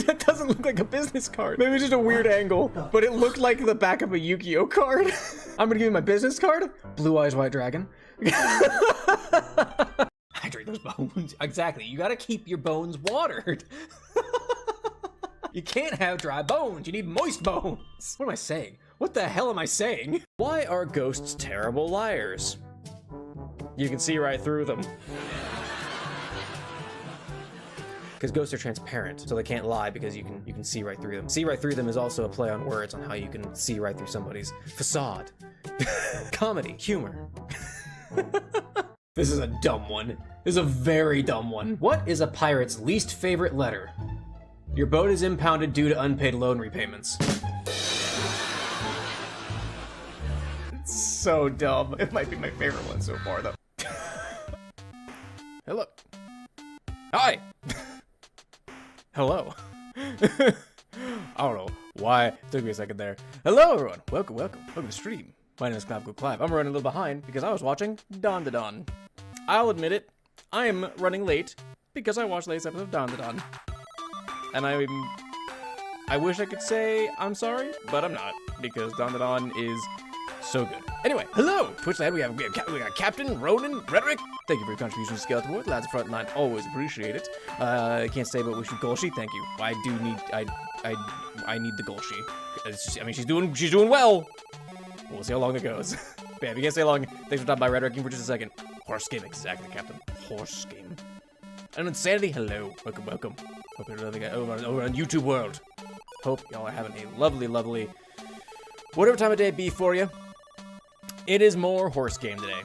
That doesn't look like a business card. Maybe it's just a weird angle, but it looked like the back of a Yu-Gi-Oh card. I'm gonna give you my business card. Blue Eyes White Dragon. Hydrate those bones. Exactly. You gotta keep your bones watered. You can't have dry bones. You need moist bones. What am I saying? What the hell am I saying? Why are ghosts terrible liars? You can see right through them. Because ghosts are transparent, so they can't lie because you can see right through them. See right through them is also a play on words on how you can see right through somebody's facade. Comedy, humor. This is a dumb one. This is a very dumb one. What is a pirate's least favorite letter? Your boat is impounded due to unpaid loan repayments. It's so dumb. It might be my favorite one so far, though. Hello. Hi. Hello. I don't know why it took me a second there. Hello, everyone. Welcome to the stream. My name is Clive. I'm running a little behind because I was watching Dawn to Dawn. I'll admit it. I am running late because I watched the latest episode of Dawn to Dawn. And I wish I could say I'm sorry, but I'm not, because Dawn to Dawn is so good. Anyway, hello! Twitch land, we got Captain, Ronan, Rhetoric. Thank you for your contribution to Skeleton Wood. Lads of Frontline, always appreciate it. I can't say, but we should Golshi. Thank you. I need the Golshi. I mean, she's doing well. We'll see how long it goes. But if you can't stay long, thanks for stopping by, Rhetoric, for just a second. Horse game, exactly, Captain. Horse game. And Insanity, hello. Welcome. Hope you're loving it over on YouTube world. Hope y'all are having a lovely, whatever time of day it be for you. It is more horse game today.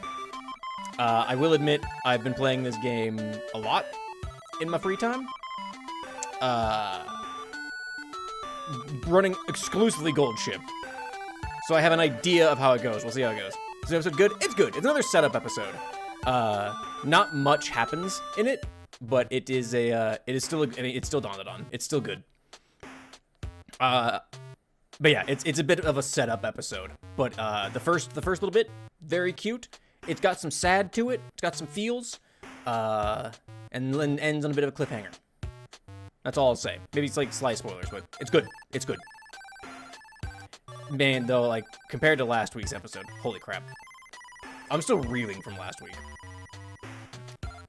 I will admit, I've been playing this game a lot in my free time. Running exclusively gold ship. So I have an idea of how it goes. We'll see how it goes. Is the episode good? It's good. It's another setup episode. Not much happens in it, but it is still Dawn to Dawn. It's still good. But yeah, it's a bit of a setup episode. But the first little bit, very cute. It's got some sad to it. It's got some feels. And then ends on a bit of a cliffhanger. That's all I'll say. Maybe it's like slight spoilers, but it's good. It's good. Man, though, like, compared to last week's episode, holy crap. I'm still reeling from last week.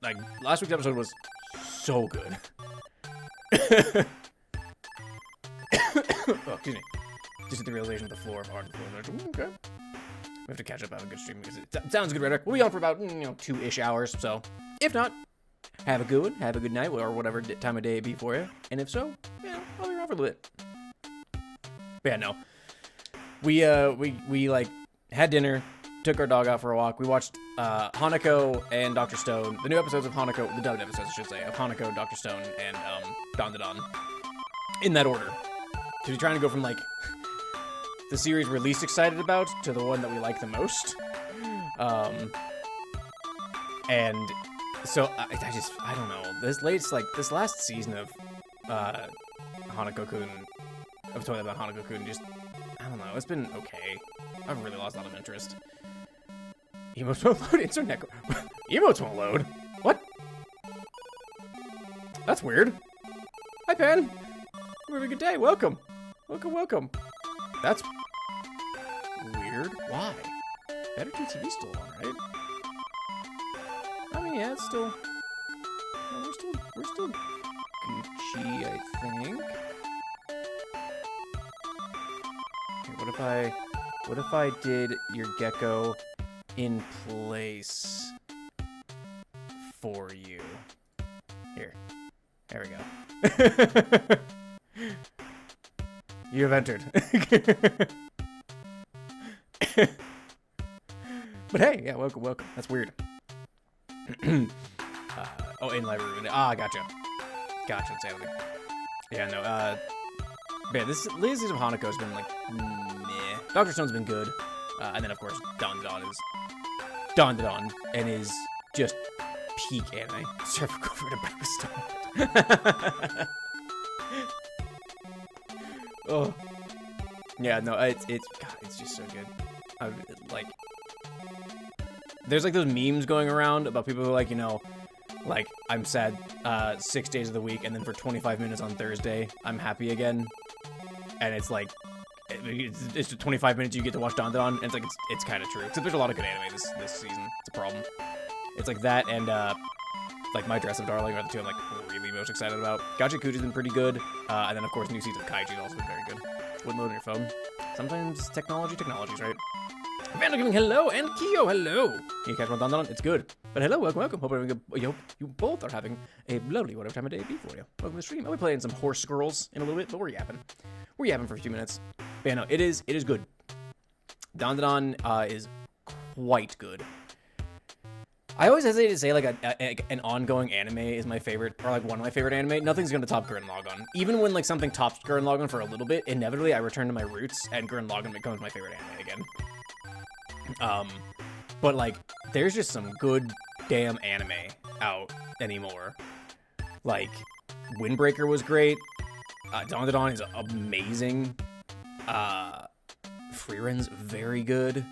Like, last week's episode was so good. Oh, excuse me. Just at the realization of the floor of hard and floor. Okay. We have to catch up, have a good stream because it sounds good, Rhetoric. We'll be on for about, 2-ish hours, so if not, have a good one, have a good night, or whatever time of day it be for you. And if so, I'll be around for a little bit. But yeah, no. We like, had dinner, took our dog out for a walk. We watched Hanako and Dr. Stone, the new episodes of Hanako, the dubbed episodes, I should say, of Hanako, Dr. Stone, and Dawn to Dawn. In that order. So we're trying to go from, like, the series we're least excited about to the one that we like the most. And so I don't know. This last season of Hanako-kun, of talking about Hanako-kun, just, I don't know, it's been okay. I've really lost a lot of interest. Emotes won't load? Insert Neko. Emotes won't load? What? That's weird. Hi, Pan. Have a good day. Welcome. Welcome. That's weird. Why? Better TV's still on, right? I mean, yeah, it's still... We're still Gucci, I think. Okay, what if I did your gecko in place for you? Here. There we go. You have entered. But hey, yeah, welcome. That's weird. Oh, in library. Gotcha. Exactly. Yeah, no, man, this season of Hanako has been like, meh. Dr. Stone's been good. And then, of course, Dawn to Dawn, and is just peak anime. Surf over to breakfast. Oh. Yeah, no, it's God, it's just so good. There's like those memes going around about people who are like, Like, I'm sad 6 days of the week, and then for 25 minutes on Thursday, I'm happy again. And it's like, it's 25 minutes you get to watch Dandadan, and it's like, it's kind of true. Except there's a lot of good anime this season. It's a problem. It's like that and, like, My Dress of Darling are the two I'm, like, really most excited about. Gachakuchi's been pretty good. And then, of course, new season of Kaiji's also been very good. Wouldn't load on your phone. Sometimes technology's right? Vandal Gaming, hello, and Kyo, hello. You catch one Dandadan? It's good. But hello, welcome. Hope you both are having a lovely whatever time of day it be for you. Welcome to the stream. I'll be playing some Horse Girls in a little bit, but we're yapping. We're yapping for a few minutes. But yeah, no, it is good. Dandadan is quite good. I always hesitate to say, like, an ongoing anime is my favorite, or, like, one of my favorite anime. Nothing's gonna top Gurren Lagann. Even when, like, something tops Gurren Lagann for a little bit, inevitably I return to my roots, and Gurren Lagann becomes my favorite anime again. But, like, there's just some good damn anime out anymore. Like, Windbreaker was great. Dandadan is amazing. Friren's very good.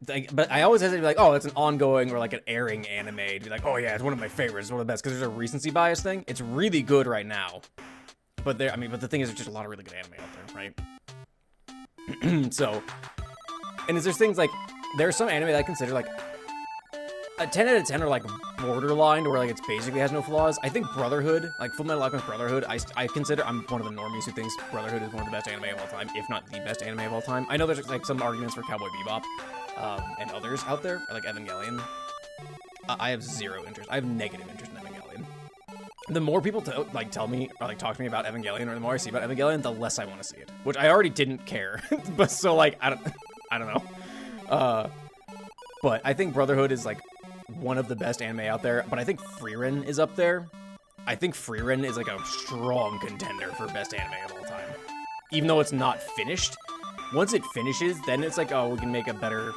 Like, but I always hesitate to be like, oh, it's an ongoing or like an airing anime. To be like, oh yeah, it's one of my favorites, it's one of the best, because there's a recency bias thing. It's really good right now. But but the thing is, there's just a lot of really good anime out there, right? So, and there's things like, there's some anime that I consider like a 10 out of 10 are like borderline, where like it's basically has no flaws. I think Brotherhood, like Fullmetal Alchemist Brotherhood, I consider, I'm one of the normies who thinks Brotherhood is one of the best anime of all time, if not the best anime of all time. I know there's like some arguments for Cowboy Bebop, and others out there, like Evangelion. I have zero interest. I have negative interest in Evangelion. The more people tell me or like talk to me about Evangelion, or the more I see about Evangelion, the less I want to see it. Which I already didn't care, but so like I don't know. But I think Brotherhood is like one of the best anime out there. But I think Frieren is up there. I think Frieren is like a strong contender for best anime of all time, even though it's not finished. Once it finishes, then it's like, oh, we can make a better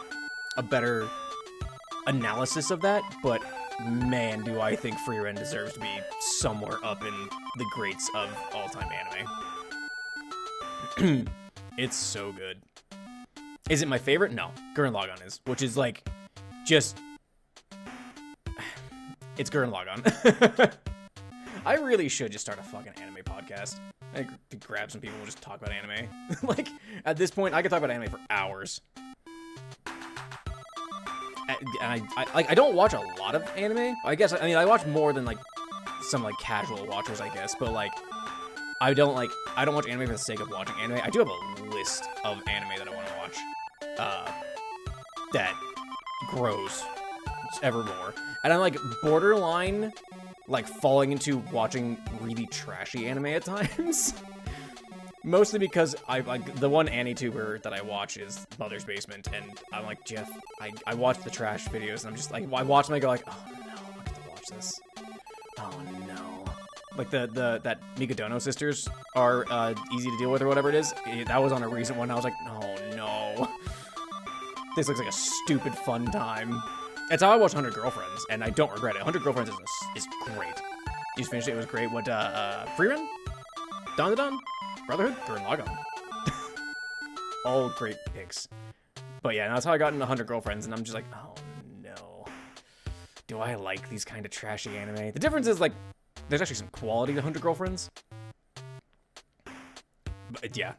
analysis of that. But man, do I think Frieren deserves to be somewhere up in the greats of all-time anime. It's so good. Is it my favorite? No. Gurren Lagann is, which is like, just, it's Gurren Lagann. I really should just start a fucking anime podcast. I could grab some people and just talk about anime. Like, at this point, I could talk about anime for hours. And I don't watch a lot of anime. I guess, I mean, I watch more than, like, some, like, casual watchers, I guess. But, like, I don't watch anime for the sake of watching anime. I do have a list of anime that I want to watch. That grows ever more. And I'm, like, borderline, like, falling into watching really trashy anime at times. Mostly because the one ENvtuber that I watch is Mother's Basement, and I'm like, Jeff, I watch the trash videos, and I'm just like, I watch them, I go like, oh no, I have to watch this. Oh no. Like that Mikadono sisters are easy to deal with, or whatever it is. That was on a recent one, I was like, oh no. This looks like a stupid fun time. That's how I watched 100 Girlfriends, and I don't regret it. 100 Girlfriends is great. You just finished it, it was great. What, Frieren? Dandadan? Brotherhood? Gurren Lagann. All great picks. But yeah, that's how I got into 100 Girlfriends, and I'm just like, oh no. Do I like these kind of trashy anime? The difference is, like, there's actually some quality to 100 Girlfriends. But yeah.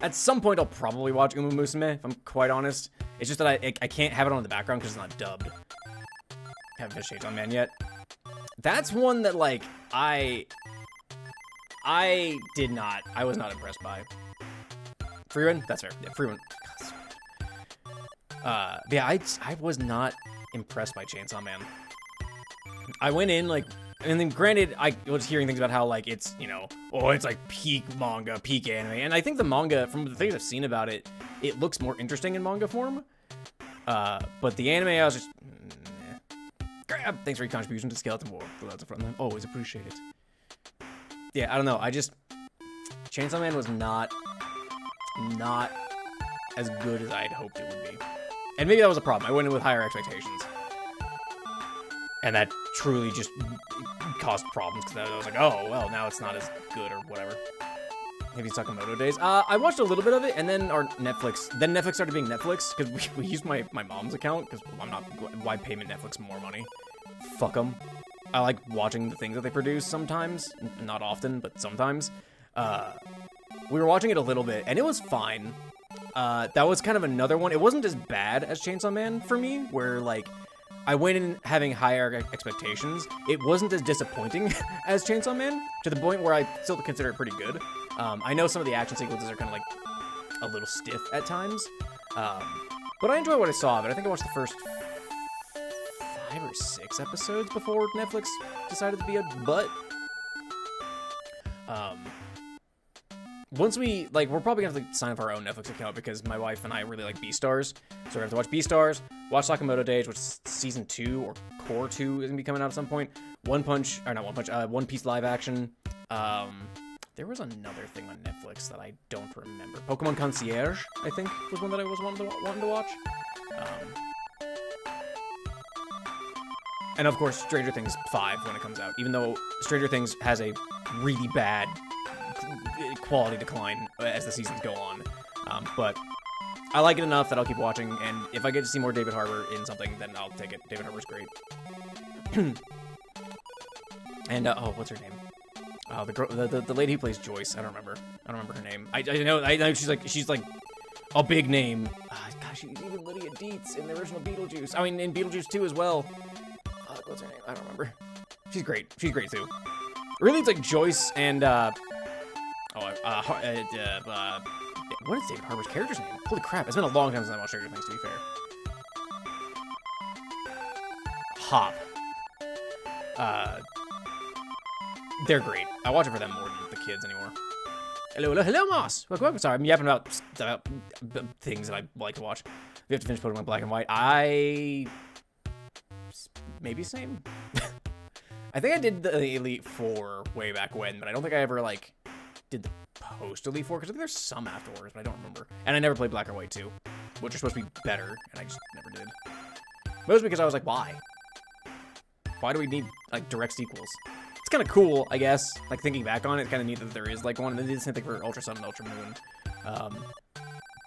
At some point, I'll probably watch Umamusume, if I'm quite honest. It's just that I can't have it on in the background because it's not dubbed. Haven't finished Chainsaw Man yet. That's one that, like, I was not impressed by. Frieren? That's fair. Yeah, Frieren. Yeah, I was not impressed by Chainsaw Man. I went in, like, and then granted, I was hearing things about how, like, it's, you know, oh, it's like peak manga, peak anime. And I think the manga, from the things I've seen about it, it looks more interesting in manga form. But the anime, I was just, Grab! Thanks for your contribution to Skeleton War. Always appreciate it. Yeah, I don't know. Chainsaw Man was not as good as I'd hoped it would be. And maybe that was a problem. I went in with higher expectations. And that truly just caused problems, because I was like, oh, well, now it's not as good or whatever. Heavy Sakamoto days. I watched a little bit of it, and then Netflix started being Netflix, because we used my mom's account, because I'm not, why pay Netflix more money? Fuck them. I like watching the things that they produce sometimes, not often, but sometimes. We were watching it a little bit, and it was fine. That was kind of another one. It wasn't as bad as Chainsaw Man for me, where, like, I went in having higher expectations. It wasn't as disappointing as Chainsaw Man, to the point where I still consider it pretty good. I know some of the action sequences are kind of, like, a little stiff at times. But I enjoy what I saw of it. I think I watched the first 5 or 6 episodes before Netflix decided to be a butt. Once we're probably gonna have to sign up our own Netflix account, because my wife and I really like Beastars. So we're gonna have to watch Beastars, watch Sakamoto Days, which is season 2 or core 2 is gonna be coming out at some point. One Piece live action. There was another thing on Netflix that I don't remember. Pokemon Concierge, I think, was one that I was wanting to watch. And of course, Stranger Things 5 when it comes out, even though Stranger Things has a really bad quality decline as the seasons go on. But I like it enough that I'll keep watching, and if I get to see more David Harbour in something, then I'll take it. David Harbour's great. And, what's her name? The lady who plays Joyce. I don't remember her name. I know she's like a big name. Gosh, even Lydia Dietz in the original Beetlejuice. I mean, in Beetlejuice 2 as well. What's her name? I don't remember. She's great. She's great too. Really, it's like Joyce and what is David Harbour's character's name? Holy crap! It's been a long time since I watched Stranger Things, to be fair. Hop. They're great. I watch it for them more than the kids anymore. Hello, Moss. Welcome. Sorry, I'm yapping about things that I like to watch. We have to finish Pokemon Black and White. Maybe same. I think I did the Elite Four way back when, but I don't think I ever like did the post Elite Four, because I think there's some afterwards, but I don't remember. And I never played Black or White 2, which are supposed to be better, and I just never did. Mostly because I was like, why? Why do we need like direct sequels? It's kind of cool, I guess. Like, thinking back on it, it's kind of neat that there is like one. And they did the same thing for Ultra Sun and Ultra Moon.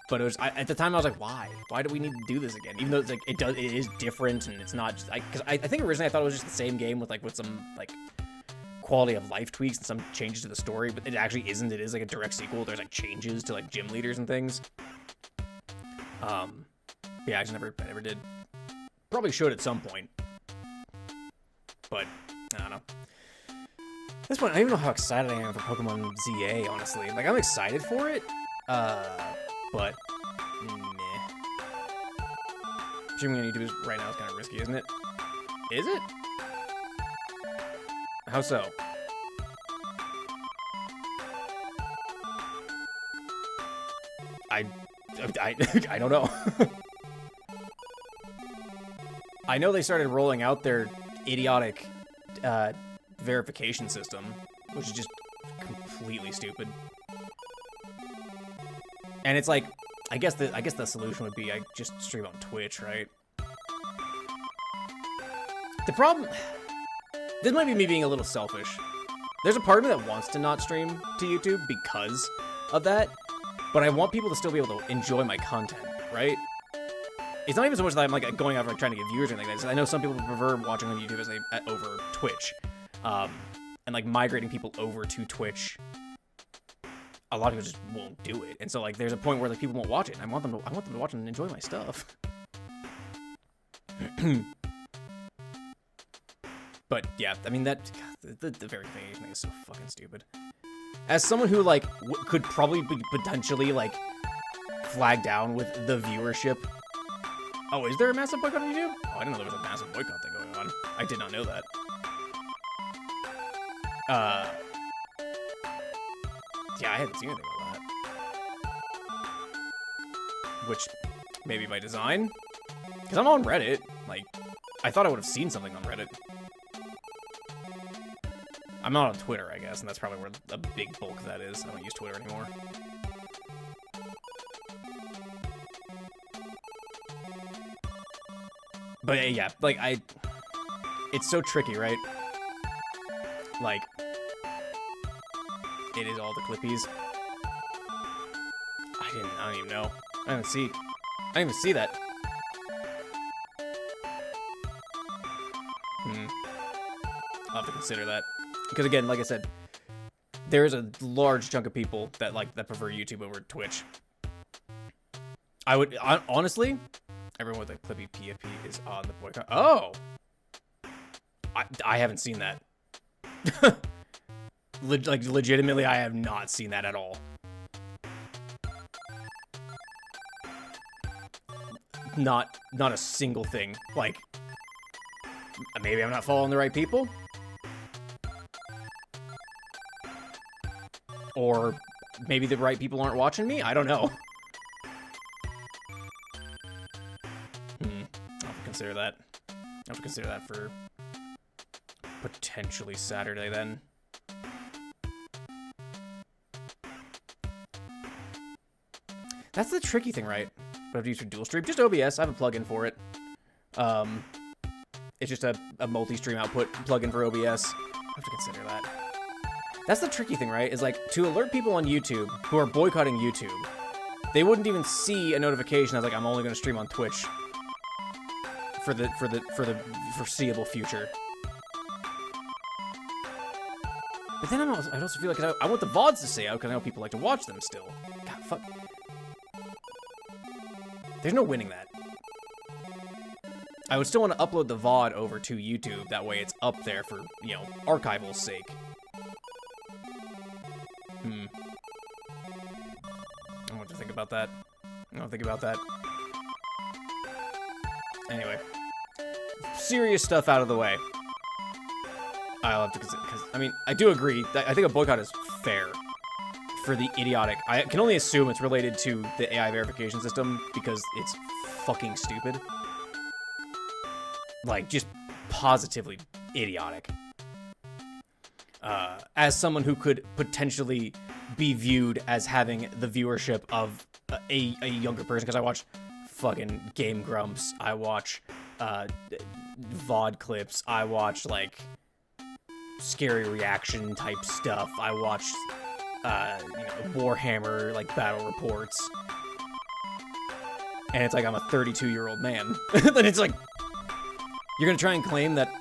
But it was at the time I was like, why? Why do we need to do this again? Even though it's like it is different, and it's not just because I think originally I thought it was just the same game with some like quality of life tweaks and some changes to the story, but it actually isn't. It is like a direct sequel. There's like changes to like gym leaders and things. Yeah, I never did. Probably should at some point, but I don't know. At this point, I don't even know how excited I am for Pokemon ZA, honestly. Like, I'm excited for it, but meh. Streaming on YouTube right now is kind of risky, isn't it? Is it? How so? I don't know. I know they started rolling out their idiotic verification system, which is just completely stupid. And it's like, I guess the solution would be I just stream on Twitch, right? The problem, this might be me being a little selfish. There's a part of me that wants to not stream to YouTube because of that, but I want people to still be able to enjoy my content, right? It's not even so much that I'm like going out like trying to get viewers or anything like that. I know some people prefer watching on YouTube over Twitch, and like migrating people over to Twitch. A lot of people just won't do it, and so like there's a point where like people won't watch it. I want them to watch and enjoy my stuff. But yeah, I mean that the verification thing is so fucking stupid. As someone who like could probably be potentially like flagged down with the viewership. Oh, is there a massive boycott on YouTube? Oh, I didn't know there was a massive boycott thing going on. I did not know that. Yeah, I hadn't seen anything about that. Which, maybe by design? Because I'm on Reddit. Like, I thought I would have seen something on Reddit. I'm not on Twitter, I guess, and that's probably where a big bulk of that is. I don't use Twitter anymore. But yeah, like, it's so tricky, right? Like, it is all the clippies. I don't even know. I didn't even see that. I'll have to consider that. Because again, like I said, there is a large chunk of people that prefer YouTube over Twitch. I would honestly, everyone with a Clippy PFP is on the boycott. Oh, I haven't seen that. Legitimately, I have not seen that at all. Not a single thing. Like, maybe I'm not following the right people, or maybe the right people aren't watching me. I don't know. I'll have to consider that. I'll have to consider that for potentially Saturday then. That's the tricky thing, right? But I have to use for dual stream. Just OBS. I have a plugin for it. It's just a multi-stream output plugin for OBS. I have to consider that. That's the tricky thing, right? Is like to alert people on YouTube who are boycotting YouTube, they wouldn't even see a notification that's like, I'm only going to stream on Twitch for the foreseeable future. But then I also feel like I want the VODs to stay out because I know people like to watch them still. God, fuck. There's no winning that. I would still want to upload the VOD over to YouTube. That way it's up there for, you know, archival's sake. I don't want to think about that. I don't think about that. Anyway. Serious stuff out of the way. I'll have to consider, because, I mean, I do agree that I think a boycott is fair for the idiotic. I can only assume it's related to the AI verification system because it's fucking stupid. Like, just positively idiotic. As someone who could potentially be viewed as having the viewership of a younger person, because I watch fucking Game Grumps, I watch VOD clips, I watch, like, scary reaction type stuff, I watch, you know, Warhammer, like, battle reports, and it's like I'm a 32-year-old man. Then it's like, you're gonna try and claim that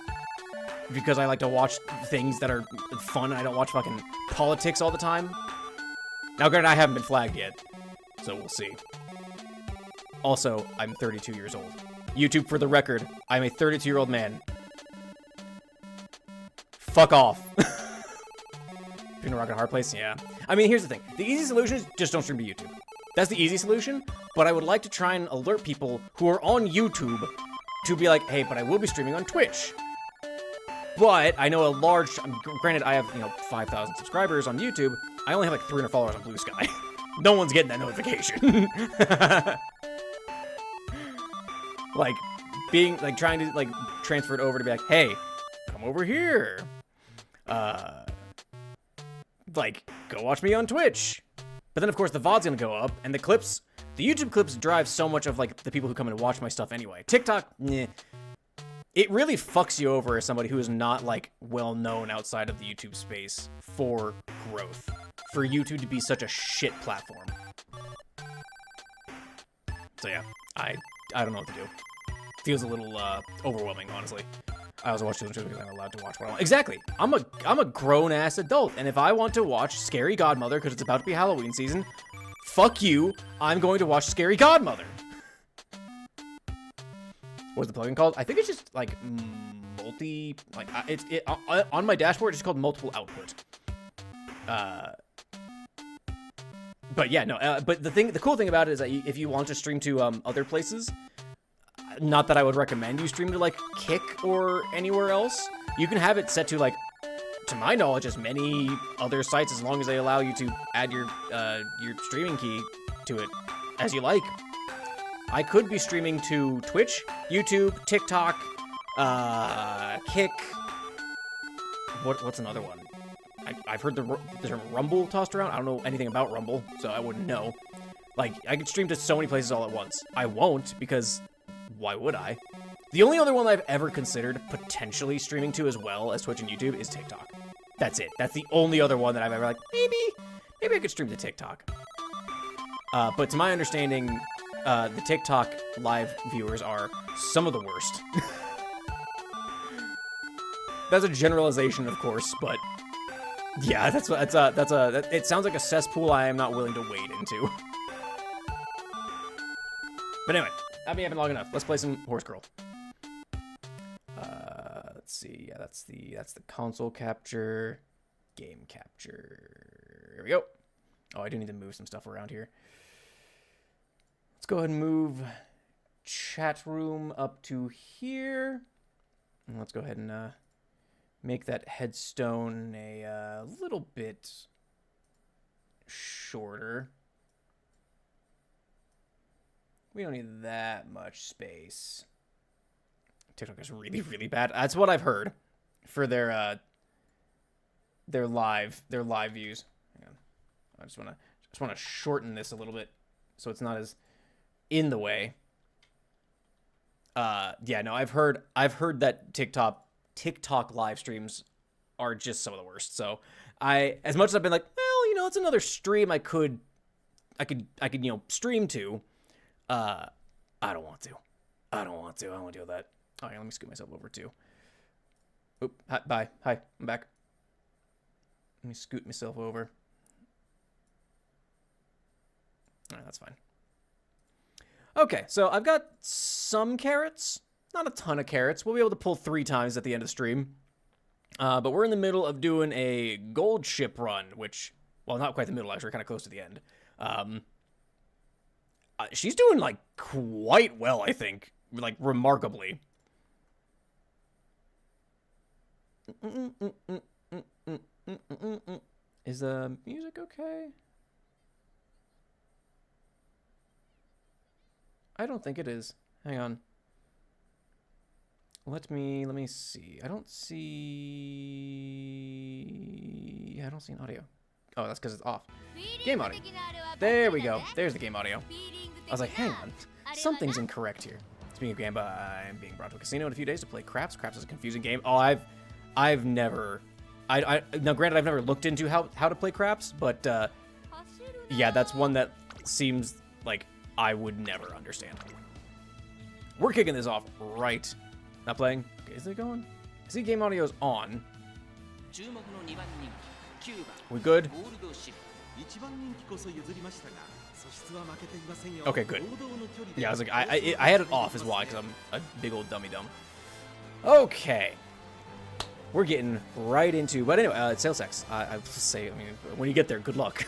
because I like to watch things that are fun, I don't watch fucking politics all the time? Now, granted, I haven't been flagged yet, so we'll see. Also, I'm 32 years old. YouTube, for the record, I'm a 32-year-old man. Fuck off. Between a rock and a hard place? Yeah. I mean, here's the thing. The easy solution is just don't stream to YouTube. That's the easy solution, but I would like to try and alert people who are on YouTube to be like, hey, but I will be streaming on Twitch. But I know a large, granted, I have, you know, 5,000 subscribers on YouTube. I only have like 300 followers on Blue Sky. No one's getting that notification. Like, being, like, trying to, like, transfer it over to be like, hey, come over here. Like, go watch me on Twitch. But then, of course, the VOD's gonna go up, and the clips, the YouTube clips drive so much of, like, the people who come in and watch my stuff anyway. TikTok, nah. It really fucks you over as somebody who is not, like, well-known outside of the YouTube space for growth. For YouTube to be such a shit platform. So, yeah, I don't know what to do. Feels a little, overwhelming, honestly. I also watch children's shows because I'm allowed to watch what I want. Exactly! I'm a grown-ass adult, and if I want to watch Scary Godmother because it's about to be Halloween season, fuck you, I'm going to watch Scary Godmother. What's the plugin called? I think it's just like multi, like on my dashboard it's called multiple output. But yeah, no. But the cool thing about it is that if you want to stream to other places, not that I would recommend you stream to like Kick or anywhere else, you can have it set to like, to my knowledge, as many other sites as long as they allow you to add your streaming key to it as you like. I could be streaming to Twitch, YouTube, TikTok, Kick. What's another one? I've heard the term Rumble tossed around. I don't know anything about Rumble, so I wouldn't know. Like, I could stream to so many places all at once. I won't, because why would I? The only other one I've ever considered potentially streaming to as well as Twitch and YouTube is TikTok. That's it. That's the only other one that I've ever like, maybe I could stream to TikTok. But to my understanding, the TikTok live viewers are some of the worst. That's a generalization, of course, but yeah, it sounds like a cesspool I am not willing to wade into. But anyway, I've been having long enough. Let's play some Horse Girl. Let's see. Yeah, that's the console capture, game capture. Here we go. Oh, I do need to move some stuff around here. Let's go ahead and move chat room up to here. And let's go ahead and make that headstone a little bit shorter. We don't need that much space. TikTok is really, really bad. That's what I've heard for their live views. Hang on. I just wanna shorten this a little bit so it's not as in the way. Yeah, no, I've heard that TikTok live streams are just some of the worst. So as much as I've been like, well, you know, it's another stream I could stream to. I don't want to. I don't want to deal with that. Oh, yeah, let me scoot myself over too. Oop, hi, bye. Hi, I'm back. Let me scoot myself over. All right, that's fine. Okay, so I've got some carrots. Not a ton of carrots. We'll be able to pull 3 times at the end of the stream. But we're in the middle of doing a gold ship run, which, well, not quite the middle, actually. We're kind of close to the end. She's doing, like, quite well, I think. Like, remarkably. Is the music okay? I don't think it is. Hang on. Let me see. I don't see an audio. Oh, that's because it's off. Game audio. There we go. There's the game audio. I was like, hang on. Something's incorrect here. Speaking of Gamba, I'm being brought to a casino in a few days to play craps. Craps is a confusing game. Oh, I've never... now, granted, I've never looked into how to play craps, but, yeah, that's one that seems like I would never understand. We're kicking this off right. Not playing? Okay, is it going? I see game audio is on. We good? Okay, good. Yeah, I was like, I had it off as well, because I'm a big old dummy dumb. Okay. We're getting right into, but anyway, sales tax. I would say, I mean, when you get there, good luck.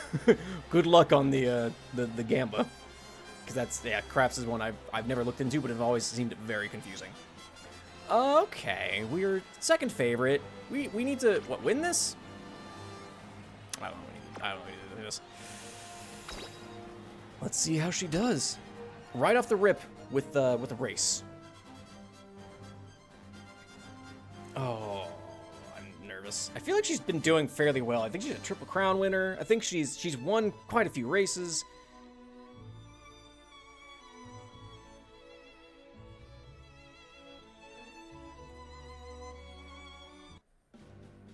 Good luck on the Gamba. Because that's, yeah, craps is one I've never looked into, but it always seemed very confusing. Okay, we're second favorite. We need to, what, win this? I don't know, we need to do this. Let's see how she does. Right off the rip with the race. Oh, I'm nervous. I feel like she's been doing fairly well. I think she's a Triple Crown winner. I think she's won quite a few races.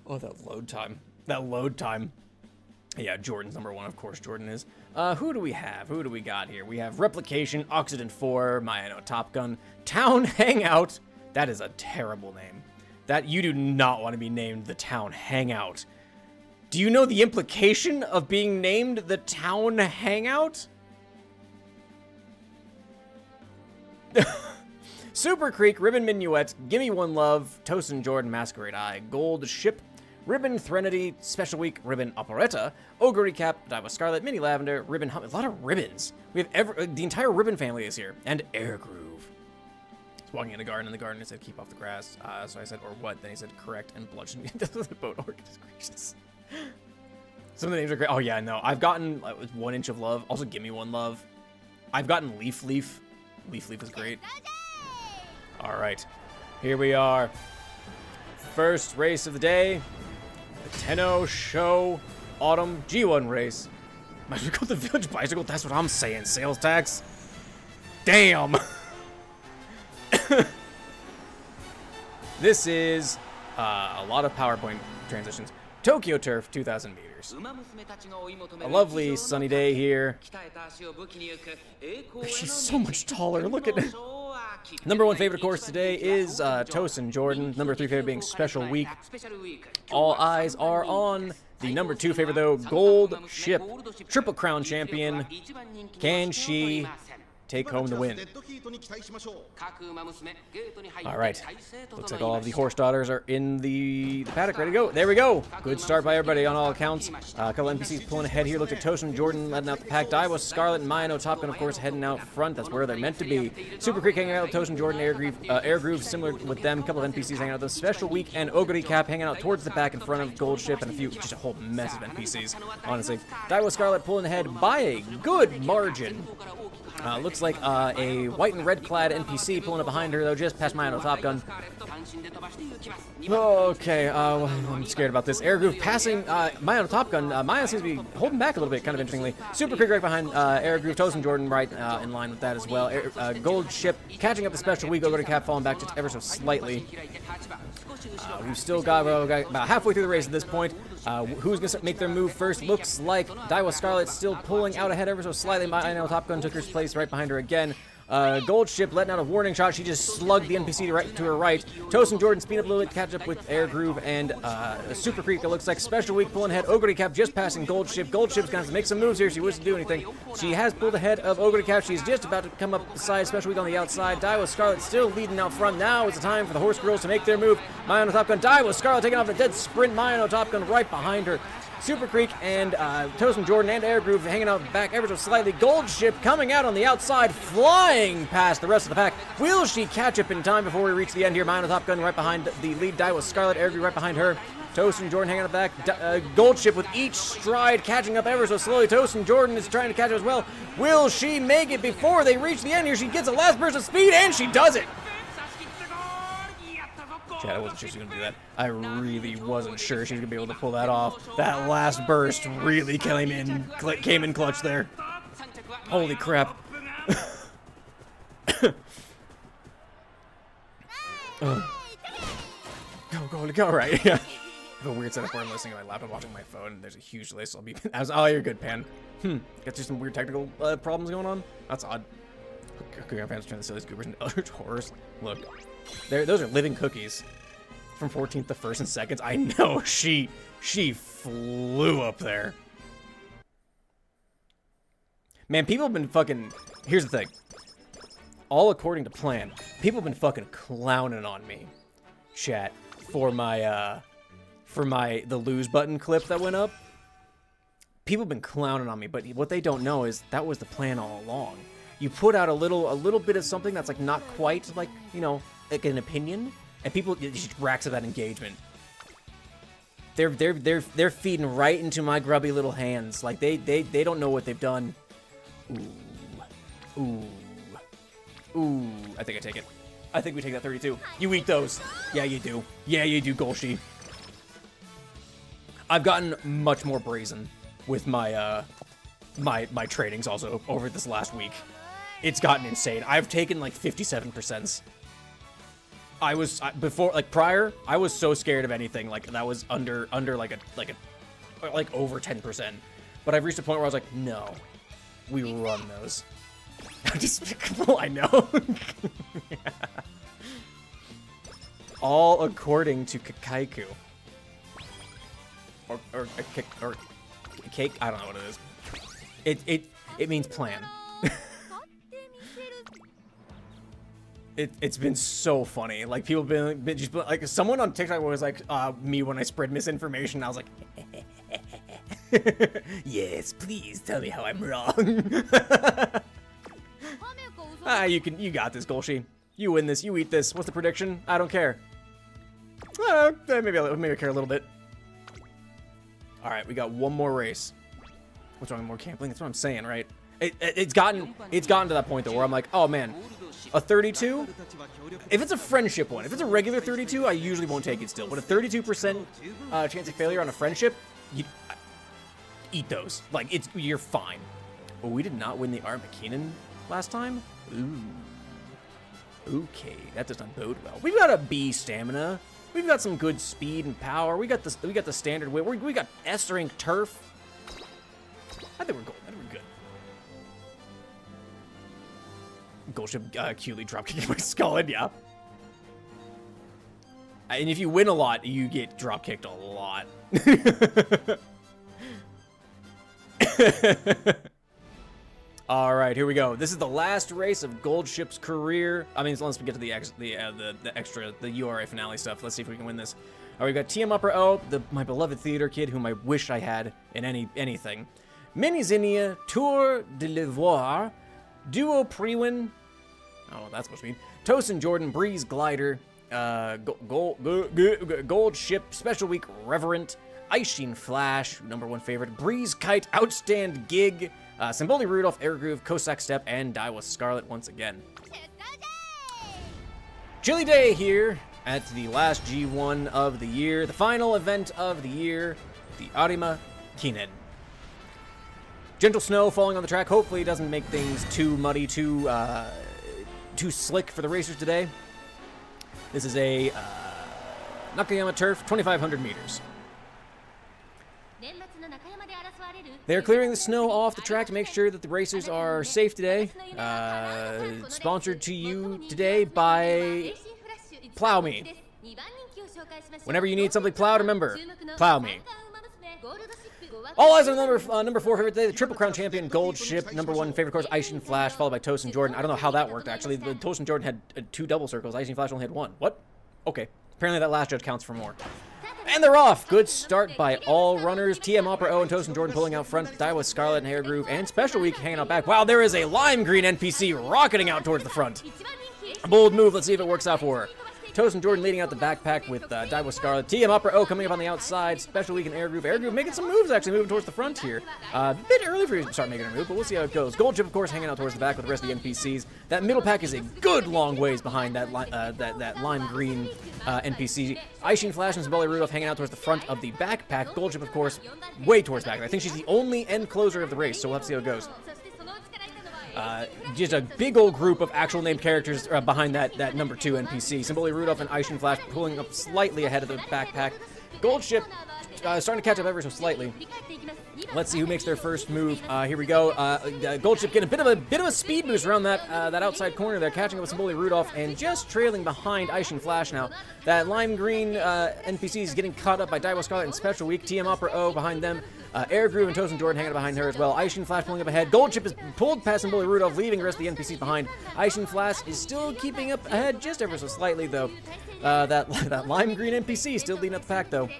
Oh, that load time. That load time. Yeah, Jordan's number 1, of course Jordan is. Who do we have? Who do we got here? We have Replication, Oxidant 4, Top Gun, Town Hangout. That is a terrible name. That you do not want to be named the Town Hangout. Do you know the implication of being named the Town Hangout? Super Creek, Ribbon Minuet, Gimme One Love, Toast and Jordan, Masquerade Eye, Gold Ship, Ribbon Threnody, Special Week, Ribbon Operetta, Ogre Recap, Diva Scarlet, Mini Lavender, Ribbon Hum. A lot of ribbons. We have the entire Ribbon family is here, and Air Groove. I was walking in the garden, it said keep off the grass. So I said, or what? Then he said correct and bludgeon me into the boat. Orchid is gracious. Some of the names are great. Oh yeah, no. I've gotten 1 inch of love. Also, Gimme One Love. I've gotten Leaf Leaf. Leaf Leaf is great. All right, here we are. First race of the day. The Tenno Show Autumn G1 race. Might we go the Village Bicycle? That's what I'm saying. Sales tax. Damn. This is a lot of PowerPoint transitions. Tokyo Turf 2,000 meters. A lovely sunny day here. She's so much taller. Look at it. Number 1 favorite course today is Tosin Jordan. Number 3 favorite being Special Week. All eyes are on the number 2 favorite, though, Gold Ship, Triple Crown champion. Can she take home the win? All right. Looks like all of the horse daughters are in the paddock, ready to go. There we go. Good start by everybody on all accounts. A couple NPCs pulling ahead here. Look at Tosin Jordan letting out the pack. Daiwa, Scarlet, and Maya Top Gun, of course, heading out front. That's where they're meant to be. Super Creek hanging out with Tosin Jordan, Air Groove similar with them. A couple of NPCs hanging out with them. Special Week and Ogre Cap hanging out towards the back in front of Gold Ship and just a whole mess of NPCs, honestly. Daiwa, Scarlet pulling ahead by a good margin. Looks like a white and red clad NPC pulling up behind her, though, just past Maya Top Gun. Okay, I'm scared about this. Air Groove passing Maya Top Gun. Maya seems to be holding back a little bit, kind of interestingly. Super Creek right behind Air Groove. Tosin Jordan right in line with that as well. Gold Ship catching up the Special Week. Over to Cap falling back just ever so slightly. We've still got about halfway through the race at this point. Who's going to make their move first? Looks like Daiwa Scarlet still pulling out ahead ever so slightly. I know Top Gun took her place right behind her again. Gold Ship letting out a warning shot. She just slugged the NPC to her right. Tosin Jordan speed up a little bit to catch up with Air Groove and Super Creek. It looks like Special Week pulling ahead. Ogre Cap just passing Gold Ship. Gold Ship's going to have to make some moves here. She wishes to do anything. She has pulled ahead of Ogre Cap. She's just about to come up beside Special Week on the outside. Daiwa Scarlet still leading out front. Now is the time for the horse girls to make their move. Maya Top Gun. Daiwa Scarlet taking off a dead sprint. Maya Top Gun right behind her. Super Creek and Tosin Jordan and Air Groove hanging out back ever so slightly. Gold Ship coming out on the outside, flying past the rest of the pack. Will she catch up in time before we reach the end here? Maya Top Gun right behind the lead. Daiwa Scarlet, Air Groove right behind her. Tosin Jordan hanging out back. Gold Ship with each stride catching up ever so slowly. Tosin Jordan is trying to catch up as well. Will she make it before they reach the end here? She gets a last burst of speed, and she does it. Chad, I wasn't sure she was going to do that. I really wasn't sure she was going to be able to pull that off. That last burst really came in clutch there. Holy crap. Go, right. Yeah. I have a weird setup where I'm listening to my laptop, watching my phone, and there's a huge delay, so I'll be... Oh, you're good, Pan. Got you some weird technical problems going on? That's odd. Okay, I'm trying to turn the silly scoopers into Eldritch Horrors. Look. Those are living cookies. From 14th to 1st in seconds. I know, she flew up there. Man, people have been fucking... Here's the thing. All according to plan. People have been fucking clowning on me. Chat. For my, the lose button clip that went up. People have been clowning on me, but what they don't know is that was the plan all along. You put out a little bit of something that's like not quite like, you know, like an opinion, and people it just racks up that engagement. They're feeding right into my grubby little hands. Like they don't know what they've done. Ooh. I think I take it. I think we take that 32. You eat those. Yeah, you do. Yeah, you do, Golshi. I've gotten much more brazen with my my trainings also over this last week. It's gotten insane. I've taken like 57%. I was before, like prior, I was so scared of anything like that was under like over 10%. But I've reached a point where I was like, no, we run those. Despicable, I know. Yeah. All according to Kakaiku. Or cake. I don't know what it is. It means plan. It's been so funny. Like people have been just like someone on TikTok was like me when I spread misinformation. I was like, yes, please tell me how I'm wrong. You got this, Golshi. You win this. You eat this. What's the prediction? I don't care. Maybe I care a little bit. All right, we got one more race. What's wrong with more camping? That's what I'm saying, right? It's gotten to that point though where I'm like, oh man, a 32. If it's a friendship one, if it's a regular 32, I usually won't take it still. But a 32% chance of failure on a friendship, you eat those. Like you're fine. But we did not win the Art McKinnon last time. Ooh. Okay, that does not bode well. We've got a B stamina. We've got some good speed and power. We got the standard way. We got S rank turf. I think we're gold. I think we're good. Gold ship cutely drop kicking my skull in, yeah. And if you win a lot, you get drop kicked a lot. All right, here we go. This is the last race of Gold Ship's career. I mean, once we get to the URA finale stuff, let's see if we can win this. All right, we got TM Upper O, my beloved theater kid, whom I wish I had in anything. Minizinia, Tour de l'Ivoire, Duo Prewin. I don't know what that's supposed to mean. Tosin Jordan, Breeze Glider, Gold Ship, Special Week Reverent, Aishin Flash, #1 favorite, Breeze Kite, Outstand Gig, Symboli Rudolph, Air Groove, Cossack Step, and Daiwa Scarlet once again. Chilly day here at the last G1 of the year, the final event of the year, the Arima Kinen. Gentle snow falling on the track. Hopefully it doesn't make things too muddy, too slick for the racers today. This is a Nakayama turf, 2,500 meters. They're clearing the snow off the track to make sure that the racers are safe today. Sponsored to you today by Plow Me. Whenever you need something plowed, remember, Plow Me. All eyes on number 4 favorite today, the Triple Crown champion, Gold Ship, #1 favorite course, Aishin Flash, followed by Tosin Jordan. I don't know how that worked, actually. The Tosin Jordan had 2 double circles. Aishin Flash only had 1. What? Okay. Apparently that last judge counts for more. And they're off! Good start by all runners. TM Opera O and Tosin Jordan pulling out front. Daiwa Scarlet and Hair Groove. And Special Week hanging out back. Wow, there is a lime green NPC rocketing out towards the front. A bold move. Let's see if it works out for her. Tosin Jordan leading out the backpack with Daiwa Scarlet. TM Opera O coming up on the outside. Special Week and Air Groove. Air Groove making some moves, actually, moving towards the front here. A bit early for you to start making a move, but we'll see how it goes. Gold Chip, of course, hanging out towards the back with the rest of the NPCs. That middle pack is a good long ways behind that lime green NPC. Aishin Flash and Symboli Rudolph hanging out towards the front of the backpack. Gold Chip, of course, way towards back. I think she's the only end closer of the race, so we'll have to see how it goes. Just a big old group of actual named characters behind that #2 NPC. Symboli Rudolph and Aishin Flash pulling up slightly ahead of the backpack. Gold Ship starting to catch up ever so slightly. Let's see who makes their first move. Here we go. Gold Ship getting a bit of a speed boost around that outside corner there, catching up with Symboli Rudolph and just trailing behind Aishin Flash now. That lime green NPC is getting caught up by Daiwa Scarlet and Special Week. TM Opera O behind them. Air Groove and Tosin Jordan hanging behind her as well. Aishin Flash pulling up ahead. Gold Chip is pulled past Symboli Rudolph, leaving the rest of the NPCs behind. Aishin Flash is still keeping up ahead just ever so slightly, though. That lime green NPC still leading up the pack, though.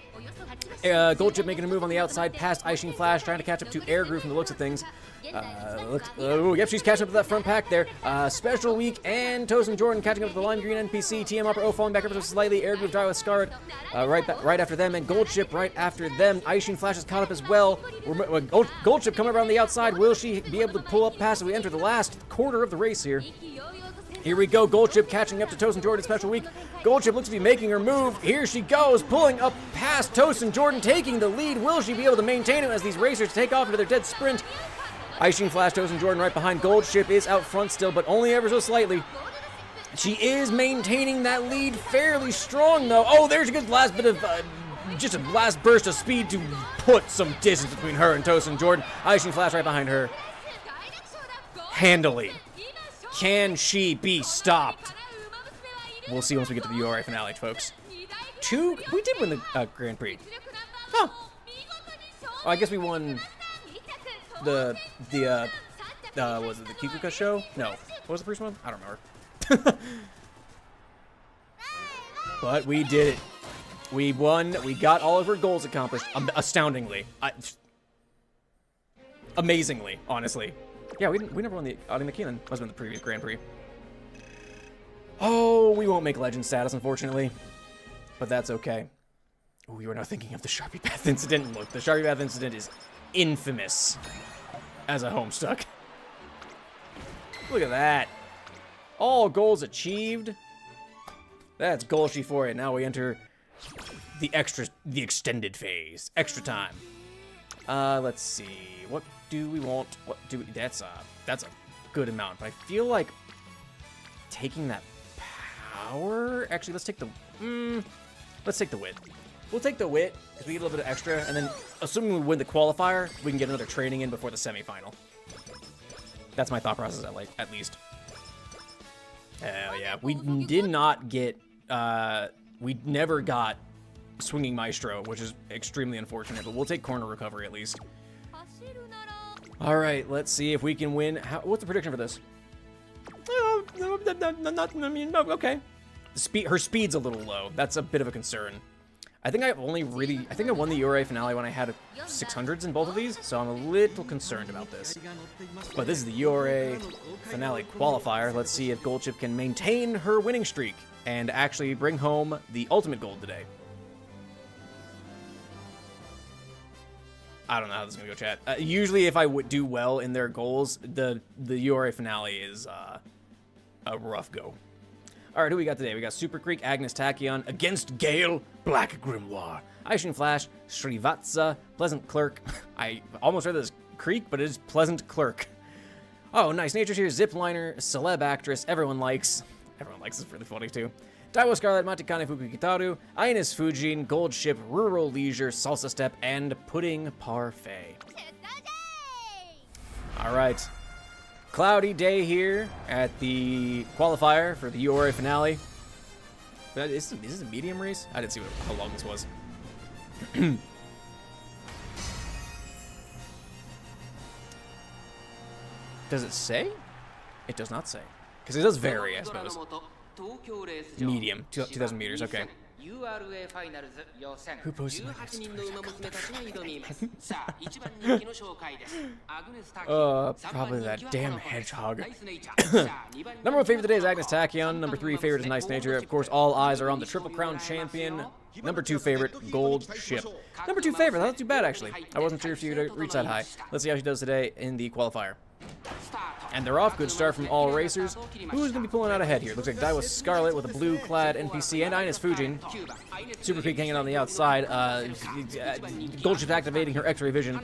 Gold Chip making a move on the outside past Aishin Flash, trying to catch up to Air Groove from the looks of things. Yep, she's catching up to that front pack there. Special Week and Tosin Jordan catching up to the lime green NPC. TM Upper O falling back ever so slightly. Air Groove Daiwa Scarlet right after them, and Gold Ship right after them. Aishin Flash is caught up as well. Gold Ship coming around the outside. Will she be able to pull up past as we enter the last quarter of the race here? Here we go, Gold Chip catching up to Tosin Jordan, Special Week. Gold Chip looks to be making her move. Here she goes, pulling up past Tosin Jordan, taking the lead. Will she be able to maintain it as these racers take off into their dead sprint? Aishin Flash, Tosin Jordan right behind. Gold Ship is out front still, but only ever so slightly. She is maintaining that lead fairly strong, though. Oh, there's a good last bit of, just a last burst of speed to put some distance between her and Tosin Jordan. Aishin Flash right behind her. Handily. Can she be stopped? We'll see once we get to the URA finale, folks. We did win the Grand Prix. Huh. Oh, I guess we won was it the Kikuka show? No. What was the first one? I don't remember. But we did it. We won. We got all of our goals accomplished. Astoundingly. Amazingly, honestly. Yeah, we never won the Arima Kinen. Must have been the previous Grand Prix. Oh, we won't make legend status, unfortunately. But that's okay. Oh, you are now thinking of the Sharpie Path incident. Look, the Sharpie Path incident is infamous as a Homestuck. Look at that. All goals achieved. That's Golshi for it. Now we enter the extended phase. Extra time. Let's see. What do we want? That's a good amount. But I feel like taking that power. Actually, let's take the. Let's take the wit. We'll take the wit because we get a little bit of extra, and then assuming we win the qualifier, we can get another training in before the semifinal. That's my thought process at least. Hell yeah. We did not get, we never got Swinging Maestro, which is extremely unfortunate, but we'll take corner recovery at least. All right, let's see if we can win. What's the prediction for this? Okay. Her speed's a little low. That's a bit of a concern. I think I won the URA finale when I had 600s in both of these, so I'm a little concerned about this. But this is the URA finale qualifier. Let's see if Goldchip can maintain her winning streak and actually bring home the ultimate gold today. I don't know how this is gonna go, chat. Usually, if I would do well in their goals, the URA finale is a rough go. All right, who we got today? We got Super Creek, Agnes Tachyon against Gale, Black Grimoire, Aishin Flash, Srivatsa, Pleasant Clerk. I almost read this Creek, but it is Pleasant Clerk. Oh, nice. Nature's here, Zipliner, Celeb Actress, everyone likes. Everyone likes this, really funny too. Daiwa Scarlet, Matikane Fukukitaru, Ines Fujin, Gold Ship, Rural Leisure, Salsa Step, and Pudding Parfait. All right. Cloudy day here at the qualifier for the URA finale. Is this a medium race? I didn't see how long this was. Does it say? It does not say. Because it does vary, I suppose. Medium, 2,000 meters, okay. Who posted probably that damn hedgehog. Number 1 favorite today is Agnes Tachyon. Number 3 favorite is Nice Nature. Of course, all eyes are on the Triple Crown champion. Number 2 favorite, Gold Ship. Number 2 favorite, that's not too bad actually. I wasn't sure if she would reach that high. Let's see how she does today in the qualifier. And they're off. Good start from all racers. Who's going to be pulling out ahead here? Looks like Daiwa Scarlet with a blue-clad NPC and Ines Fujin. Super Creek hanging on the outside. Gold Ship activating her X-ray vision.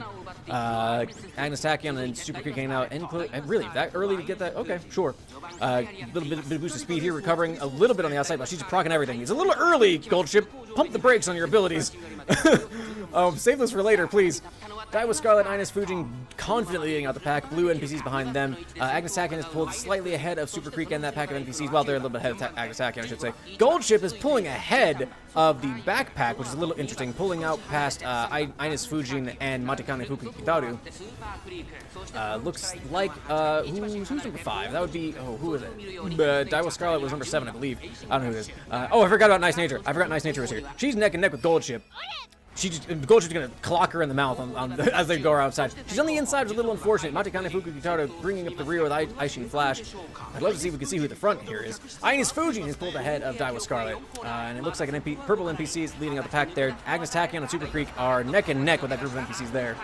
Agnes Tachyon and Super Creek hanging out. And really, that early to get that? Okay, sure. Little bit of boost of speed here, recovering a little bit on the outside, but she's proccing everything. It's a little early, Gold Ship. Pump the brakes on your abilities. Save this for later, please. Daiwa Scarlet, Ines Fujin confidently leading out the pack. Blue NPCs behind them. Agnes Tachyon is pulled slightly ahead of Super Creek and that pack of NPCs. Well, they're a little bit ahead of Agnes Tachyon, I should say. Gold Ship is pulling ahead of the backpack, which is a little interesting, pulling out past Ines Fujin and Matikane Fukukitaru. Looks like, who's number 5? That would be, who is it? Daiwa Scarlet was number 7, I believe. I don't know who it is. I forgot about Nice Nature. I forgot Nice Nature was here. She's neck and neck with Gold Ship. Gold Ship's gonna clock her in the mouth as they go outside. She's on the inside, which is a little unfortunate. Matikane Fukukitaru bringing up the rear with Aishin Flash. I'd love to see if we can see who the front here is. Ines Fujin is pulled ahead of Daiwa Scarlet. And it looks like purple NPC is leading out the pack there. Agnes Tachyon and Super Creek are neck and neck with that group of NPCs there.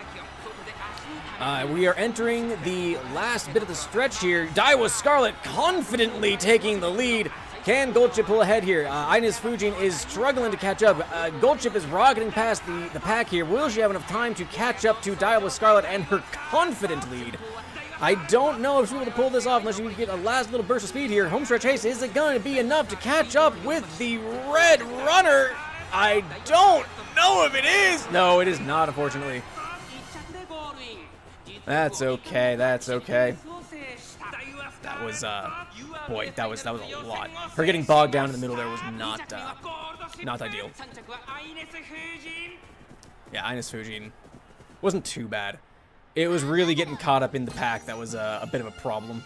We are entering the last bit of the stretch here. Daiwa Scarlet confidently taking the lead. Can Gold Ship pull ahead here? Ines Fujin is struggling to catch up. Gold Ship is rocketing past the pack here. Will she have enough time to catch up to Daiwa Scarlet and her confident lead? I don't know if she'll be able to pull this off unless you get a last little burst of speed here. Homestretch haste, is it going to be enough to catch up with the red runner? I don't know if it is. No, it is not, unfortunately. That's okay, that's okay. That was, boy, that was a lot. Her getting bogged down in the middle there was not ideal. Yeah, Ines Fujin wasn't too bad. It was really getting caught up in the pack that was a bit of a problem.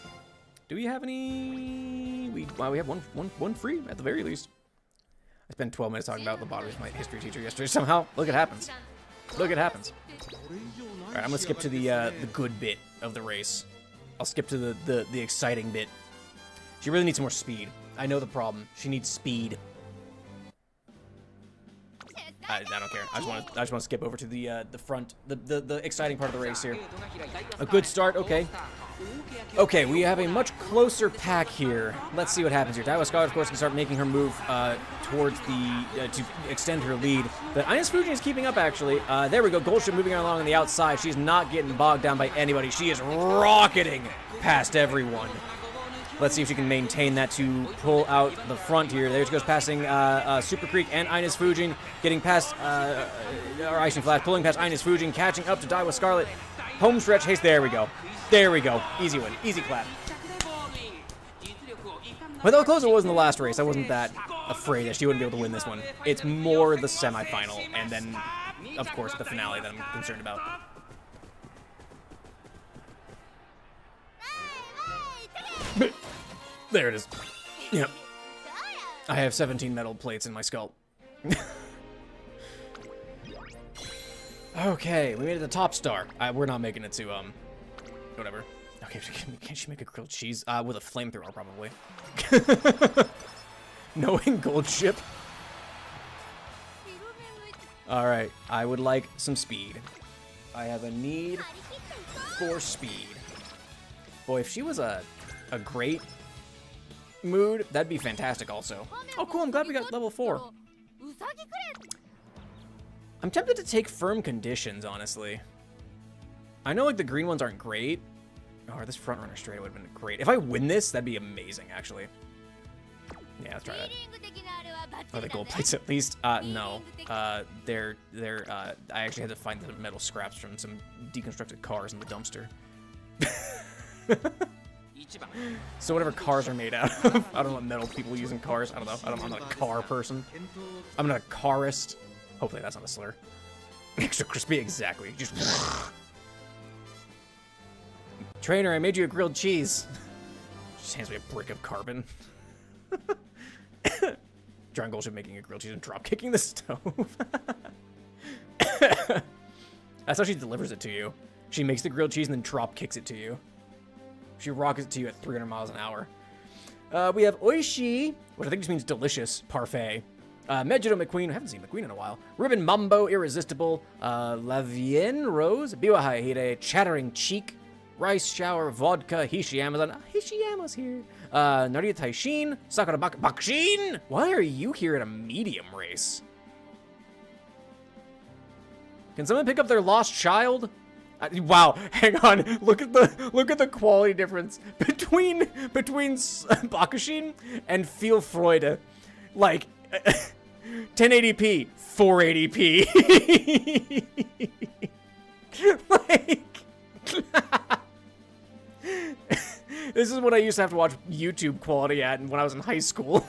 Do we have any? We have one free at the very least. I spent 12 minutes talking about the bottom of my history teacher yesterday. Somehow, look, it happens. Look, it happens. All right, I'm gonna skip to the good bit of the race. I'll skip to the exciting bit. She really needs some more speed. I know the problem. She needs speed. I don't care. I just want to skip over to the front, the exciting part of the race here. A good start. Okay. Okay, we have a much closer pack here. Let's see what happens here. Daiwa Scarlet, of course, can start making her move towards to extend her lead. But Ines Fujin is keeping up, actually. There we go. Gold Ship moving along on the outside. She's not getting bogged down by anybody. She is rocketing past everyone. Let's see if she can maintain that to pull out the front here. There she goes, passing Super Creek and Ines Fujin, getting past, or Icing Flash, pulling past Ines Fujin, catching up to Daiwa Scarlet. Home stretch haste, there we go. There we go. Easy win, easy clap. With how close it was in the last race, I wasn't that afraid that she wouldn't be able to win this one. It's more the semifinal, and then, of course, the finale that I'm concerned about. There it is. Yep. I have 17 metal plates in my skull. Okay, we made it to top star. We're not making it to, whatever. Okay, can she make a grilled cheese? With a flamethrower, probably. Knowing gold ship. Alright, I would like some speed. I have a need for speed. Boy, if she was a great mood, that'd be fantastic also. Oh, cool, I'm glad we got level 4. I'm tempted to take firm conditions, honestly. I know, like, the green ones aren't great. Oh, this front runner straight would have been great. If I win this, that'd be amazing, actually. Yeah, let's try that. Are the gold plates at least? No. They're, I actually had to find the metal scraps from some deconstructed cars in the dumpster. So whatever cars are made out of. I don't know what metal people use in cars. I don't know. I'm not a car person. I'm not a carist. Hopefully that's not a slur. Extra crispy, exactly. Just... Trainer, I made you a grilled cheese. Just hands me a brick of carbon. John Goldship making a grilled cheese and drop kicking the stove. That's how she delivers it to you. She makes the grilled cheese and then drop kicks it to you. She rockets it to you at 300 miles an hour. We have Oishi, which I think just means delicious, parfait. Mejido McQueen, I haven't seen McQueen in a while. Ribbon Mambo, Irresistible. Lavienne Rose, Biwa Haihide, Chattering Cheek. Rice Shower, Vodka, Hishiyama's Hishiyama's here. Narita Taishin, Sakura Bakushin. Why are you here at a medium race? Can someone pick up their lost child? Wow, hang on. Look at the quality difference between Bakushin and Feel Freude. Like 1080p, 480p. Like this is what I used to have to watch YouTube quality at when I was in high school.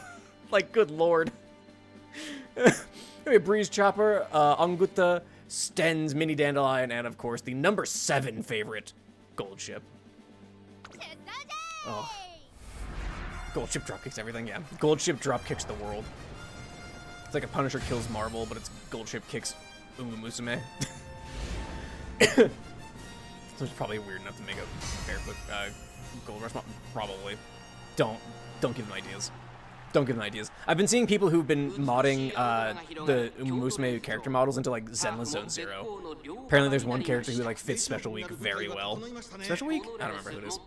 Like, good lord. Breeze Chopper, Anguta, Sten's Mini Dandelion, and of course the number 7 favorite, Gold Ship. Oh. Gold Ship drop kicks everything, yeah. Gold Ship drop kicks the world. It's like a Punisher kills Marvel, but it's Gold Ship kicks Umamusume. So it's probably weird enough to make a barefoot gold rush. Probably. Don't give them ideas. Don't give them ideas. I've been seeing people who've been modding the Umamusume character models into like Zenless Zone Zero. Apparently there's one character who like fits Special Week very well. Special Week? I don't remember who it is.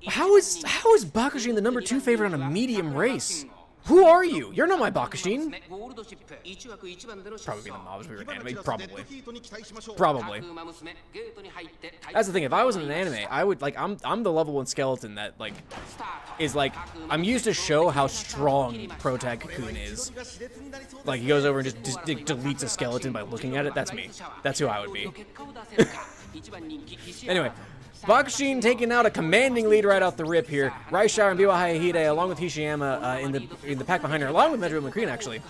How is Bakushin the number 2 favorite on a medium race? Who are you? You're not my Bakushin. Probably the mobs we were in anime. Probably. That's the thing. If I was in an anime, I would like. I'm the level 1 skeleton that like is like. I'm used to show how strong Protag Cocoon is. Like he goes over and just deletes a skeleton by looking at it. That's me. That's who I would be. Anyway. Bakushin taking out a commanding lead right off the rip here. Rice Shower and Biwa Haihide along with Hishiyama in the pack behind her, along with Mejido McQueen actually.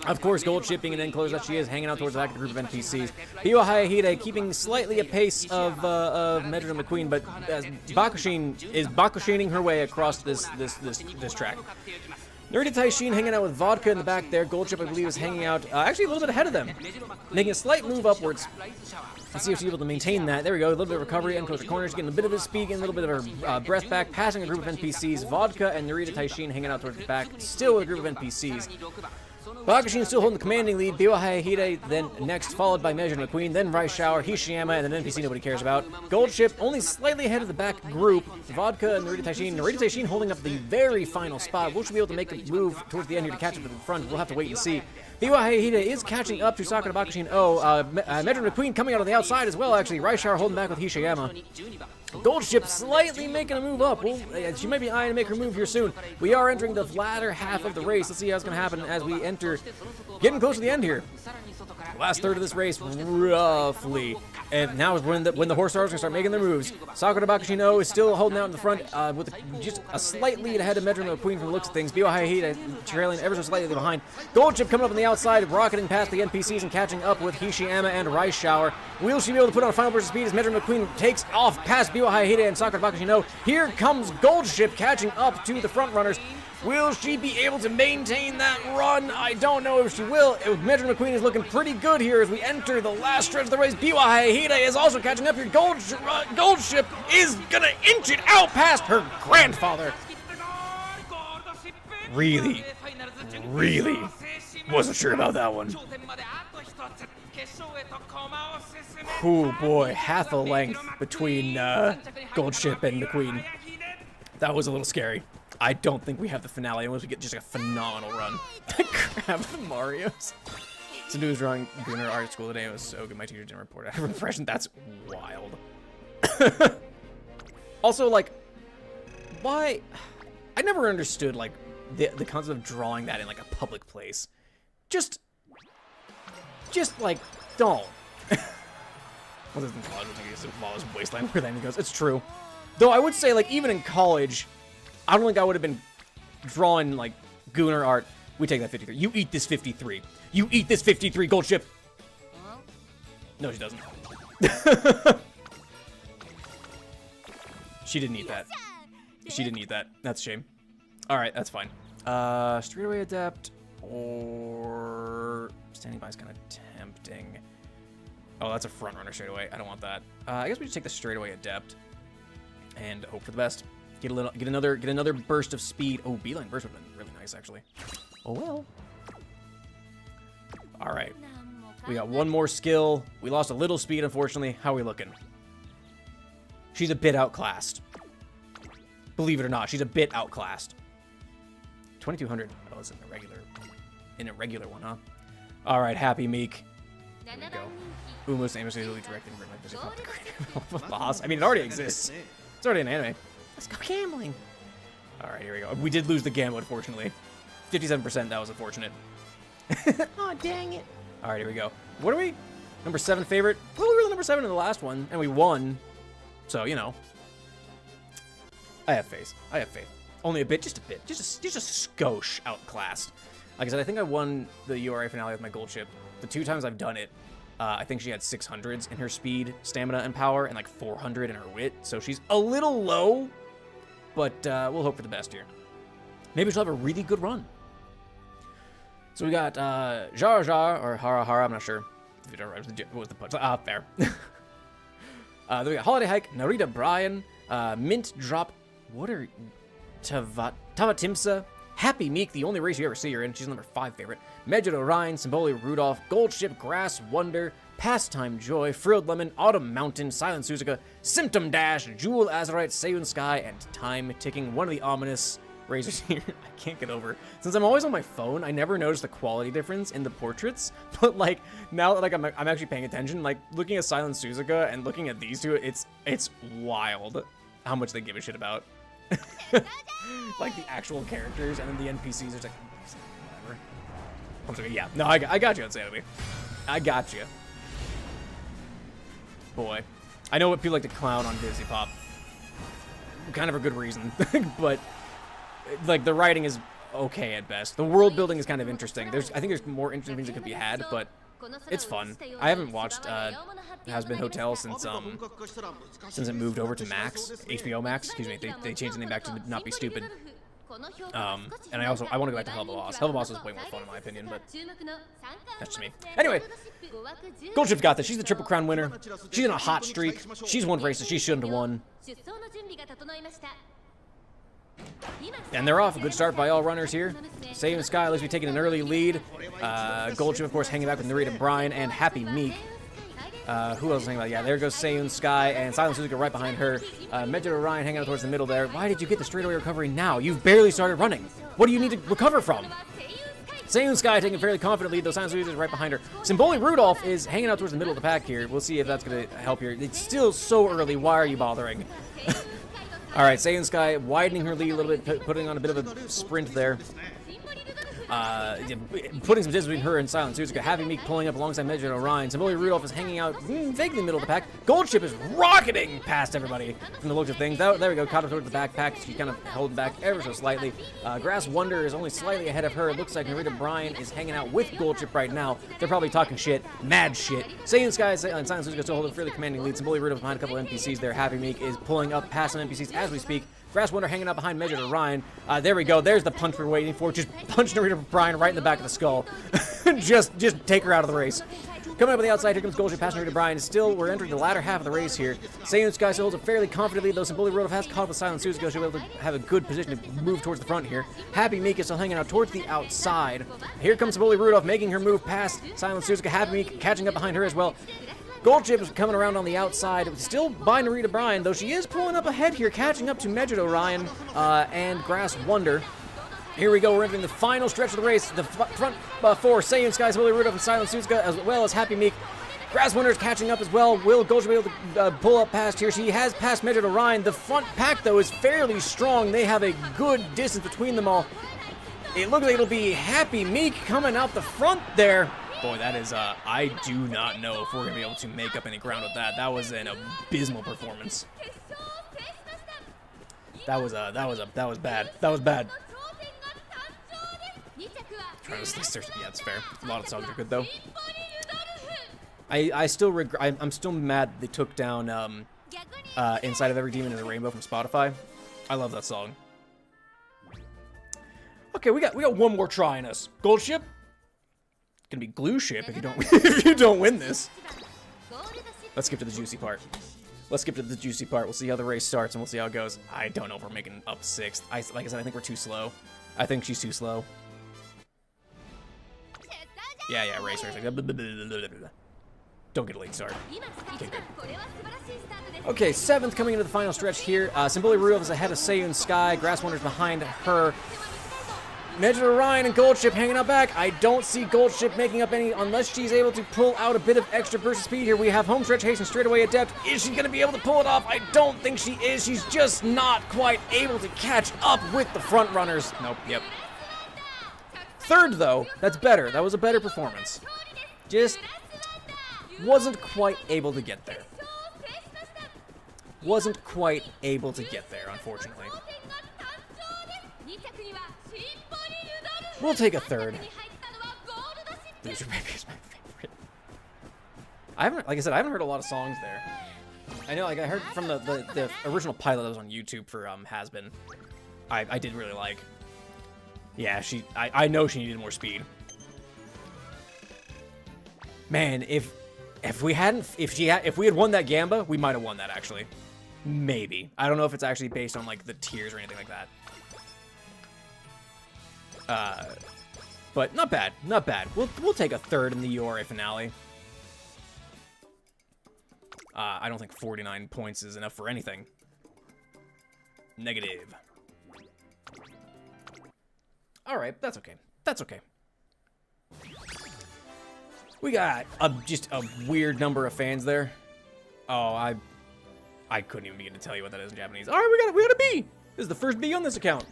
Of course, Gold shipping and then close that she is, hanging out towards the back of the group of NPCs. Biwa Haihide keeping slightly a pace of Mejido McQueen, but Bakushin is Bakushining her way across this track. Nerdy Taishin hanging out with Vodka in the back there. Goldship, I believe, is hanging out actually a little bit ahead of them, making a slight move upwards. Let's see if she's able to maintain that. There we go. A little bit of recovery. And close the corners, getting a bit of his speed, getting a little bit of her breath back, passing a group of NPCs. Vodka and Narita Taishin hanging out towards the back, still with a group of NPCs. Bakushin still holding the commanding lead. Biwa Haihide then next, followed by Mejido McQueen, then Rice Shower, Hishiyama, and then NPC nobody cares about. Goldship only slightly ahead of the back group. Vodka and Narita Taishin. Narita Taishin holding up the very final spot. Will she be able to make a move towards the end here to catch up to the front? We'll have to wait and see. Biwa Hahida is catching up to Sakura Bakashi and Medrin McQueen coming out on the outside as well, actually. Raishar holding back with Hishiyama. Gold Ship slightly making a move up. Well, she might be eyeing to make her move here soon. We are entering the latter half of the race. Let's see how it's going to happen as we enter. Getting close to the end here. Last third of this race, roughly. And now is when the horse stars are going to start making their moves. Sakura Bakashino is still holding out in the front with just a slight lead ahead of Medrin McQueen from the looks of things. Biwa Hahida trailing ever so slightly behind. Gold Ship coming up on the outside, rocketing past the NPCs and catching up with Hishiyama and Rice Shower. Will she be able to put on a final burst of speed as Medrin McQueen takes off past Biwa Hahida and Sakura Bakashino? Here comes Gold Ship catching up to the front runners. Will she be able to maintain that run? I don't know if she will. Medrin McQueen is looking pretty good here as we enter the last stretch of the race. Biwa Hahida is also catching up here. Gold Ship is gonna inch it out past her grandfather. Really wasn't sure about that one. Oh boy, half a length between Gold Ship and McQueen. That was a little scary. I don't think we have the finale unless we get just a phenomenal run. Grab the Marios. Some dude was drawing Gunnar art at school today. It was so good. My teacher didn't report it. I have an impression. That's wild. Also, like, why? I never understood, like, the concept of drawing that in, like, a public place. Just like, don't. Well, this is Lawless Wasteland where then he goes, it's true. Though I would say, like, even in college, I don't think I would have been drawing, like, Gunnar art. We take that 53. You eat this 53. You eat this 53, Gold Ship. No, she doesn't. She didn't eat that. She didn't eat that. That's a shame. All right, that's fine. Straightaway Adept or standing by is kind of tempting. Oh, that's a front runner straightaway. I don't want that. I guess we just take the straightaway Adept and hope for the best. Get another burst of speed. Oh, beeline burst would have been really nice, actually. Oh well. All right, we got one more skill. We lost a little speed, unfortunately. How are we looking? She's a bit outclassed. Believe it or not, she's a bit outclassed. 2200. Oh, it's in a regular one, huh? All right, Happy Meek. There we go. Umamusume I directed the boss. I mean, it already exists. It's already an anime. Let's go gambling. All right, here we go. We did lose the gamble, unfortunately. 57%. That was unfortunate. Oh, dang it. All right, here we go. What are we? Number 7 favorite? Well, we were the number 7 in the last one, and we won. So, you know. I have faith. I have faith. Only a bit. Just a bit. Just a skosh outclassed. Like I said, I think I won the URA finale with my Gold Ship. The 2 times I've done it, I think she had 600s in her speed, stamina, and power, and like 400 in her wit. So she's a little low, but we'll hope for the best here. Maybe she'll have a really good run. So we got Jar Jar, or Hara Hara, I'm not sure. What was the punch? Ah, fair. Then we got Holiday Hike, Narita Brian, Mint Drop, what are Tavatimsa, Happy Meek, the only race you ever see her in. She's number 5 favorite. Megid Orion, Symboli Rudolph, Gold Ship, Grass Wonder, Pastime Joy, Frilled Lemon, Autumn Mountain, Silent Suzuka, Symptom Dash, Jewel Azurite, Seiyun Sky, and Time Ticking. One of the ominous racers here. I can't get over. Since I'm always on my phone, I never notice the quality difference in the portraits. But like now that like I'm actually paying attention, like looking at Silent Suzuka and looking at these two, it's wild how much they give a shit about. Like the actual characters and then the NPCs are just like whatever. I'm sorry, yeah, no, I got you, Insanity. I got you. Boy, I know what people like to clown on Disney Pop. Kind of a good reason, but like the writing is okay at best. The world building is kind of interesting. I think there's more interesting things that could be had, but it's fun. I haven't watched Has Been Hotel since it moved over to Max, HBO Max. Excuse me, they changed the name back to Not Be Stupid. And I want to go back to Hell of a Boss. Hell of a Boss is way more fun in my opinion, but that's just me. Anyway, Gold Ship's got this. She's the Triple Crown winner. She's in a hot streak. She's won races she shouldn't have won. And they're off. A good start by all runners here. Seiyun Sky looks to be taking an early lead. Gold Ship, of course, hanging back with Narita Brian and Happy Meek. Who else is hanging out? Yeah, there goes Seiyun Sky and Silent Suzuka right behind her. Megid Orion hanging out towards the middle there. Why did you get the straightaway recovery now? You've barely started running. What do you need to recover from? Saiyan Sky taking a fairly confident lead, though Silent Suzuka is right behind her. Symboli Rudolph is hanging out towards the middle of the pack here. We'll see if that's going to help here. It's still so early. Why are you bothering? All right, Saiyan Sky widening her lead a little bit, putting on a bit of a sprint there. Putting some distance between her and Silent Suzuka. Happy Meek pulling up alongside Medjed Orion. Symboli Rudolph is hanging out vaguely in the middle of the pack. Goldship is rocketing past everybody from the looks of things. There we go, caught up towards the backpack. She's kind of held back ever so slightly. Grass Wonder is only slightly ahead of her. It looks like Narita Bryan is hanging out with Goldship right now. They're probably talking shit, mad shit. Saiyan Sky and Silent Suzuka still hold a fairly commanding lead. Symboli Rudolph behind a couple of NPCs there. Happy Meek is pulling up past some NPCs as we speak. Grass Wonder hanging out behind Medjed Orion. There we go. There's the punch we're waiting for. Just punch Narita Bryan right in the back of the skull. just take her out of the race. Coming up on the outside, here comes Goldship past Narita Bryan. Still, we're entering the latter half of the race here. Saiyan Sky still holds a fairly confident lead, though Symboli Rudolph has caught up with Silent Suzuka. She'll be able to have a good position to move towards the front here. Happy Meek is still hanging out towards the outside. Here comes Symboli Rudolph making her move past Silent Suzuka. Happy Meek catching up behind her as well. Goldship is coming around on the outside, still by Narita Bryan, though she is pulling up ahead here, catching up to Medjed Orion and Grass Wonder. Here we go, we're entering the final stretch of the race. The front four, Saiyan Sky, Symboli Rudolph, and Silent Suzuka, as well as Happy Meek. Grass Wonder is catching up as well. Will Goldship be able to pull up past here? She has passed Medjed Orion. The front pack, though, is fairly strong. They have a good distance between them all. It looks like it'll be Happy Meek coming out the front there. Boy, that is, I do not know if we're going to be able to make up any ground with that. That was an abysmal performance. That was bad. That was bad. Yeah, it's fair. A lot of songs are good, though. I'm still mad they took down, Inside of Every Demon is a Rainbow from Spotify. I love that song. Okay, we got one more try in us. Goldship? Gonna be glue ship if you don't if you don't win this. Let's skip to the juicy part. We'll see how the race starts and we'll see how it goes. I don't know if we're making up sixth. Like I said, I think we're too slow. I think she's too slow. Yeah, race. Don't get a late start. Okay, good. Okay, seventh coming into the final stretch here. Symboli Rudolph is ahead of Saiyan Sky. Grass Wonder's behind her. Medjed Orion and Goldship hanging out back. I don't see Goldship making up any unless she's able to pull out a bit of extra burst of speed here. We have home stretch hasten straight away adept. Is she going to be able to pull it off? I don't think she is. She's just not quite able to catch up with the front runners. Nope, yep. Third, though, that's better. That was a better performance. Just wasn't quite able to get there. Wasn't quite able to get there, unfortunately. We'll take a third. Loser Baby is my favorite. Like I said, I haven't heard a lot of songs there. I know, like, I heard from the original pilot that was on YouTube for Has-Been. I did really like. Yeah, I know she needed more speed. Man, if we had won that Gamba, we might have won that actually. Maybe. I don't know if it's actually based on like the tiers or anything like that. But not bad, not bad. We'll take a third in the URA finale. I don't think 49 points is enough for anything. Negative. All right, that's okay. That's okay. We got just a weird number of fans there. Oh, I couldn't even begin to tell you what that is in Japanese. All right, we got a B. This is the first B on this account.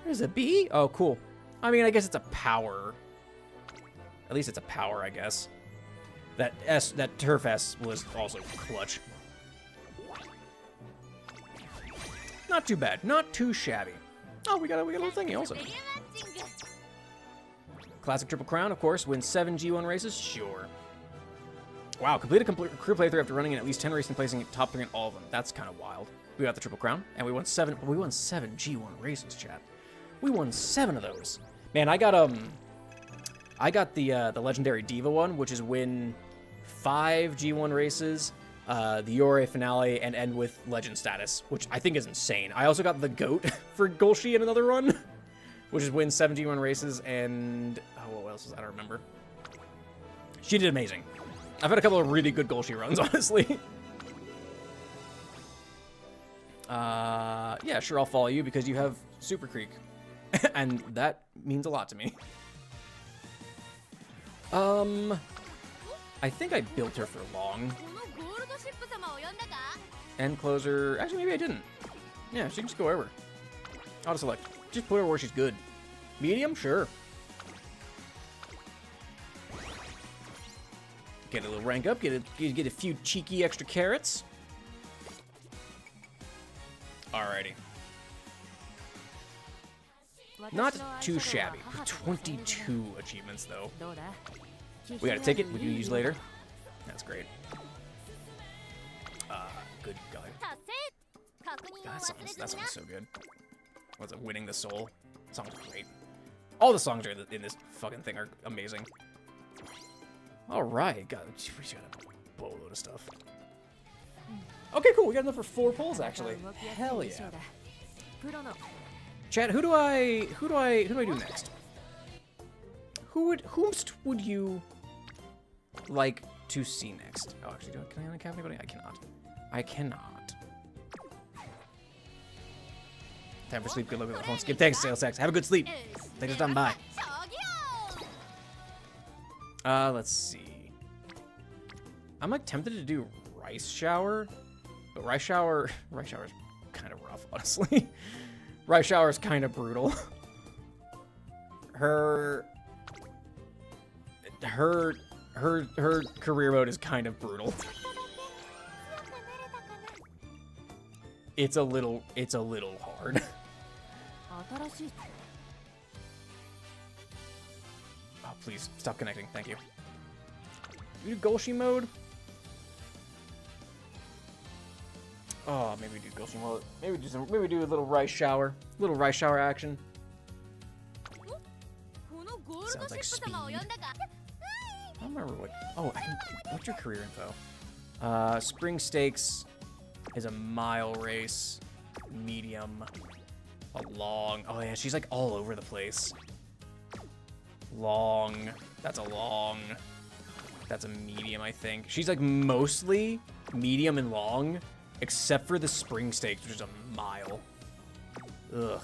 There's a B? Oh, cool. I mean, I guess it's a power. At least it's a power, I guess. That Turf S was also clutch. Not too bad. Not too shabby. Oh, we got a little thingy also. Classic Triple Crown, of course. Wins 7 G1 races? Sure. Wow, complete crew playthrough after running in at least 10 races and placing top 3 in all of them. That's kind of wild. We got the Triple Crown, and we won 7 G1 races, chat. We won 7 of those. Man, I got the Legendary Diva one, which is win 5 G1 races, the URA finale, and end with Legend status, which I think is insane. I also got the GOAT for Golshi in another run, which is win 7 G1 races, and oh, what else was that? I don't remember. She did amazing. I've had a couple of really good Golshi runs, honestly. Yeah, sure, I'll follow you because you have Super Creek. And that means a lot to me. I think I built her for long. End closer. Actually, maybe I didn't. Yeah, she can just go wherever. Auto select. Just put her where she's good. Medium? Sure. Get a little rank up. Get a few cheeky extra carrots. Alrighty. Not too shabby. 22 achievements, though. We got a ticket we can use later. That's great. Good God. That song's so good. What's it? Winning the Soul? That song's great. All the songs are in this fucking thing are amazing. Alright, we got a boatload of stuff. Okay, cool. We got enough for 4 pulls, actually. Hell yeah. Chat, who do I do next? Whomst would you like to see next? Oh, actually, can I uncap anybody? I cannot. I cannot. Time for sleep. Good luck with the phone skip. Thanks, Sales Tax. Have a good sleep. Thanks for stopping by. Let's see. I'm like tempted to do Rice Shower, but Rice Shower is kind of rough, honestly. Rice Shower is kind of brutal. Her career mode is kind of brutal. It's a little hard. Oh, please stop connecting. Thank you. Do we do Golshi mode? Oh, maybe we do Golshi mode. Maybe we do a little rice shower. Little rice shower action. Sounds like speed. I don't remember what. Oh, what's your career info? Spring Stakes is a mile race. Medium. A long. Oh yeah, she's like all over the place. Long. That's a long. That's a medium, I think. She's like mostly medium and long, except for the Spring Stakes, which is a mile. Ugh.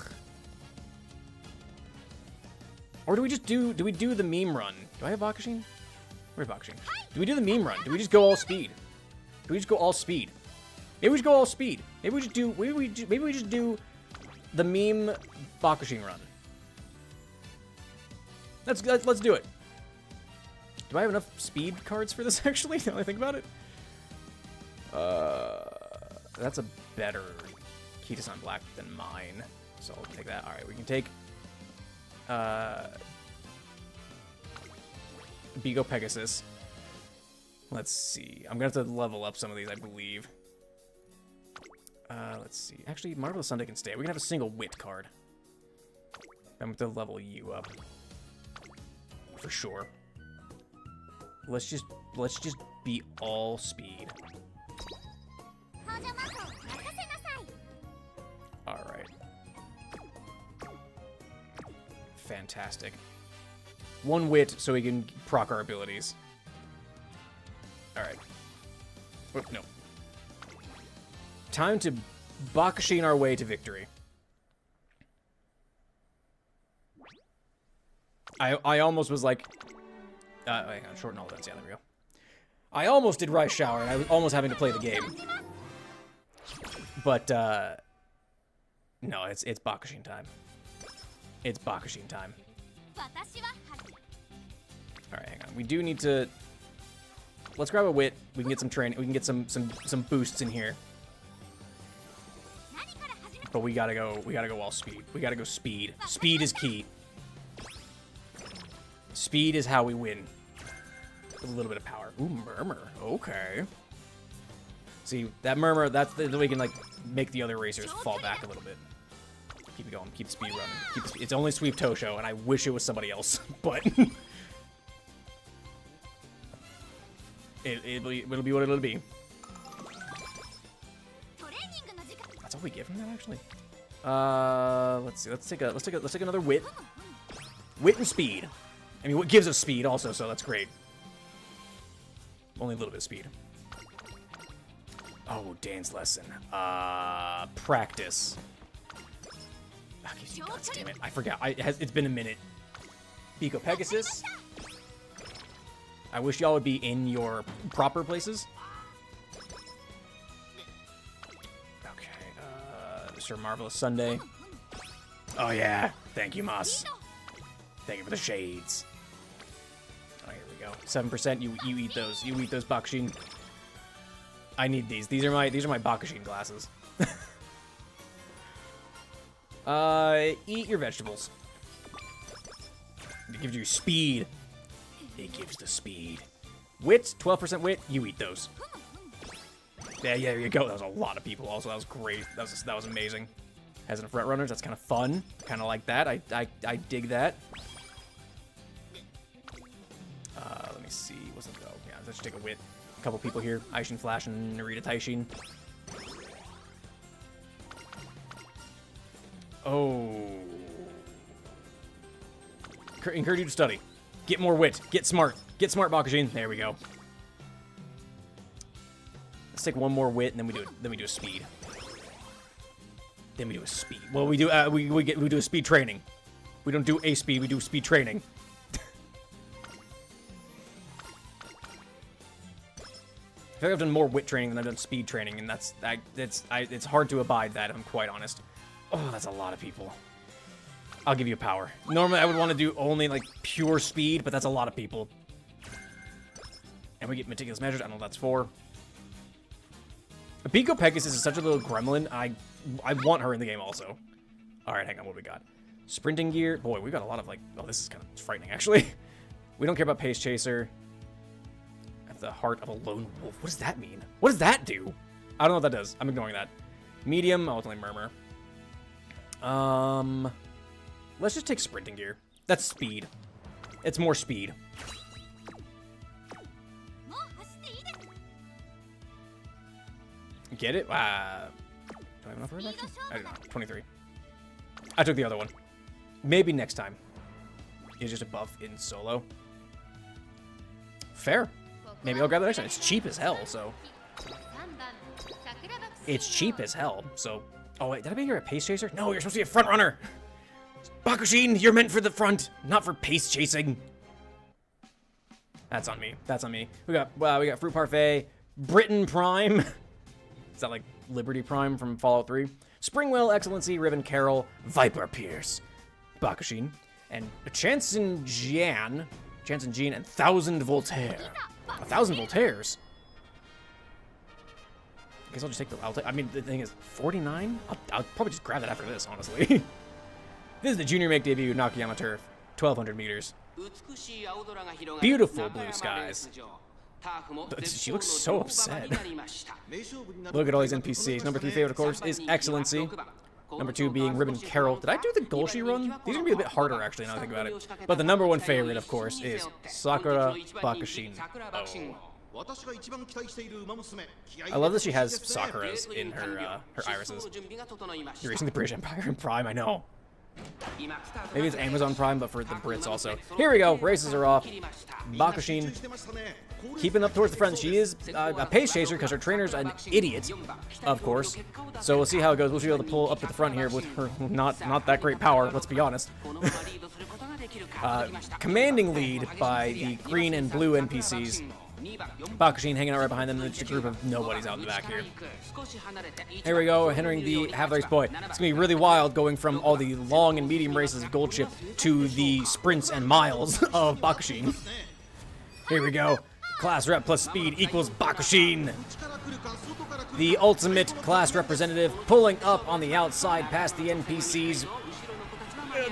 Or do we just do we do the meme run? Do I have Bakashin? Where's Bakashin? Do we do the meme run? Do we just go all speed? Do we just go all speed? Maybe we just go all speed. Maybe we just do the meme Bakashin run. Let's do it. Do I have enough speed cards for this actually? Now that I think about it. That's a better Kitasan Black than mine. So I'll take that. Alright, we can take Bigo Pegasus. Let's see. I'm gonna have to level up some of these, I believe. Let's see. Actually, Marvelous Sunday can stay. We can have a single wit card. I'm gonna level you up. For sure. Let's just be all speed. Alright. Fantastic. 1 wit so we can proc our abilities. Alright. Oh, no. Time to Bakashin our way to victory. I almost was like... hang on, shorten all that. Yeah, there we go. I almost did Rice Shower, and I was almost having to play the game. But, no, it's Bakashin time. It's Bakashin time. Alright, hang on. We do need to... Let's grab a wit. We can get some training. We can get some boosts in here. But we gotta go all speed. We gotta go speed. Speed is key. Speed is how we win. With a little bit of power. Ooh, Murmur. Okay. See, that Murmur, that's the way we can, like, make the other racers fall back a little bit. Keep it going. Keep the speed running. It's only Sweep Tosho, and I wish it was somebody else, but... it'll be what it'll be. That's all we get from that, actually. Let's see. Let's take another wit. Wit and speed. I mean, what gives us speed also, so that's great. Only a little bit of speed. Oh, dance lesson. Practice. Oh, damn it. I forgot. It's been a minute. Bigo Pegasus. I wish y'all would be in your proper places. Okay, Mr. Marvelous Sunday. Oh yeah, thank you, Moss. Thank you for the shades. Oh, here we go. 7%. You eat those. You eat those Bakushin. I need these. These are my Bakushin glasses. Eat your vegetables. It gives you speed. It gives the speed. Wit, 12% wit. You eat those. Yeah, there you go. That was a lot of people. Also, that was great. That was amazing. As in front runners, that's kind of fun. Kind of like that. I dig that. Let me see. What's it go? Yeah, let's just take a wit. A couple people here. Aishin Flash and Narita Taishin. Oh. Encourage you to study. Get more wit. Get smart. Get smart, Bakushin. There we go. Let's take one more wit, and then we do a speed. Then we do a speed. Well, we do we do a speed training. We don't do a speed. We do speed training. I feel like I've done more wit training than I've done speed training, and it's hard to abide that. I'm quite honest. Oh, that's a lot of people. I'll give you a power. Normally, I would want to do only, like, pure speed, but that's a lot of people. And we get meticulous measures. I don't know what that's for. Pico Pegasus is such a little gremlin. I want her in the game also. All right, hang on. What do we got? Sprinting gear. Boy, we got a lot of, like... Oh, this is kind of frightening, actually. We don't care about Pace Chaser. I have the heart of a lone wolf. What does that mean? What does that do? I don't know what that does. I'm ignoring that. Medium. Oh, it's only Murmur. Let's just take sprinting gear. That's speed. It's more speed. Get it? Do I have enough for it, actually? I do not. 23. I took the other one. Maybe next time. It's just a buff in solo. Fair. Maybe I'll grab the next one. It's cheap as hell, so... It's cheap as hell, so... Oh, wait, did I be here a pace chaser? No, you're supposed to be a front runner! Bakushin, you're meant for the front, not for pace chasing. That's on me. That's on me. We got Fruit Parfait, Britain Prime. Is that like Liberty Prime from Fallout 3? Springwell, Excellency, Ribbon Carol, Viper Pierce, Bakushin, and Chanson Jian, and 1,000 Voltaire. 1,000 Voltaires. I guess I'll just take the. I mean, the thing is, 49. I'll probably just grab that after this, honestly. This is the junior make debut Nakayama Turf, 1,200 meters. Beautiful blue skies. She looks so upset. Look at all these NPCs. Number 3 favorite, of course, is Excellency. Number 2 being Ribbon Carol. Did I do the Golshi run? These are going to be a bit harder, actually, now that I think about it. But the number 1 favorite, of course, is Sakura Bakushin. Oh. I love that she has Sakuras in her irises. You're racing the British Empire in Prime, I know. Maybe it's Amazon Prime, but for the Brits also. Here we go. Races are off. Bakushin keeping up towards the front. She is a pace chaser because her trainer's an idiot, of course. So we'll see how it goes. We'll be able to pull up to the front here with her not that great power, let's be honest. Commanding lead by the green and blue NPCs. Bakushin hanging out right behind them, and just a group of nobodies out in the back here. Here we go, entering the half-race point. It's going to be really wild going from all the long and medium races of Gold Chip to the sprints and miles of Bakushin. Here we go. Class rep plus speed equals Bakushin. The ultimate class representative pulling up on the outside past the NPCs.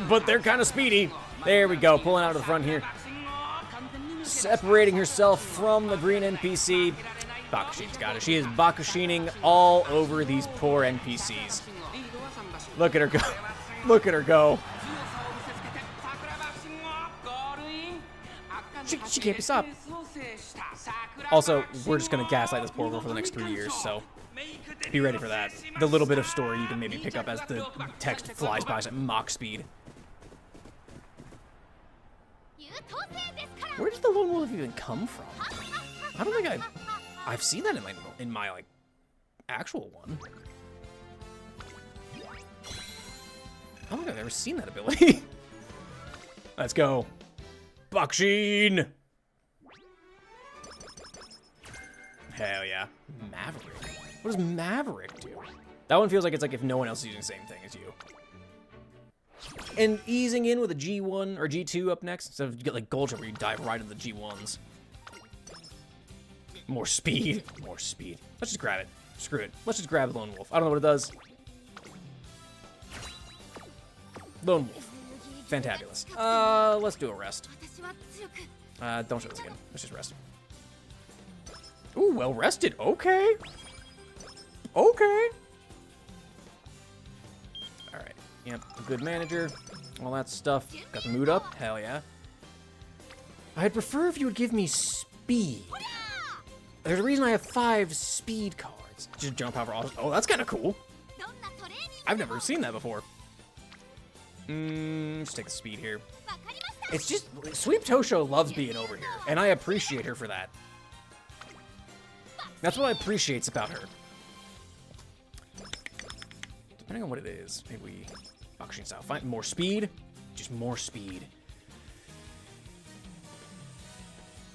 But they're kind of speedy. There we go, pulling out of the front here. Separating herself from the green NPC. Bakushin's got it. She is Bakushining all over these poor NPCs. Look at her go. Look at her go. She can't be stopped. Also, we're just going to gaslight this poor girl for the next 3 years, so be ready for that. The little bit of story you can maybe pick up as the text flies by at Mach speed. Where does the lone wolf even come from? I don't think I've seen that in my like actual one. I don't think I've ever seen that ability. Let's go, Bakushin. Hell yeah. Maverick. What does Maverick do? That one feels like it's like if no one else is using the same thing as you. And easing in with a G1 or G2 up next, instead of get like Gold Trip where you dive right into the G1s. More speed. More speed. Let's just grab it. Screw it. Let's just grab Lone Wolf. I don't know what it does. Lone Wolf. Fantabulous. Let's do a rest. Don't show this again. Let's just rest. Ooh, well rested. Okay. Okay. Alright. Yep, a good manager. All that stuff. Got the mood up. Hell yeah. I'd prefer if you would give me speed. There's a reason I have 5 speed cards. Just jump out for all. Oh, that's kind of cool. I've never seen that before. Just take the speed here. It's just, Sweep Tosho loves being over here, and I appreciate her for that. That's what I appreciate about her. Depending on what it is, maybe we Bakushin style. Find more speed, just more speed.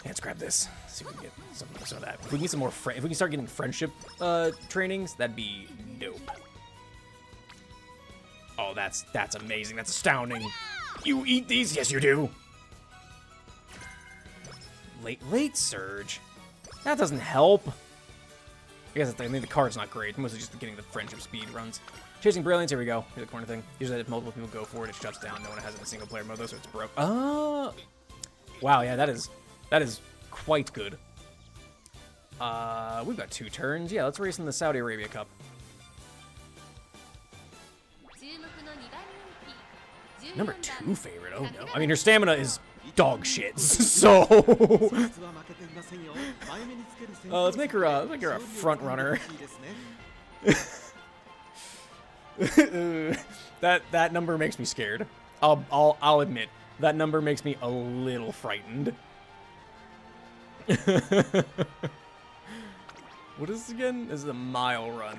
Yeah, let's grab this. See if we can get some of that. If we can get some more, if we can start getting friendship trainings, that'd be dope. Oh, that's amazing. That's astounding. You eat these? Yes, you do. Late surge. That doesn't help. I guess I think the card's not great. Mostly just getting the friendship speed runs. Chasing Brilliance. Here we go. Here's the corner thing. Usually, if multiple people go for it, it shuts down. No one has it in single player mode, though, so it's broke. Oh, wow. Yeah, that is quite good. We've got 2 turns. Yeah, let's race in the Saudi Arabia Cup. Number 2 favorite. Oh no. I mean, her stamina is dog shit. So let's make her a front runner. that number makes me scared. I'll admit that number makes me a little frightened. What is this again? This is a mile run.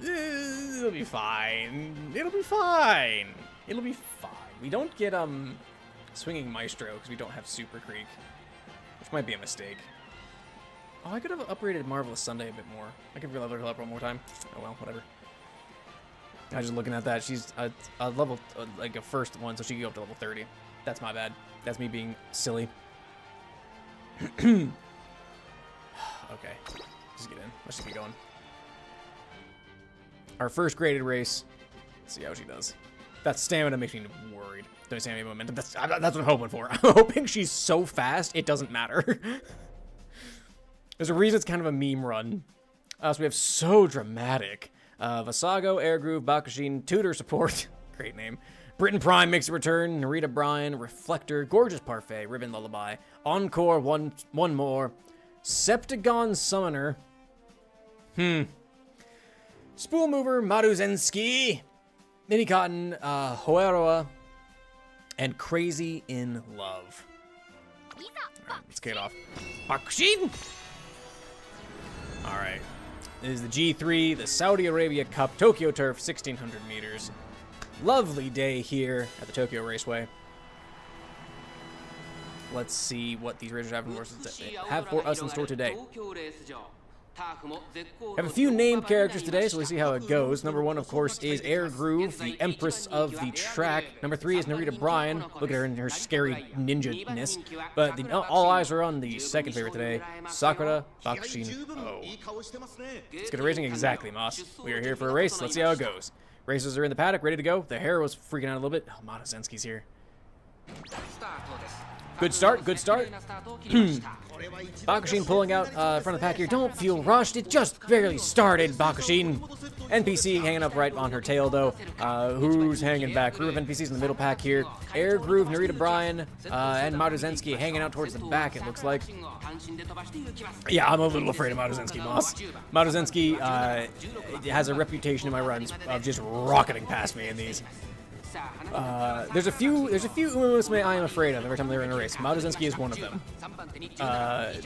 It'll be fine. It'll be fine. It'll be fine. We don't get Swinging Maestro because we don't have Super Creek, which might be a mistake. Oh, I could have upgraded Marvelous Sunday a bit more. I could level her up one more time. Oh well, whatever. I was just looking at that. She's a level like a first one, so she can go up to level 30. That's my bad. That's me being silly. Okay, just get in. Let's just get going. Our first graded race. Let's see how she does. That stamina makes me worried. Don't stand any momentum. That's what I'm hoping for. I'm hoping she's so fast it doesn't matter. There's a reason it's kind of a meme run. So we have So Dramatic. Vasago, Air Groove, Bakushin, Tutor Support. Great name. Britain Prime makes a return. Narita Bryan, Reflector, Gorgeous Parfait, Ribbon Lullaby, Encore, one more. Septagon Summoner. Spool Mover, Maruzensky, Mini Cotton, Hoeroa, and Crazy in Love. Alright, let's kick it off. Bakushin! Alright. This is the G3, the Saudi Arabia Cup, Tokyo Turf, 1,600 meters. Lovely day here at the Tokyo Raceway. Let's see what these racers have for us in store today. Have a few named characters today, so we'll see how it goes. Number 1, of course, is Air Groove, the Empress of the track. Number 3 is Narita Bryan. Look at her in her scary ninja-ness. But all eyes are on the second favorite today, Sakura Bakushin. Oh. Let's get a racing exactly, Moss. We are here for a race. Let's see how it goes. Racers are in the paddock, ready to go. The hair was freaking out a little bit. Oh, Matosensky's here. Good start, good start. Bakushin pulling out in front of the pack here. Don't feel rushed. It just barely started, Bakushin. NPC hanging up right on her tail, though. Who's hanging back? Group of NPCs in the middle pack here. Air Groove, Narita Bryan, and Matosensky hanging out towards the back, it looks like. Yeah, I'm a little afraid of Matosensky, Moss. Matosensky has a reputation in my runs of just rocketing past me in these. There's a few Umamusume I am afraid of every time they're in a race. Matosensky is one of them.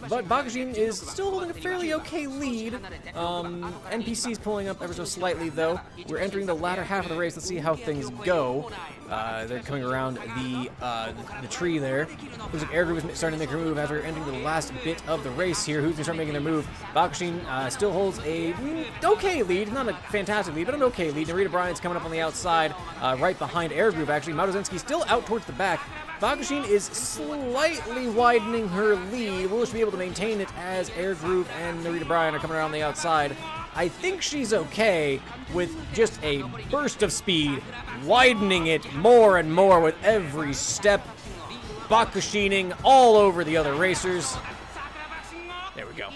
But Bakushin is still holding a fairly okay lead. NPC's pulling up ever so slightly, though. We're entering the latter half of the race. Let's see how things go. They're coming around the tree there. Looks like Air Group is starting to make her move as we're entering the last bit of the race here. Who's going to start making their move? Bakushin still holds a okay lead. Not a fantastic lead, but an okay lead. Narita Bryant's coming up on the outside, right behind Air Group, actually. Maruzenski still out towards the back. Bakushin is slightly widening her lead. Will she be able to maintain it as Air Groove and Narita Bryant are coming around the outside? I think she's okay with just a burst of speed, widening it more and more with every step. Bakushining all over the other racers. There we go.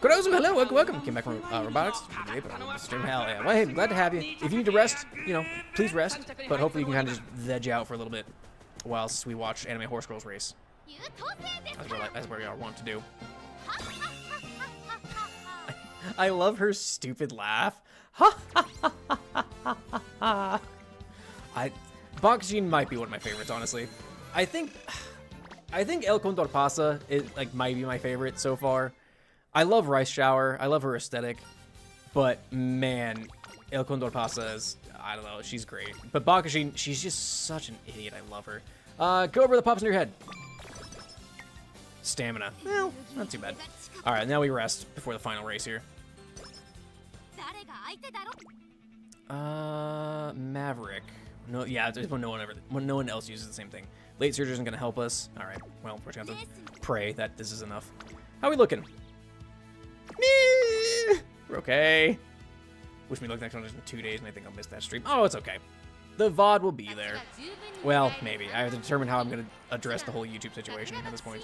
Kurozu, hello, welcome. Came back from robotics. Hell yeah. Well, hey, glad to have you. If you need to rest, please rest. But hopefully you can kind of just veg out for a little bit whilst we watch Anime Horse Girls race. That's what we want to do. I love her stupid laugh. Bakushin might be one of my favorites, honestly. I think El Condor Pasa is might be my favorite so far. I love Rice Shower. I love her aesthetic. But man, El Condor Pasa is, I don't know, she's great. But Bakushin, she's just such an idiot. I love her. Cobra that pops in your head. Stamina. Well, not too bad. All right, now we rest before the final race here. Maverick. No, yeah, it's when no one else uses the same thing. Late surge isn't gonna help us. All right, well, we're just gonna have to pray that this is enough. How are we looking? We're okay. Wish me luck next one in 2 days, and I think I'll miss that stream. Oh, it's okay. The VOD will be there. Well, maybe. I have to determine how I'm gonna address the whole YouTube situation at this point.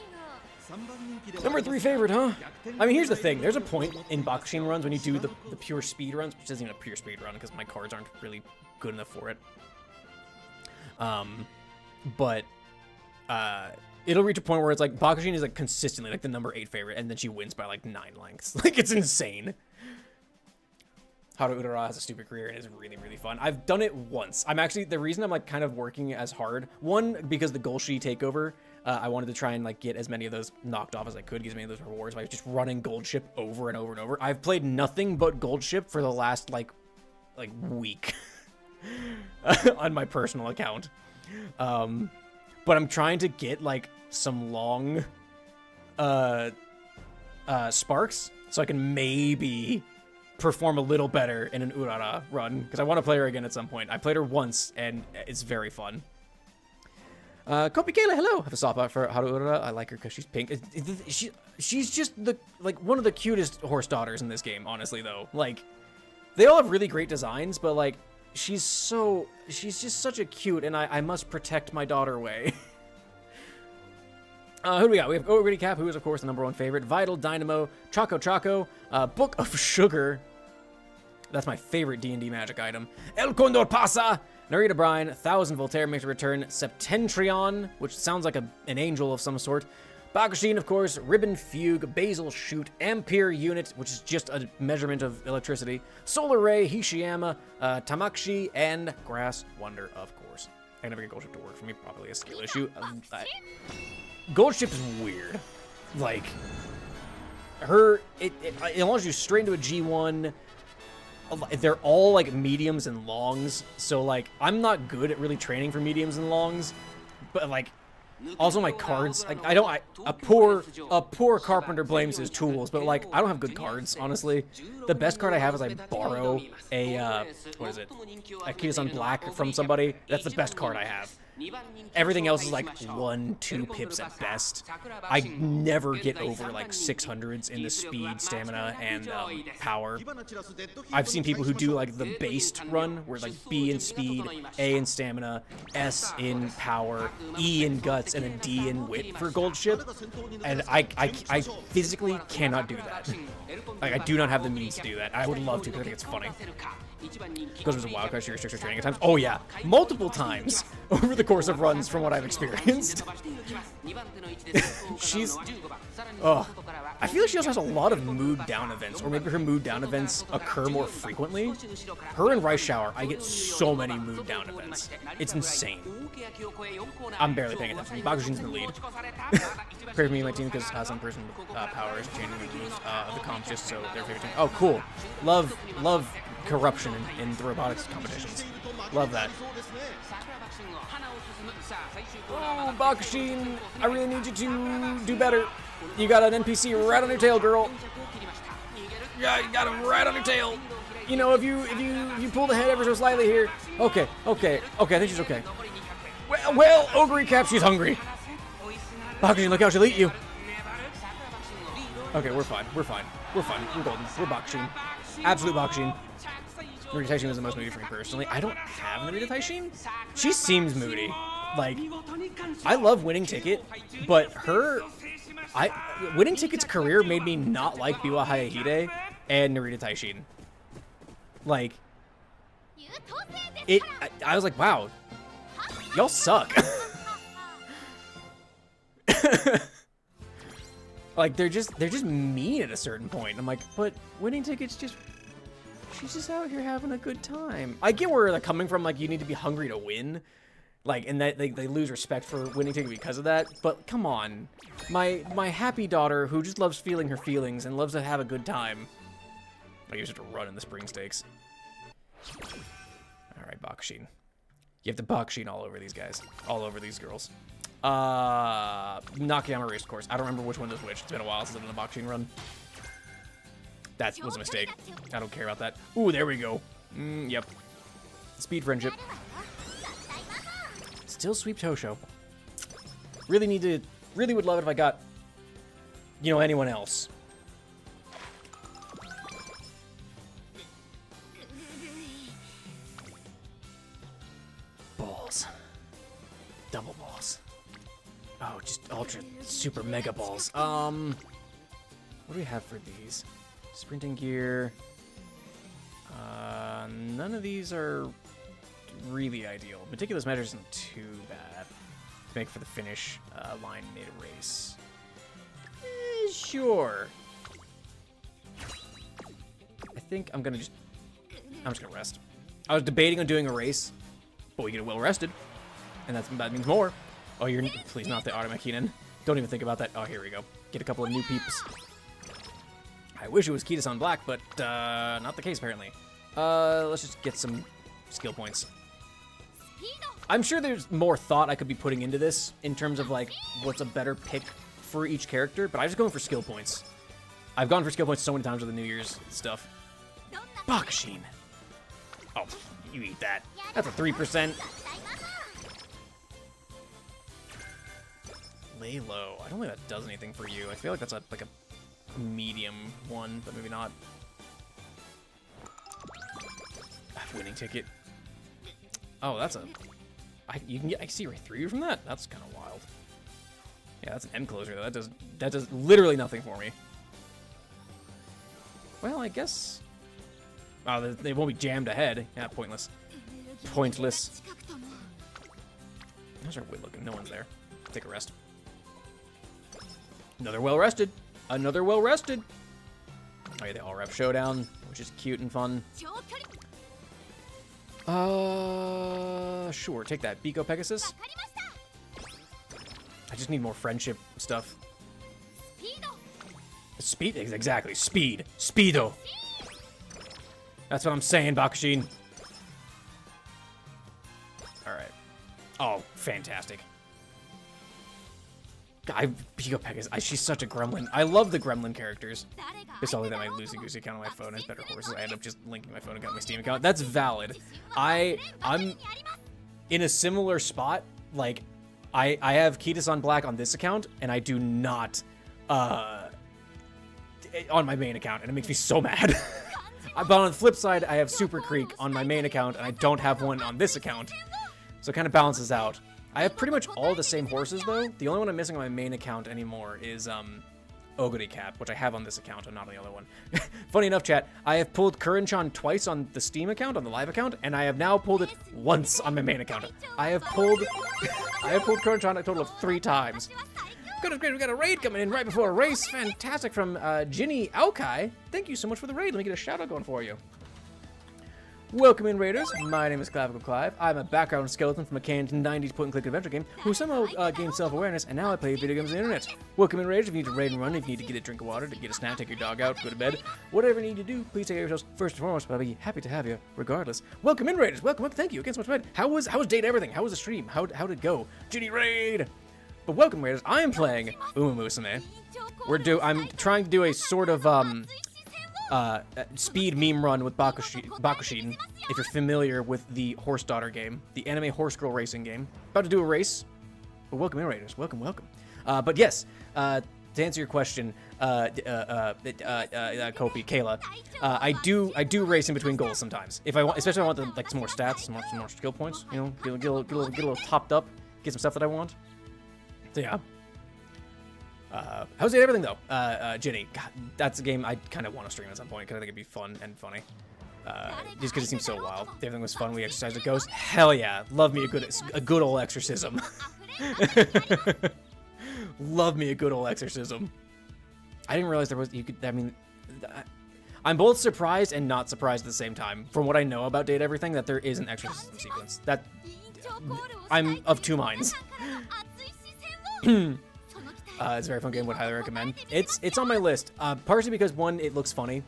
Number 3 favorite, huh? I mean, here's the thing. There's a point in Bakushin runs when you do the pure speed runs, which isn't even a pure speed run because my cards aren't really good enough for it. But it'll reach a point where it's like Bakushin is consistently the number 8 favorite, and then she wins by 9 lengths. It's insane. Haru Urara has a stupid career and is really, really fun. I've done it once. I'm actually, the reason I'm kind of working as hard, one, because the Golshi takeover, I wanted to try and get as many of those knocked off as I could, get as many of those rewards by just running Gold Ship over and over and over. I've played nothing but Gold Ship for the last week on my personal account. But I'm trying to get some long sparks so I can maybe perform a little better in an Urara run, because I want to play her again at some point. I played her once and it's very fun. Kopi Kayla, hello. I have a soft spot for Haru Urara. I like her because she's pink. She's just one of the cutest horse daughters in this game, honestly, though. They all have really great designs, but she's just such a cute, and I must protect my daughter away. Who do we got? We have Ogre Cap, who is, of course, the #1 favorite. Vital, Dynamo, Choco Choco, Book of Sugar. That's my favorite D&D magic item. El Condor Pasa, Narita Brine, 1000 Voltaire makes a return. Septentrion, which sounds like an angel of some sort. Bakushin, of course, Ribbon Fugue, Basil Shoot, Ampere Unit, which is just a measurement of electricity. Solar Ray, Hishiyama, Tamakshi, and Grass Wonder, of course. I can never get Gold Ship to work for me, probably a skill issue. Gold Ship is weird. It launches you straight into a G1. They're all mediums and longs, so I'm not good at really training for mediums and longs, but also my cards, a poor carpenter blames his tools, but I don't have good cards, honestly. The best card I have is I borrow a a Kidasan Black from somebody. That's the best card I have. Everything else is 1-2 pips at best. I never get over 600s in the speed, stamina, and power. I've seen people who do the based run, where B in speed, A in stamina, S in power, E in guts, and a D in wit for Gold Ship. And I physically cannot do that. I do not have the means to do that. I would love to because I think it's funny. Because there's a wild card, she restricts her training at times. Oh yeah, multiple times over the course of runs from what I've experienced. I feel like she also has a lot of mood down events, or maybe her mood down events occur more frequently. Her and Rice Shower, I get so many mood down events. It's insane. I'm barely paying attention. Bakushin's in the lead. Pray for me and my team because some person power is changing the rules of the comp just so their favorite team. Oh, cool. Love corruption in the robotics competitions. Love that. Oh, Bakushin, I really need you to do better. You got an NPC right on your tail, girl. Yeah, you got him right on your tail. You know, if you pull the head ever so slightly here. Okay, I think she's okay. Well, Ogre Cap, she's hungry. Bakushin, look how she'll eat you. Okay, we're fine. We're golden. We're Bakushin. Absolute Bakushin. Narita Taishin was the most moody for me personally. I don't have Narita Taishin. She seems moody. Like, I love Winning Ticket, but Winning Ticket's career made me not like Biwa Hayahide and Narita Taishin. Like, I was like, wow, y'all suck. Like, they're just mean at a certain point. I'm like, but Winning Ticket's she's just out here having a good time. I get where they're coming from, like, you need to be hungry to win. Like, and that they lose respect for Winning Ticket because of that. But come on. My happy daughter who just loves feeling her feelings and loves to have a good time. I used to run in the spring stakes. Alright, Bakushin. You have to Bakushin all over these guys. All over these girls. Nakayama race course. I don't remember which one was which. It's been a while since I've done a Bakushin run. That was a mistake. I don't care about that. Ooh, there we go. Yep. Speed friendship. Still Sweep Tosho. Really would love it if I got, you know, anyone else. Balls. Double balls. Oh, just ultra super mega balls. What do we have for these? Sprinting gear. None of these are really ideal. Meticulous measure isn't too bad to make for the finish line mid-race. Sure. I think I'm just gonna rest. I was debating on doing a race, but we get well rested, and that means more. Oh, please not the Automachinen. Don't even think about that. Oh, here we go. Get a couple of new peeps. I wish it was Kitas on black, but not the case apparently. Let's just get some skill points. I'm sure there's more thought I could be putting into this in terms of like what's a better pick for each character, but I'm just going for skill points. I've gone for skill points so many times with the New Year's stuff. Bakushin. Oh, you eat that. That's a 3%. Lay low. I don't think that does anything for you. I feel like that's like a medium one, but maybe not. Winning Ticket. Oh, that's I can see right through you from that. That's kind of wild. Yeah, that's an end closer though. That does literally nothing for me. Well, I guess. Oh, they won't be jammed ahead. Yeah, pointless. Pointless. How's our wit looking? No one's there. Take a rest. Another well rested. Another well rested. Oh yeah, the all rep showdown, which is cute and fun. Sure, take that. Biko Pegasus. I just need more friendship stuff. Speed? Exactly. Speed. Speedo. That's what I'm saying, Bakushin. Alright. Oh, fantastic. Biko Pegasus. She's such a gremlin. I love the gremlin characters. It's only that my loosey-goosey account on my phone has better horses. I end up just linking my phone account to my Steam account. That's valid. I'm in a similar spot. Like, I have Kitas on black on this account, and I do not on my main account, and it makes me so mad. But on the flip side, I have Super Creek on my main account, and I don't have one on this account. So it kind of balances out. I have pretty much all the same horses, though. The only one I'm missing on my main account anymore is Ogre Cap, which I have on this account and not on the other one. Funny enough, chat, I have pulled Kurin-chan twice on the Steam account, on the live account, and I have now pulled it once on my main account. I have pulled Kurin-chan a total of 3 times. Good, we got a raid coming in right before a race. Fantastic from Ginny Aokai. Thank you so much for the raid. Let me get a shout out going for you. Welcome in, Raiders. My name is Clavicle Clive. I'm a background skeleton from a canned 90s point-and-click adventure game who somehow gained self-awareness, and now I play video games on the internet. Welcome in, Raiders. If you need to raid and run, if you need to get a drink of water, to get a snack, take your dog out, go to bed, whatever you need to do, please take care of yourselves first and foremost, but I'll be happy to have you regardless. Welcome in, Raiders. Welcome. Thank you again so much, man. How was Date Everything? How was the stream? How did it go? Ginny Raid! But welcome, Raiders. I am playing Umamusume. I'm trying to do a sort of, speed meme run with Bakushin, if you're familiar with the Horse Daughter game, the anime horse girl racing game. About to do a race, but welcome in, Raiders. Welcome. But yes, to answer your question, Kopi, Kayla, I do race in between goals sometimes. If I want, especially if I want some more stats, some more skill points, you know, get a little topped up, get some stuff that I want. So yeah. How's everything though? Ginny, God, that's a game I kind of want to stream at some point because I think it'd be fun and funny. Just because it seems so wild. Everything was fun. We exercised a ghost. Hell yeah, love me a good old exorcism. Love me a good old exorcism. I didn't realize I'm both surprised and not surprised at the same time. From what I know about Date Everything, that there is an exorcism sequence. That I'm of two minds. It's a very fun game, would highly recommend. It's on my list, partially because one, it looks funny,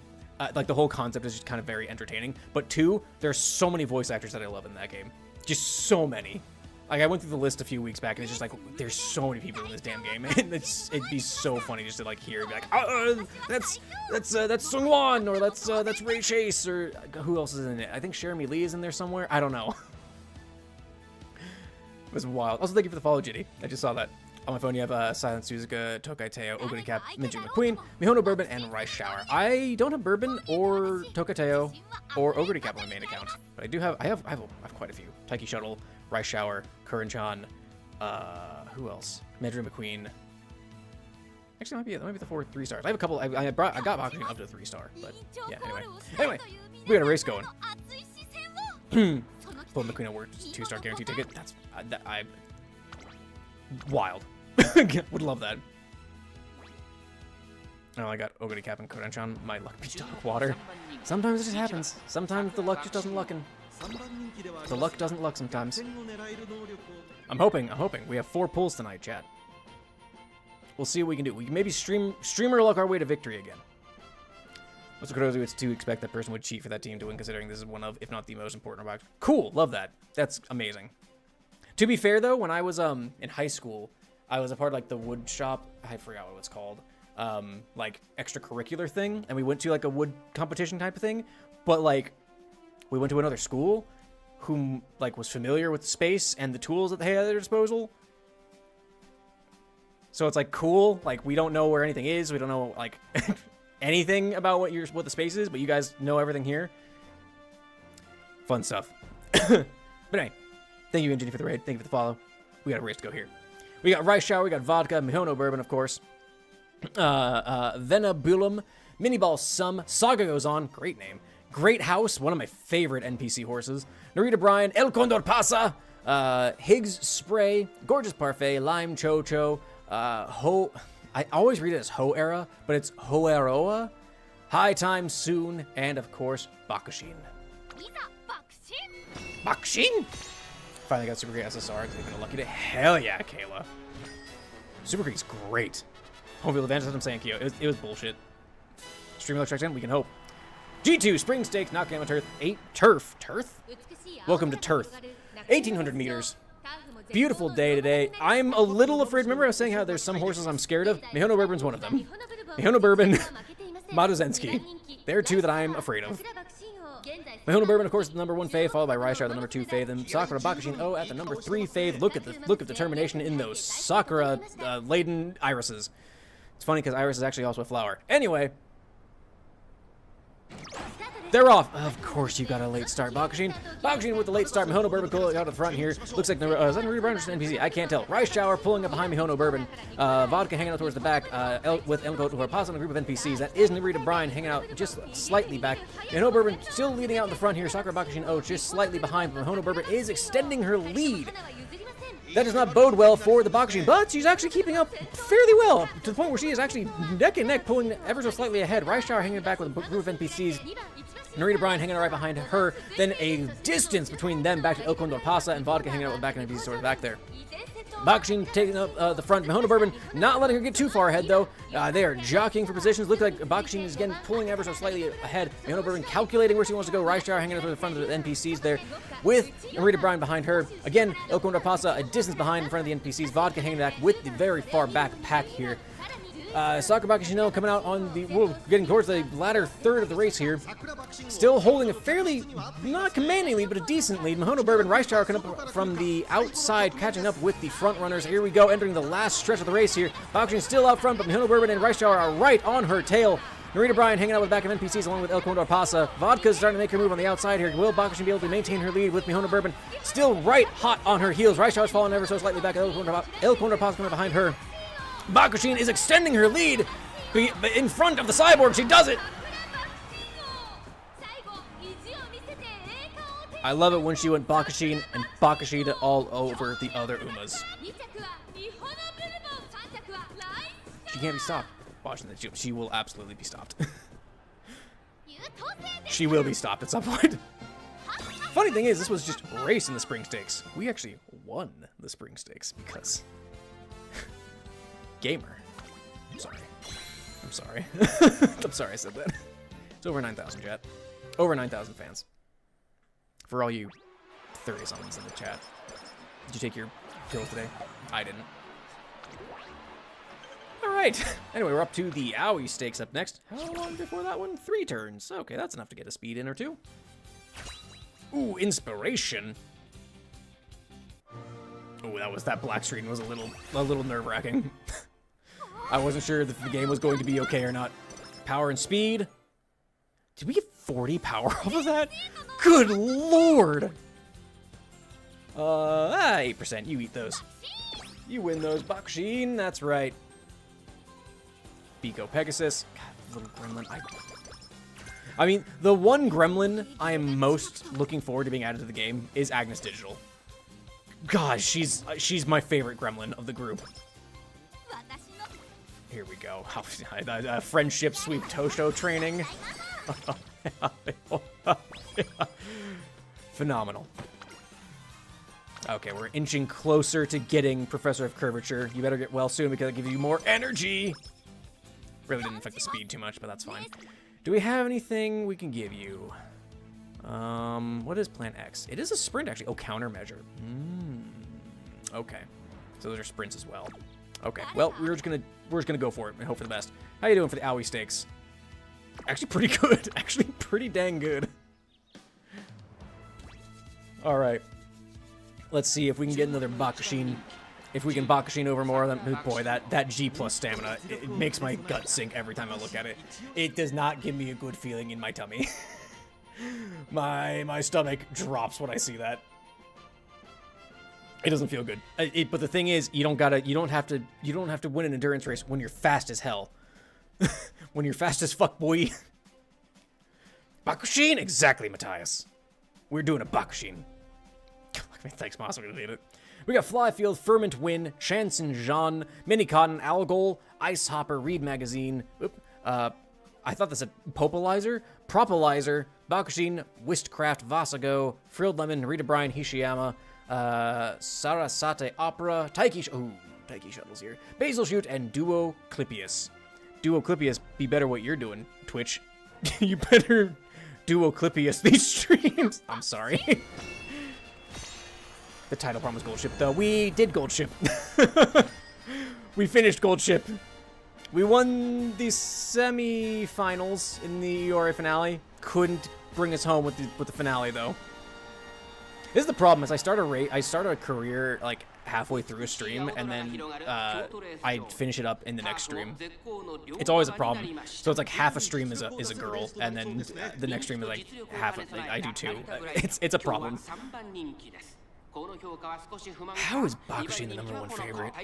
like the whole concept is just kind of very entertaining, but two, there's so many voice actors that I love in that game. Just so many. Like, I went through the list a few weeks back, and it's just like, there's so many people in this damn game, and it'd be so funny just to like hear, be like, that's Sungwon, or that's Ray Chase, or who else is in it? I think Jeremy Lee is in there somewhere. I don't know. It was wild. Also, thank you for the follow, Ginny. I just saw that. On my phone, you have Silent Suzuka, Tokai Teo, Oguri Cap, Minju McQueen, Mihono Bourbon, and Rice Shower. I don't have Bourbon or Tokai Teo or Oguri Cap on my main account, but I have quite a few. Taiki Shuttle, Rice Shower, Kurin-chan, who else? Minju McQueen. Actually, that might be the 3 stars. I have a couple. I got Bakushin up to 3-star, but yeah. Anyway, we got a race going. Pull McQueen at work, 2-star guarantee ticket. That's wild. Would love that. Oh, I got Oguri Cap and Kuren-chan. My luck be dark water. Sometimes it just happens. Sometimes the luck just doesn't luckin'. The luck doesn't luck sometimes. I'm hoping. We have 4 pulls tonight, chat. We'll see what we can do. We can maybe streamer luck our way to victory again. What's the it's to expect that person would cheat for that team to win, considering this is one of, if not the most important box. Cool, love that. That's amazing. To be fair though, when I was in high school, I was a part of like the wood shop. I forgot what it's called. Like extracurricular thing, and we went to like a wood competition type of thing. But like, we went to another school, who like was familiar with the space and the tools that they had at their disposal. So it's like cool. Like we don't know where anything is. We don't know like anything about what the space is, but you guys know everything here. Fun stuff. But anyway. Thank you, Injini, for the raid. Thank you for the follow. We got a race to go here. We got Rice Shower. We got Vodka. Mihono Bourbon, of course. Venabulum. Miniball Sum. Saga Goes On. Great name. Great House. One of my favorite NPC horses. Narita Bryan. El Condor Pasa. Higgs Spray. Gorgeous Parfait. Lime Cho-Cho. I always read it as Ho Era, but it's Hoeroa. High Time Soon. And, of course, Bakushin. Bakushin? Finally got Super Great SSR because they've been a lucky day. Hell yeah, Kayla. Super Great's great. Home field advantage, that's what I'm saying, Kyo. It was bullshit. Stream Electric in, we can hope. G2, Spring Stakes, Knockout on Turf. Turf? Welcome to Turf. 1,800 meters. Beautiful day today. I'm a little afraid. Remember I was saying how there's some horses I'm scared of? Mihono Bourbon's one of them. Mihono Bourbon, Madozensky. They're 2 that I'm afraid of. Mihono Bourbon, of course, the number 1 fave, followed by Rice Shower, the number 2 fave, then Sakura Bakushin O at the number 3 fave. Look at the look of determination in those Sakura laden irises. It's funny because iris is actually also a flower. Anyway, they're off. Of course, you got a late start, Bakushin. Bakushin with the late start. Mihono Bourbon pulling out of the front here. Looks like is that Narita Bryan or just an NPC? I can't tell. Rice Shower pulling up behind Mihono Bourbon. Vodka hanging out towards the back with Elko to our pass on a group of NPCs. That is Narita Bryan hanging out just slightly back. Mihono Bourbon still leading out in the front here. Sakura Bakushin O just slightly behind, but Mihono Bourbon is extending her lead. That does not bode well for the Bakushin, but she's actually keeping up fairly well, to the point where she is actually neck and neck, pulling ever so slightly ahead. Reischauer hanging back with a group of NPCs. Narita Bryan hanging out right behind her. Then a distance between them back to El Condor Pasa, and Vodka hanging out with back and NPCs sort of back there. Bakushin taking up the front. Mihono Bourbon not letting her get too far ahead, though. They are jockeying for positions. Look like Bakushin is again pulling ever so slightly ahead. Mihono Bourbon calculating where she wants to go. Reischauer hanging out with the front of the NPCs there, with Narita Bryan behind her. Again, El Condor Pasa a distance behind in front of the NPCs. Vodka hanging back with the very far back pack here. Sakura Bakashino coming out on the, getting towards the latter third of the race here. Still holding a fairly, not commanding lead, but a decent lead. Mihono Bourbon, Reischauer coming up from the outside, catching up with the front runners. Here we go, entering the last stretch of the race here. Bakushin still out front, but Mihono Bourbon and Reischauer are right on her tail. Narita Bryan hanging out with the back of NPCs along with El Condor Pasa. Vodka's starting to make her move on the outside here. Will Bakushin be able to maintain her lead with Mihono Bourbon still right hot on her heels? Reischauer's falling ever so slightly back. El Condor Pasa coming behind her. Bakushin is extending her lead in front of the cyborg. She does it! I love it when she went Bakushin and Bakushita all over the other Umas. She can't be stopped. Watching that, she will absolutely be stopped. She will be stopped at some point. Funny thing is, this was just a race in the Spring Stakes. We actually won the Spring Stakes because... Gamer. I'm sorry. I'm sorry. I'm sorry I said that. It's over 9,000, chat. Over 9,000 fans. For all you 30-somethings in the chat. Did you take your pills today? I didn't. Alright. Anyway, we're up to the Owie Stakes up next. How long before that one? 3 turns. Okay, that's enough to get a speed in or two. Ooh, inspiration. Ooh, that black screen was a little nerve-wracking. I wasn't sure if the game was going to be okay or not. Power and speed. Did we get 40 power off of that? Good lord! 8%. You eat those. You win those, Bakushin. That's right. Biko Pegasus. God, little gremlin. I mean, the one gremlin I am most looking forward to being added to the game is Agnes Digital. God, she's my favorite gremlin of the group. Here we go. Friendship sweep Tosho training. Phenomenal. Okay, we're inching closer to getting Professor of Curvature. You better get well soon because it gives you more energy. Really didn't affect the speed too much, but that's fine. Do we have anything we can give you? What is Plan X? It is a sprint, actually. Oh, countermeasure. Okay. So those are sprints as well. Okay. Well, we're just gonna go for it and hope for the best. How you doing for the Owie Stakes? Actually, pretty good. Actually, pretty dang good. All right. Let's see if we can get another Bakushin. If we can Bakushin over more of them. Boy, that G plus stamina, it makes my gut sink every time I look at it. It does not give me a good feeling in my tummy. My stomach drops when I see that. It doesn't feel good. But the thing is, you don't have to win an endurance race when you're fast as hell. When you're fast as fuck, boy. Bakushin, exactly, Matthias. We're doing a Bakushin. Thanks, Moss. I'm gonna need it. We got Flyfield, Ferment Wind, Chanson Jean, Mini Cotton, Algol, Ice Hopper, Reed Magazine. I thought that said Popalizer, Propolyzer, Bakushin, Wistcraft, Vasago, Frilled Lemon, Rita Bryan, Hishiyama, Sarasate Opera, Taiki Shuttle's here, Basil Shoot, and Duo Clippius. Duo Clippius, be better what you're doing, Twitch. You better Duo Clippius these streams. I'm sorry. The title promised Gold Ship, though. We did Gold Ship. We finished Gold Ship. We won the semi-finals in the EORA finale. Couldn't bring us home with the finale, though. This is the problem, is I start a career, like, halfway through a stream, and then I finish it up in the next stream. It's always a problem. So it's like half a stream is a girl, and then the next stream is like half of, like, I do too. It's a problem. How is Bakushin the #1 favorite?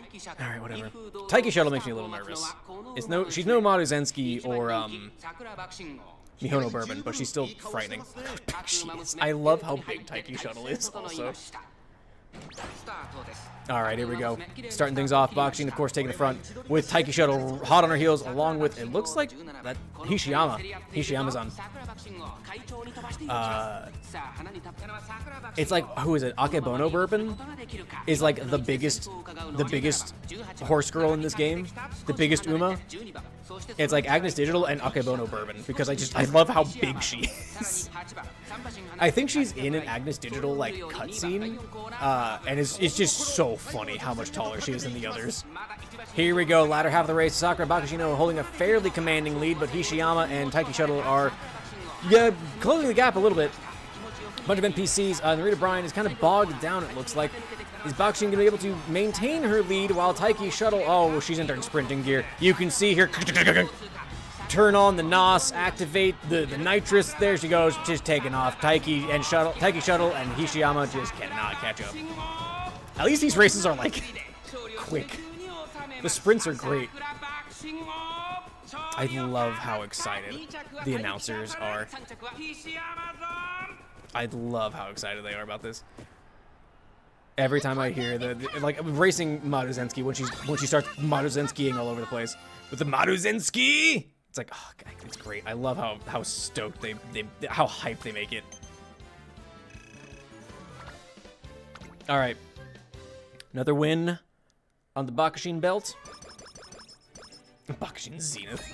Alright, whatever. Taiki Shuttle makes me a little nervous. She's no Maruzensky or Mihono Bourbon, but she's still frightening. I love how big Taiki Shuttle is also. All right, here we go. Starting things off, Bakushin, of course, taking the front with Taiki Shuttle hot on her heels, along with, it looks like that Hishiyama's on. It's like, who is it? Akebono Bourbon is like the biggest horse girl in this game, the biggest Uma. It's like Agnes Digital and Akebono Bourbon, because I love how big she is. I think she's in an Agnes Digital like cutscene, and it's just so funny how much taller she is than the others. Here we go, latter half of the race. Sakura Bakushino are holding a fairly commanding lead, but Hishiyama and Taiki Shuttle are closing the gap a little bit. A bunch of NPCs. Narita Bryan is kind of bogged down, it looks like. Is Bakushin going to be able to maintain her lead while Taiki Shuttle... Oh, well, she's entering sprinting gear. You can see her turn on the NOS, activate the nitrous. There she goes, just taking off. Taiki Shuttle and Hishiyama just cannot catch up. At least these races are, like, quick. The sprints are great. I love how excited the announcers are. I love how excited they are about this. Every time I hear like racing Maruzensky when she starts Maruzenskying all over the place with the Maruzensky, it's like, oh God, it's great. I love how stoked how hyped they make it. All right, another win on the Bakushin belt. Bakushin Zenith.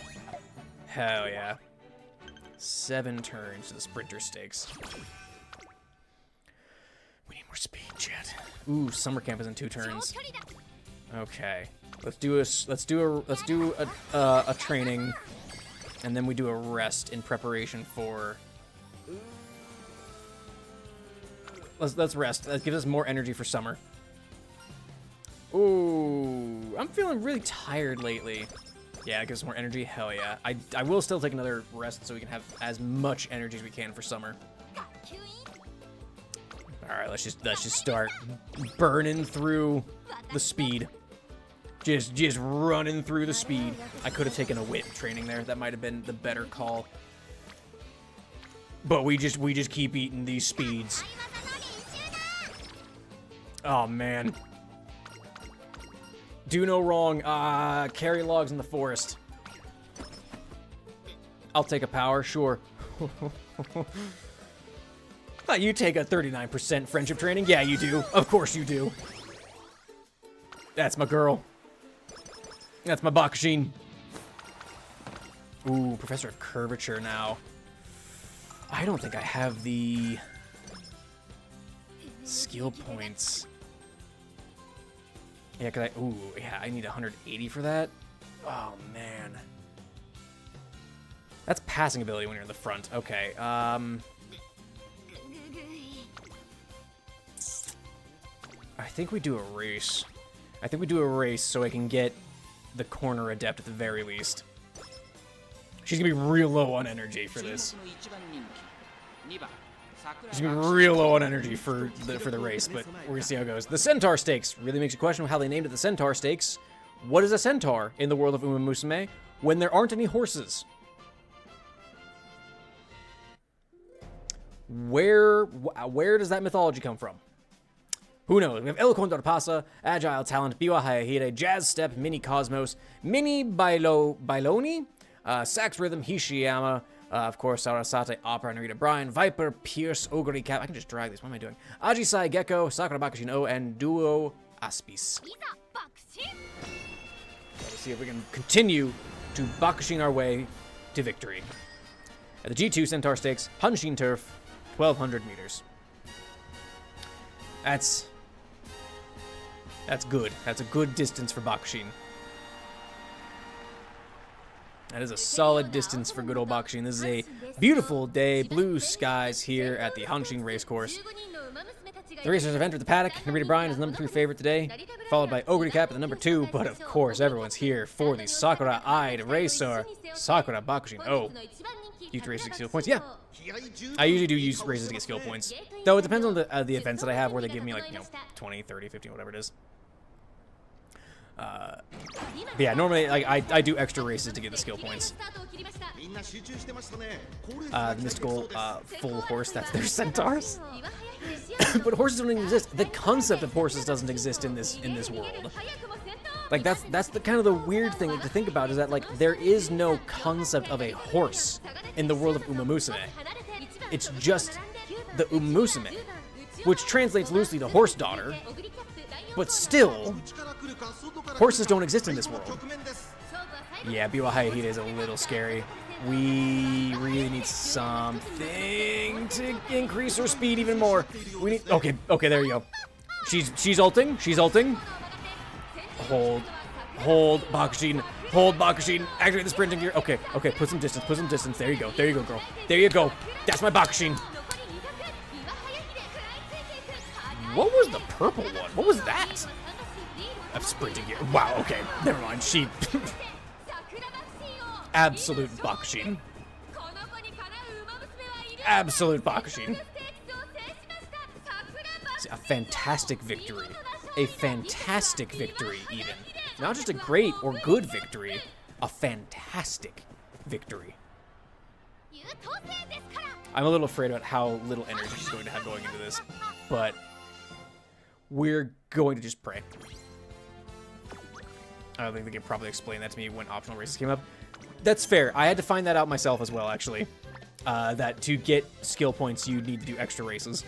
Hell yeah. 7 turns to the Sprinter Stakes. We need more speed, chat. Ooh, summer camp is in 2 turns. Okay, let's do a training, and then we do a rest in preparation for. Let's rest. That gives us more energy for summer. Ooh, I'm feeling really tired lately. Yeah, it gives us more energy. Hell yeah. I will still take another rest so we can have as much energy as we can for summer. All right, let's just start burning through the speed. Just running through the speed. I could have taken a wit training there. That might have been the better call. But we just keep eating these speeds. Oh man. Do no wrong. Carry logs in the forest. I'll take a power, sure. You take a 39% friendship training? Yeah, you do. Of course you do. That's my girl. That's my Bakushin. Ooh, Professor of Curvature now. I don't think I have the skill points. Yeah, I need 180 for that. Oh, man. That's passing ability when you're in the front. Okay, I think we do a race. I think we do a race so I can get the corner adept at the very least. She's gonna be real low on energy for this. She's gonna be real low on energy for the race, but we're gonna see how it goes. The Centaur Stakes really makes you question how they named it the Centaur Stakes. What is a centaur in the world of Umamusume when there aren't any horses? Where does that mythology come from? Who knows? We have Eloquent Dorpasa, Agile Talent, Biwa Hayahide, Jazz Step, Mini Cosmos, Mini Bailoni, Sax Rhythm, Hishiyama, of course, Sarasate, Opera, Narita Bryan, Viper, Pierce, Ogre Cap. I can just drag these. What am I doing? Ajisai, Gecko, Sakura Bakushin O, and Duo Aspis. Let's see if we can continue to Bakushin our way to victory. At the G2 Centaur Stakes, Hanshin Turf, 1,200 meters. That's good. That's a good distance for Bakushin. That is a solid distance for good old Bakushin. This is a beautiful day, blue skies here at the Hanshin Racecourse. The racers have entered the paddock. Narita Bryan is the number 3 favorite today, followed by Ogre Cap at the number 2, but of course everyone's here for the Sakura-eyed racer, Sakura Bakushin. Oh, use races to get skill points. Yeah, I usually do use races to get skill points, though it depends on the events that I have where they give me like 20, 30, 15, whatever it is. But yeah, normally like I do extra races to get the skill points. The mystical full horse, that's their centaurs. But horses don't even exist. The concept of horses doesn't exist in this world. Like that's the kind of the weird thing to think about, is that like there is no concept of a horse in the world of Umamusume. It's just the Umamusume, which translates loosely to horse daughter, but still horses don't exist in this world. Yeah, Biwa Hayahide is a little scary. We really need something to increase her speed even more. We need, okay, there you go. She's ulting, Hold Bakushin, activate the sprinting gear. Okay, put some distance, there you go, girl. There you go, that's my Bakushin. What was the purple one? What was that? A sprinting gear, wow, okay, never mind, she... Absolute Bakushin. Absolute Bakushin. A fantastic victory. A fantastic victory, even. Not just a great or good victory, a fantastic victory. I'm a little afraid about how little energy she's going to have going into this, but we're going to just pray. I don't think they could probably explain that to me when optional races came up. That's fair. I had to find that out myself as well, actually. That to get skill points, you need to do extra races.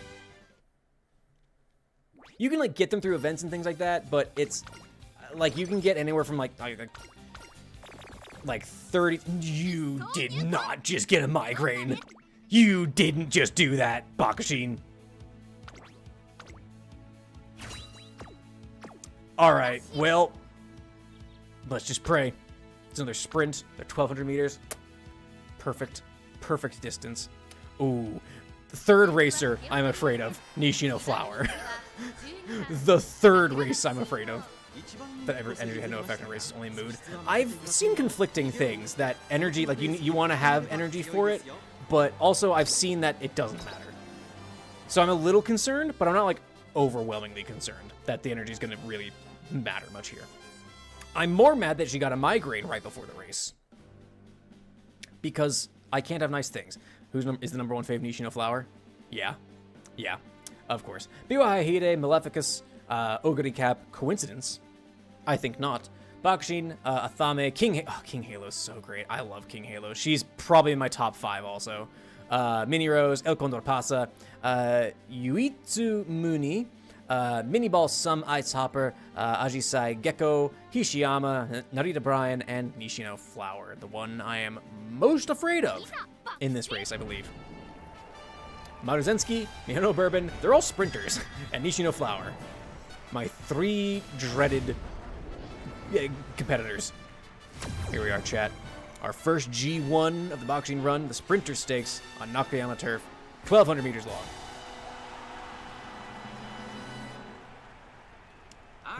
You can, like, get them through events and things like that, but it's, like, you can get anywhere from, like 30... You did not just get a migraine. You didn't just do that, Bakushin. Alright, well, let's just pray. It's another sprint. They're 1,200 meters. Perfect distance. Ooh, the third racer I'm afraid of, Nishino Flower. The third race I'm afraid of. That energy had no effect on races, only mood. I've seen conflicting things, that energy, like you want to have energy for it, but also I've seen that it doesn't matter. So I'm a little concerned, but I'm not like overwhelmingly concerned that the energy is going to really matter much here. I'm more mad that she got a migraine right before the race, because I can't have nice things. Is the number one fave Nishino Flower? Yeah, of course. Biwa Hayahide, Maleficus, Oguri Cap, coincidence? I think not. Bakushin, Athame, King Halo's so great. I love King Halo. She's probably in my top 5 also. Mini Rose, El Condor Pasa, Yuitsu Muni, Mini Ball Sum Ice Hopper, Ajisai Gecko, Hishiyama, Narita Brian, and Nishino Flower, the one I am most afraid of in this race, I believe. Maruzensky, Mihono Bourbon, they're all sprinters, and Nishino Flower, my 3 dreaded competitors. Here we are, chat. Our first G1 of the boxing run, the Sprinter Stakes on Nakayama turf, 1,200 meters long.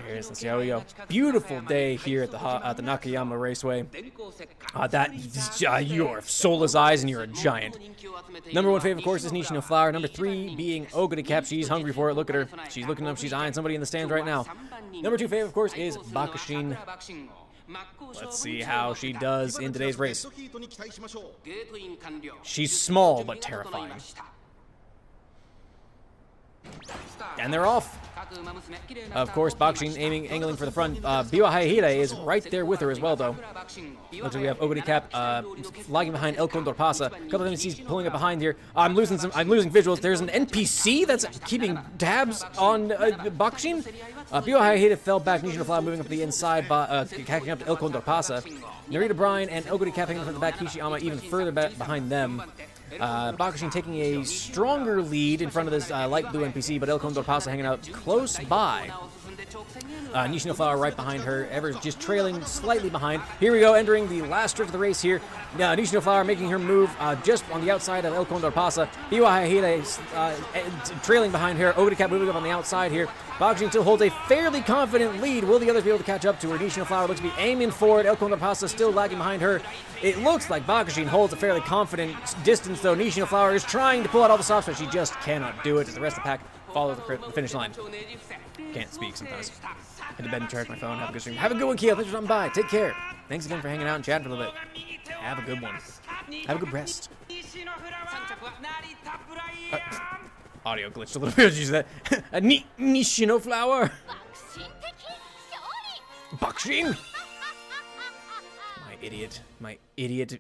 Let's see how we go. Beautiful day here at the Nakayama Raceway. You're soulless eyes and you're a giant. Number 1 fave, of course, is Nishino Flower. Number 3 being Oguri Cap. She's hungry for it. Look at her. She's looking up. She's eyeing somebody in the stands right now. Number 2 fave, of course, is Bakushin. Let's see how she does in today's race. She's small but terrifying. And they're off. Of course, Bakushin angling for the front. Biwa Hayahide is right there with her as well, though. Looks like we have Oguri Cap lagging behind El Condor Pasa. A couple of NPCs pulling up behind here. I'm losing visuals. There's an NPC that's keeping tabs on Bakushin. Biwa Hayahide fell back. Nishino Flower moving up the inside, catching up to El Condor Pasa. Narita Brian and Oguri Cap hanging from the back. Hishiyama even further back behind them. Bakushin taking a stronger lead in front of this light blue NPC, but El Condor Pasa hanging out close by. Nishino Flower right behind her, Ever just trailing slightly behind. Here we go, entering the last stretch of the race here. Nishino Flower making her move just on the outside of El Condor Pasa. Biwa Hayahide trailing behind her. Oguri Cap moving up on the outside here. Bakushin still holds a fairly confident lead. Will the others be able to catch up to her? Nishino Flower looks to be aiming for it. El Condor Pasa still lagging behind her. It looks like Bakushin holds a fairly confident distance, though. Nishino Flower is trying to pull out all the stops, but she just cannot do it as the rest of the pack follow the finish line. Can't speak sometimes. Head to bed and charge my phone. Have a good stream. Have a good one, Keo. Thanks for stopping by. Take care. Thanks again for hanging out and chatting for a little bit. Have a good one. Have a good rest. Audio glitched a little bit. Did you see that? A Nishino flower. Bakshin. My idiot,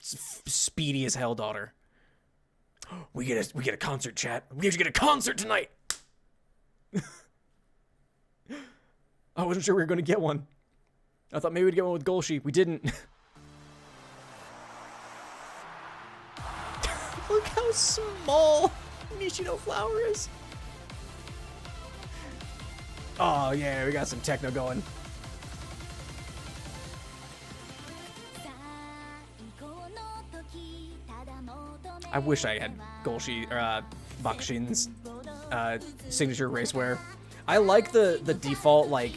speedy as hell daughter. We get a concert, chat. We get a concert tonight. I wasn't sure we were gonna get one. I thought maybe we'd get one with Golshi. We didn't. Look how small Nishino flower is. Oh yeah, we got some techno going. I wish I had Golshi or Bakshin's signature racewear. I like the default like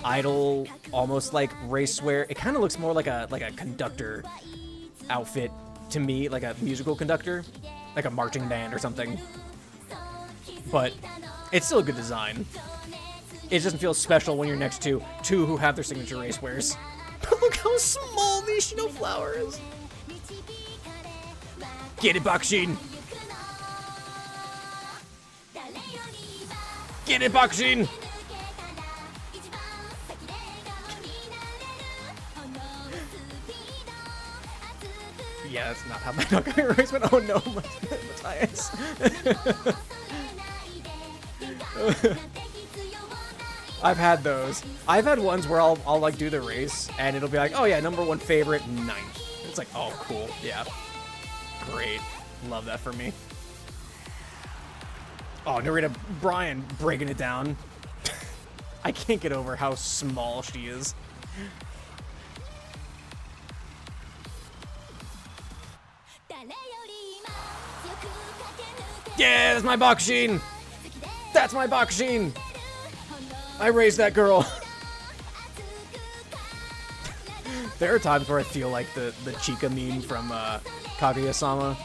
idol, almost like racewear. It kind of looks more like a conductor outfit to me, like a musical conductor, like a marching band or something. But it's still a good design. It doesn't feel special when you're next to two who have their signature racewears. But look how small Nishino flower is. Get it, Bakshin! Get it, Bakshin! Yeah, that's not how my Nakami race went. Oh no, Matthias. I've had those. I've had ones where I'll like do the race and it'll be like, oh yeah, #1 favorite, 9th. It's like, oh cool, yeah. Great. Love that for me. Oh, Narita Brian breaking it down. I can't get over how small she is. Yeah, that's my Bakshin! That's my Bakshin! I raised that girl. There are times where I feel like the Chica meme from Kaguya-sama.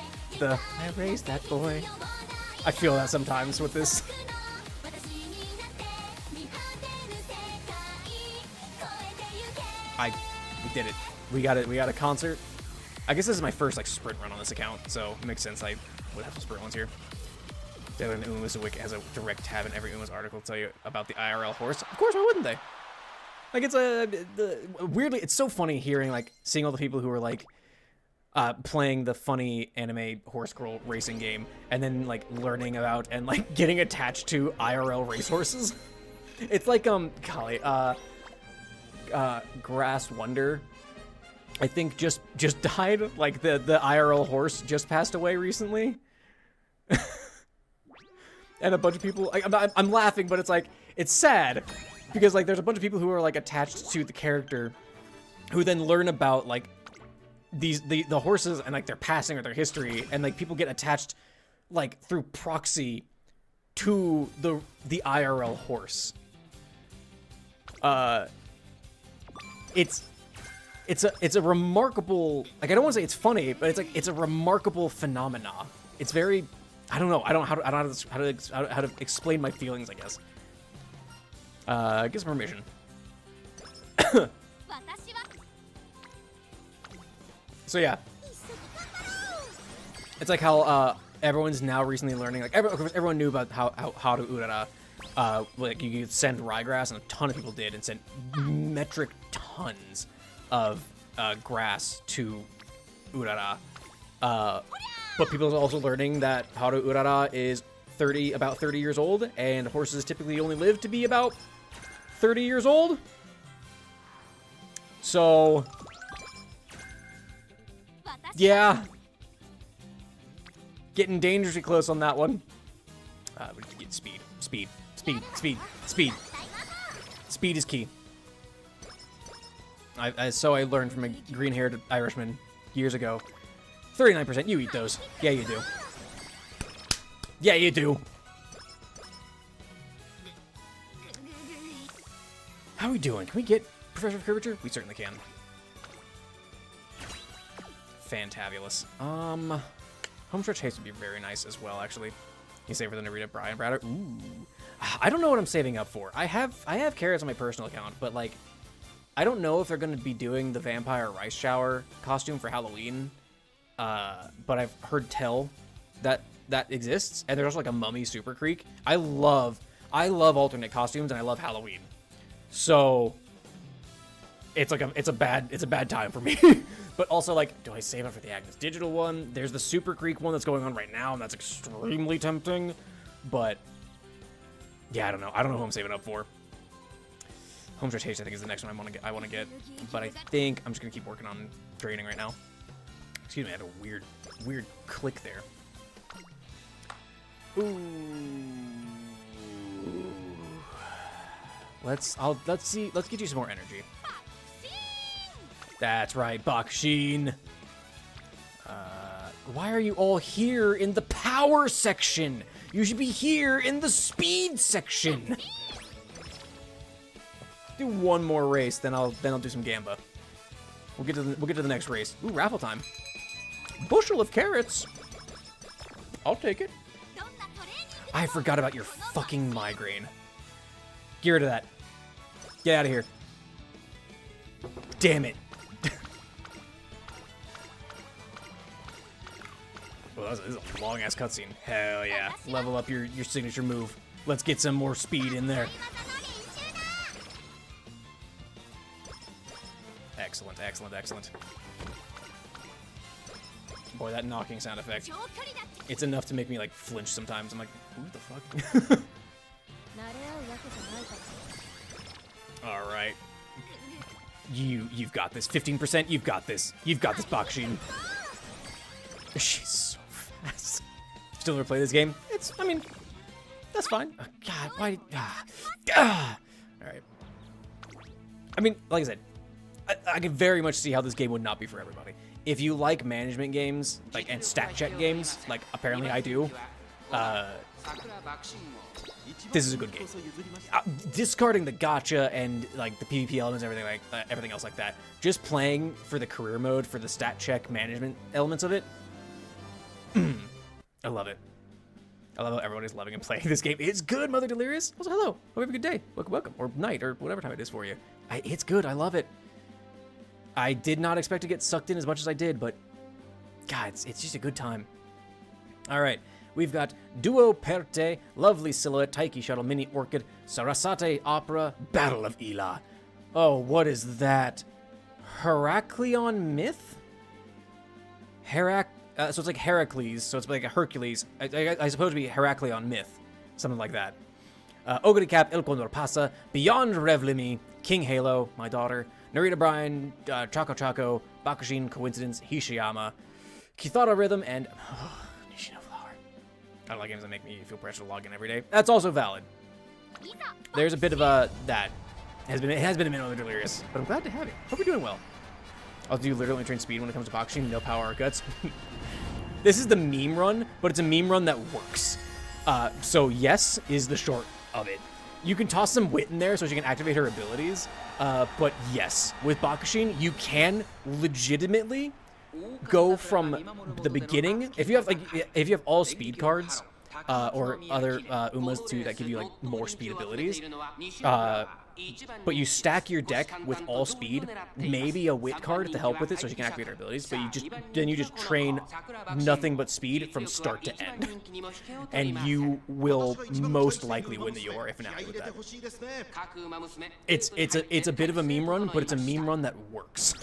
I raised that boy. I feel that sometimes with this. We did it. We got a concert. I guess this is my first like sprint run on this account, so it makes sense I would have some sprint ones here. Dylan Umamusume Wiki has a direct tab in every Uma's article to tell you about the IRL horse. Of course, why wouldn't they? Like, it's weirdly, it's so funny hearing, like, seeing all the people who are, like, playing the funny anime horse girl racing game, and then, like, learning about and, like, getting attached to IRL racehorses. It's like, golly, Grass Wonder, I think just died. Like, the IRL horse just passed away recently. And a bunch of people, I'm laughing, but it's, like, it's sad. Because, like, there's a bunch of people who are, like, attached to the character who then learn about, like, the horses and, like, their passing or their history. And, like, people get attached, like, through proxy to the IRL horse. It's a remarkable, like, I don't want to say it's funny, but it's, like, it's a remarkable phenomena. It's very, I don't know how to explain my feelings, I guess. Get some permission. So yeah, it's like how everyone's now recently learning. Like everyone knew about how to Urara. Like you could send ryegrass, and a ton of people did, and sent metric tons of grass to Urara. But people are also learning that how to Urara is about 30 years old, and horses typically only live to be about 30 years old. So yeah, getting dangerously close on that one. We get speed. Speed is key. So I learned from a green-haired Irishman years ago. 39%. You eat those. Yeah, you do. Yeah, you do. How are we doing? Can we get Professor of Curvature? We certainly can. Fantabulous. Home stretch haste would be very nice as well, actually. You save for the Narita Brian Bratter. Ooh. I don't know what I'm saving up for. I have carrots on my personal account, but like, I don't know if they're going to be doing the vampire rice shower costume for Halloween. But I've heard tell that exists, and there's also like a mummy super creek. I love alternate costumes, and I love Halloween. So it's a bad time for me. But also, like, do I save up for the Agnes Digital one? There's the Super Creek one that's going on right now, and that's extremely tempting. But yeah, I don't know who I'm saving up for. Homestretch Haste, I think, is the next one I want to get. But I think I'm just gonna keep working on draining right now. Excuse me, I had a weird click there. Ooh. Let's get you some more energy. That's right, Bakushin. Why are you all here in the power section? You should be here in the speed section. Do one more race, then I'll do some Gamba. We'll get to the next race. Ooh, raffle time. Bushel of carrots. I'll take it. I forgot about your fucking migraine. Get rid of that. Get out of here. Damn it. Well, this is a long-ass cutscene. Hell yeah. Level up your signature move. Let's get some more speed in there. Excellent, excellent, excellent. Boy, that knocking sound effect. It's enough to make me, like, flinch sometimes. I'm like, what the fuck? Alright. You've got this. 15%, you've got this. You've got this, Bakushin. She's so fast. Still never play this game? I mean, that's fine. Oh, God, why? Alright. I mean, like I said, I can very much see how this game would not be for everybody. If you like management games, like, and stat check games, like apparently I do, this is a good game. Discarding the gacha and like the PvP elements, everything else like that, just playing for the career mode, for the stat check management elements of it, I love it. I love how everybody's loving and playing this game. It's good, Mother Delirious. Also, hello. Hope you have a good day. Welcome, or night, or whatever time it is for you. It's good. I love it. I did not expect to get sucked in as much as I did, but God, it's just a good time. All right, we've got Duo Perte, Lovely Silhouette, Taiki Shuttle, Mini Orchid, Sarasate Opera, Battle of Ila. Oh, what is that? Heraklion Myth? So it's like Heracles, so it's like a Hercules. I suppose it would be Heraklion Myth, something like that. Ogre Cap, Il Condor Pasa, Beyond Revlimi, King Halo, my daughter, Narita Brian, Chaco Chaco, Bakushin, Coincidence, Hishiyama, Kithara Rhythm, and Nishino Flower. I don't like games that make me feel pressure to log in every day. That's also valid. There's a bit of that. It has been a minute on the Delirious, but I'm glad to have it. Hope you're doing well. I'll do literally train speed when it comes to Bakushin, no power or guts. This is the meme run, but it's a meme run that works. So yes is the short of it. You can toss some wit in there so she can activate her abilities, but yes, with Bakushin, you can legitimately go from the beginning. If you have all speed cards, or other Umas that give you like more speed abilities, but you stack your deck with all speed, maybe a wit card to help with it so she can activate her abilities, but you just train nothing but speed from start to end, and you will most likely win the Yor if finale with that. It's a bit of a meme run, but it's a meme run that works.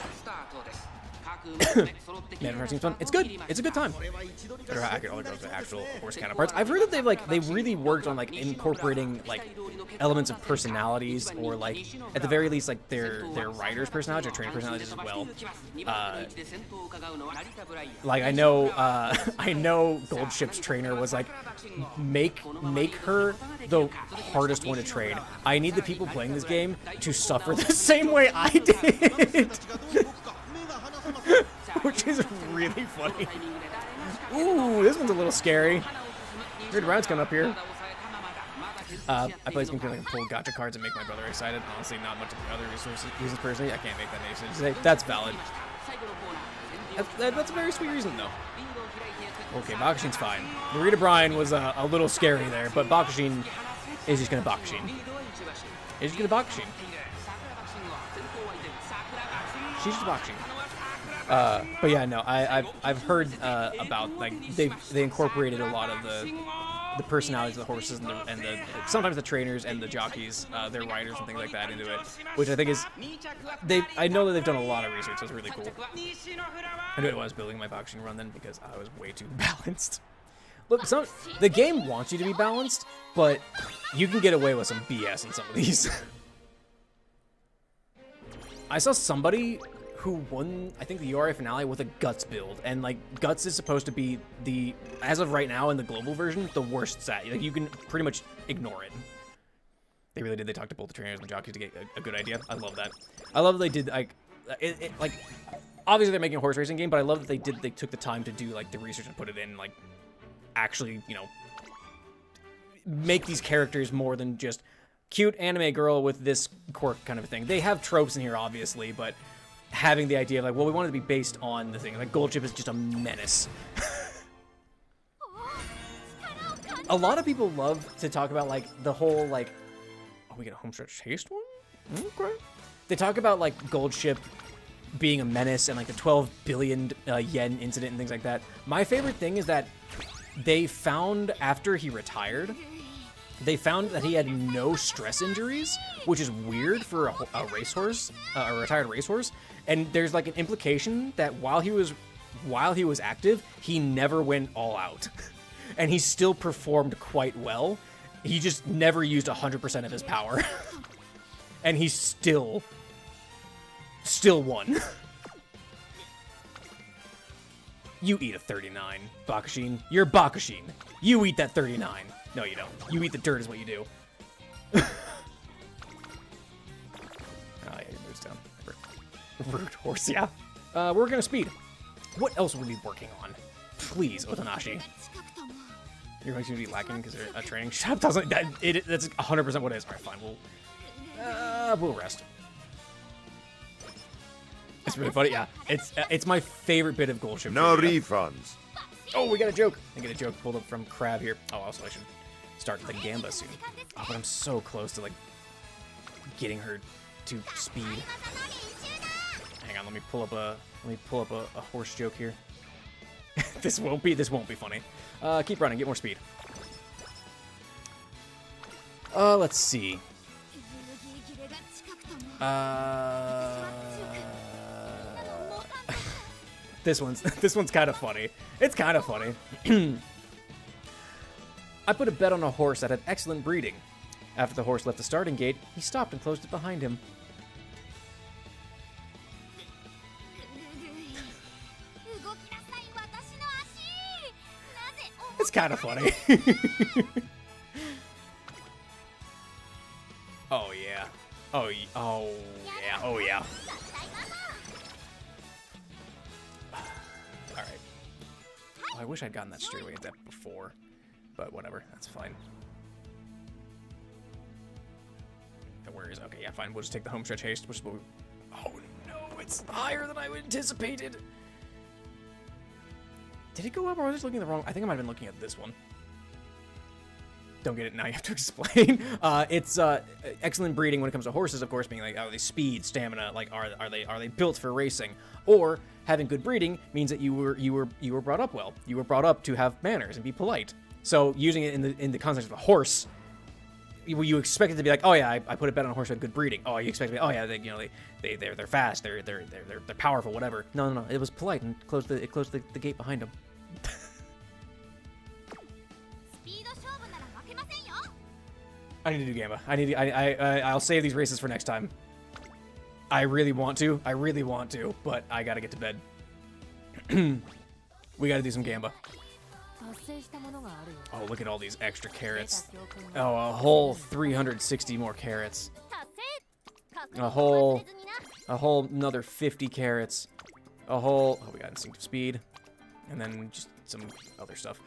Man, seems fun. It's good. It's a good time. Better how accurate all the girls are actual horse counterparts. I've heard that they've really worked on like incorporating like elements of personalities, or like at the very least like their riders' personalities or trainer personalities as well. Like I know Goldship's trainer was like, make her the hardest one to train. I need the people playing this game to suffer the same way I did. Which is really funny. Ooh, this one's a little scary. Weird round's coming up here. I play this game because I can pull gacha cards and make my brother excited. Honestly, not much of the other reasons personally. I can't make that decision today. That's valid. That's a very sweet reason, though. Okay, Bakushin's fine. Narita Bryan was a little scary there, but Bakushin is just gonna Bakushin. Is just gonna Bakushin. She's just Bakushin. But yeah, no, I've heard about, like, they incorporated a lot of the personalities of the horses and the sometimes the trainers and the jockeys, their riders and things like that into it, which I think is I know that they've done a lot of research. So it's really cool. I knew I was building my Bakushin run then because I was way too balanced. Look, the game wants you to be balanced, but you can get away with some BS in some of these. I saw somebody who won, I think, the URA finale with a Guts build, and like Guts is supposed to be as of right now in the global version, the worst stat. Like, you can pretty much ignore it. They really did. They talked to both the trainers and the jockeys to get a good idea. I love that. I love that they did, like, like, obviously they're making a horse racing game, but I love that they took the time to do, like, the research and put it in, like, actually, you know, make these characters more than just cute anime girl with this quirk kind of a thing. They have tropes in here, obviously, but having the idea of, like, well, we want it to be based on the thing. Like, Goldship is just a menace. A lot of people love to talk about, like, the whole, like, oh, we get a homestretch haste one? Okay. They talk about, like, Goldship being a menace and, like, the 12 billion yen incident and things like that. My favorite thing is that they found, after he retired, they found that he had no stress injuries, which is weird for a racehorse, a retired racehorse. And there's, like, an implication that while he was active, he never went all out. And he still performed quite well. He just never used 100% of his power. And he still won. You eat a 39, Bakushin. You're Bakushin. You eat that 39. No, you don't. You eat the dirt is what you do. Oh, yeah, he moves down. Rude horse, yeah. We're working on speed. What else would we be working on? Please, Otanashi. You're going to be lacking because they're training. Shut up, doesn't that? That's 100% what it is. All right, fine. We'll rest. It's really funny. Yeah, it's my favorite bit of Goldship. No refunds. Oh, we got a joke. I get a joke pulled up from Crab here. Oh, also I should start the Gamba soon. Oh, but I'm so close to, like, getting her to speed. Hang on, let me pull up a horse joke here. This won't be funny. Keep running, get more speed. Let's see. This one's kind of funny. It's kind of funny. I put a bet on a horse that had excellent breeding. After the horse left the starting gate, he stopped and closed it behind him. It's kind of funny. Oh yeah. Oh yeah. Oh yeah. All right. Oh, I wish I'd gotten that straight away at that before, but whatever. That's fine. Where is? Okay, yeah, fine. We'll just take the home stretch haste, which is what we... Oh no, it's higher than I anticipated. Did it go up, or was I just looking at the wrong? I think I might have been looking at this one. Don't get it now. You have to explain. It's excellent breeding when it comes to horses, of course, being like, are they speed, stamina? Like, are they built for racing? Or having good breeding means that you were brought up well. You were brought up to have manners and be polite. So using it in the context of a horse, you expect it to be like, oh yeah, I put a bet on a horse with good breeding. Oh, you expect to be, oh yeah, they're fast, they're powerful, whatever. No. It was polite and closed the gate behind them. I need to do Gamba. I'll save these races for next time. I really want to, but I gotta get to bed. We gotta do some Gamba. Oh, look at all these extra carrots. Oh, a whole 360 more carrots. A whole another 50 carrots. Oh, we got instinctive speed. And then just some other stuff.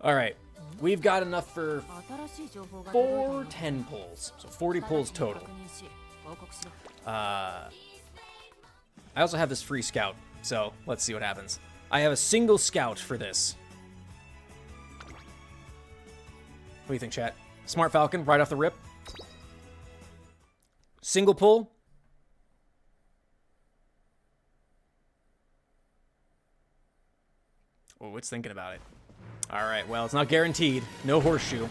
All right. We've got enough for 4 10 pulls. So 40 pulls total. I also have this free scout, so let's see what happens. I have a single scout for this. What do you think, chat? Smart Falcon, right off the rip. Single pull. Oh, it's thinking about it. All right, well, it's not guaranteed. No horseshoe.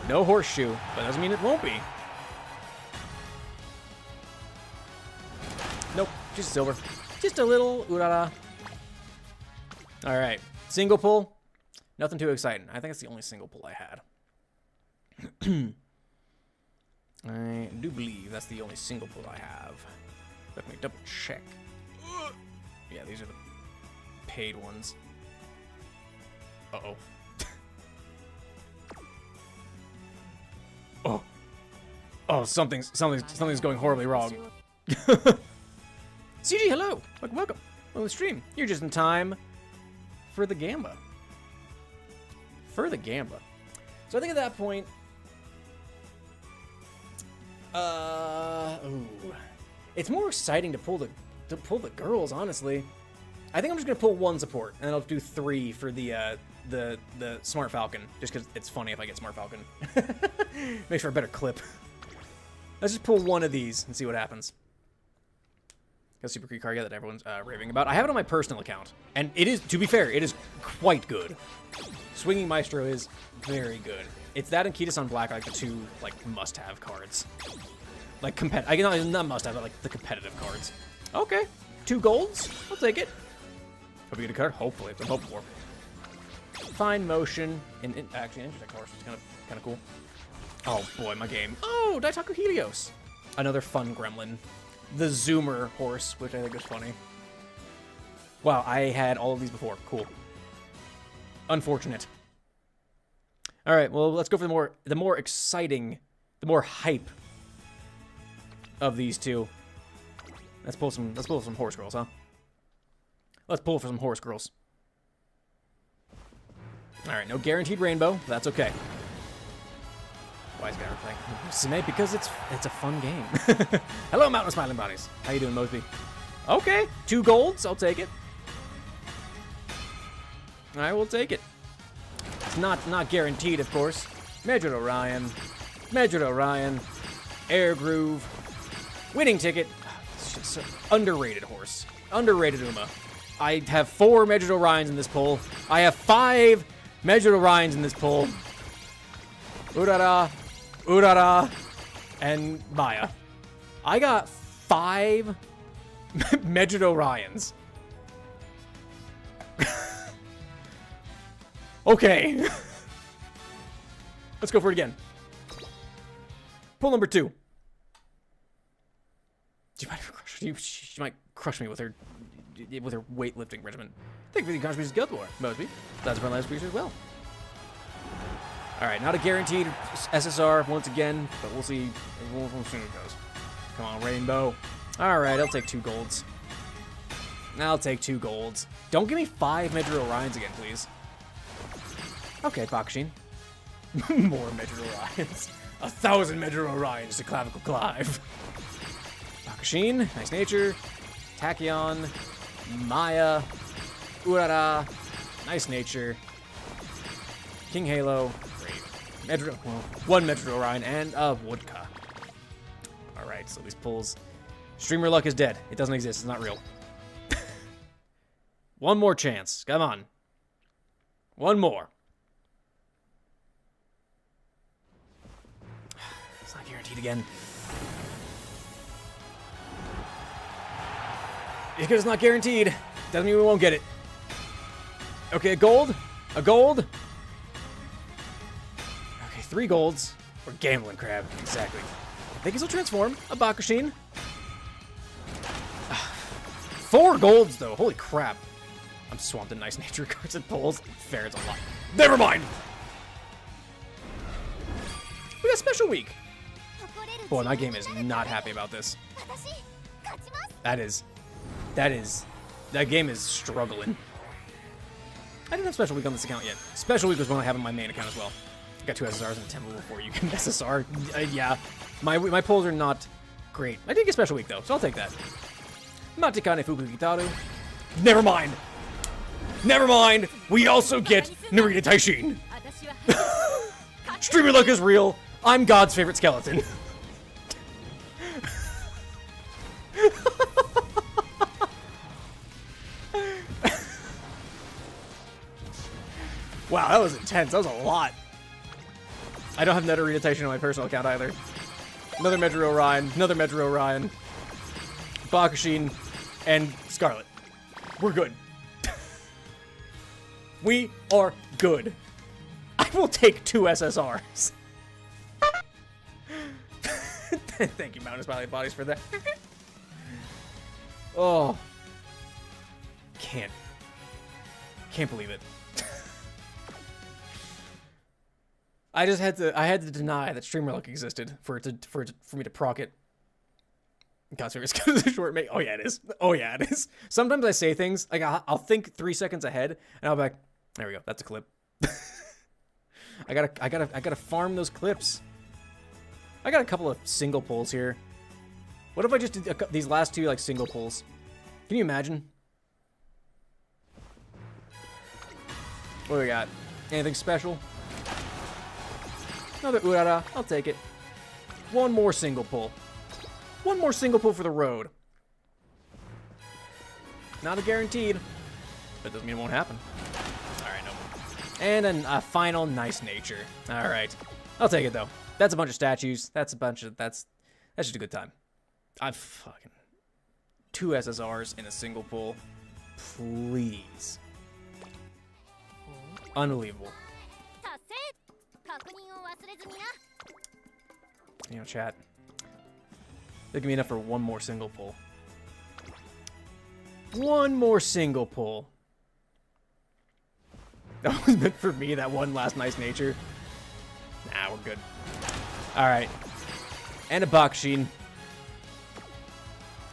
No horseshoe, but doesn't mean it won't be. Nope, just silver. Just a little urara. All right, single pull. Nothing too exciting. I think it's the only single pull I had. I do believe that's the only single pull I have. Let me double check. Yeah, these are the paid ones. Uh-oh. Oh. Oh, something's going horribly wrong. CG, hello. Welcome. On the stream. You're just in time for the Gamba. For the Gamba. So I think at that point, ooh, it's more exciting to pull the girls, honestly. I think I'm just gonna pull one support, and then I'll do 3 for the Smart Falcon, just because it's funny if I get Smart Falcon. Makes for a better clip. Let's just pull one of these and see what happens. Got a Super Creek card that everyone's raving about. I have it on my personal account, and it is, to be fair, it is quite good. Swinging Maestro is very good. It's that and Kitas on Black, like the 2 like must-have cards. Like not must-have, but like the competitive cards. Okay, 2 golds. I'll take it. Hope you get a card. Hopefully, that's what I'm hoping for. Fine motion and actually Intertech Horse is kind of cool. Oh boy, my game. Oh, Daitaku Helios. Another fun gremlin. The Zoomer horse, which I think is funny. Wow, I had all of these before. Cool. Unfortunate. All right, well, let's go for the more exciting, the more hype of these two. Let's pull some horse girls, huh? Let's pull for some horse girls. All right, no guaranteed rainbow. That's okay. Why is Garrett playing Umamusume? Because it's a fun game. Hello, Mountain of Smiling Bodies. How you doing, Mosby? Okay, 2 golds. I'll take it. I will take it. It's not guaranteed, of course. Measured Orion, Air Groove, winning ticket. It's just underrated horse. Underrated Uma. I have 4 Measured Orions in this pull. I have 5 Measured Orions in this pull. Urara, Urara, and Maya. I got 5 Measured Orions. Okay. Let's go for it again. Pull number 2. She might crush me with her weightlifting regimen. Thank you for the contributions to Guild War, Mosby. That's my last feature as well. All right, not a guaranteed SSR once again, but we'll see. We'll see how it goes. Come on, Rainbow. All right, I'll take 2 golds. I'll take 2 golds. Don't give me 5 Measured Orions again, please. Okay, Bakushin. More Measured Orions. 1,000 Measured Orions to Clavicle Clive. Bakushin, nice nature. Tachyon, Maya, Urara, nice nature. King Halo, great. Well, 1 Measured Orion and a Woodka. All right, so these pulls. Streamer luck is dead. It doesn't exist. It's not real. One more chance. Come on. One more. It's not guaranteed again. Because it's not guaranteed, doesn't mean we won't get it. Okay, a gold. A gold. Okay, 3 golds. We're gambling, Crab. Exactly. I think he'll transform. A Bakushin. 4 golds, though. Holy crap. I'm swamped in nice nature cards and pulls. Fair, it's a lot. Never mind. We got special week. Boy, my game is not happy about this. That game is struggling. I didn't have special week on this account yet. Special week was one I have on my main account as well. I got 2 SSRs and a 10 level before you can SSR. Yeah, my pulls are not great. I did get special week though, so I'll take that. Matikane Fuku Gitaru. Never mind. Never mind. We also get Narita Taishin. Streamer luck is real. I'm God's favorite skeleton. Wow, that was intense. That was a lot. I don't have Netherita Taishin on my personal account either. Another Medru Orion, another Medru Orion, Bakushin, and Scarlet. We're good. We are good. I will take 2 SSRs. Thank you, Mountain Smiley Bodies, for that. Oh. Can't believe it. I had to deny that streamer luck existed for me to proc it. God's favorite skeleton short mate. Oh yeah, it is. Oh yeah, it is. Sometimes I say things like I'll think 3 seconds ahead, and I'll be like, there we go. That's a clip. I gotta farm those clips. I got a couple of single pulls here. What if I just did these last 2 like single pulls? Can you imagine? What do we got? Anything special? Another Urara. I'll take it. 1 more single pull. 1 more single pull for the road. Not a guaranteed. That doesn't mean it won't happen. Alright, no more. And then a final nice nature. Alright. I'll take it though. That's a bunch of statues. That's just a good time. I've fucking 2 SSRs in a single pull. Please. Unbelievable. You know, chat. They'll give me enough for 1 more single pull. 1 more single pull. That was meant for me, that one last nice nature. Nah, we're good. Alright. And a Bakushin.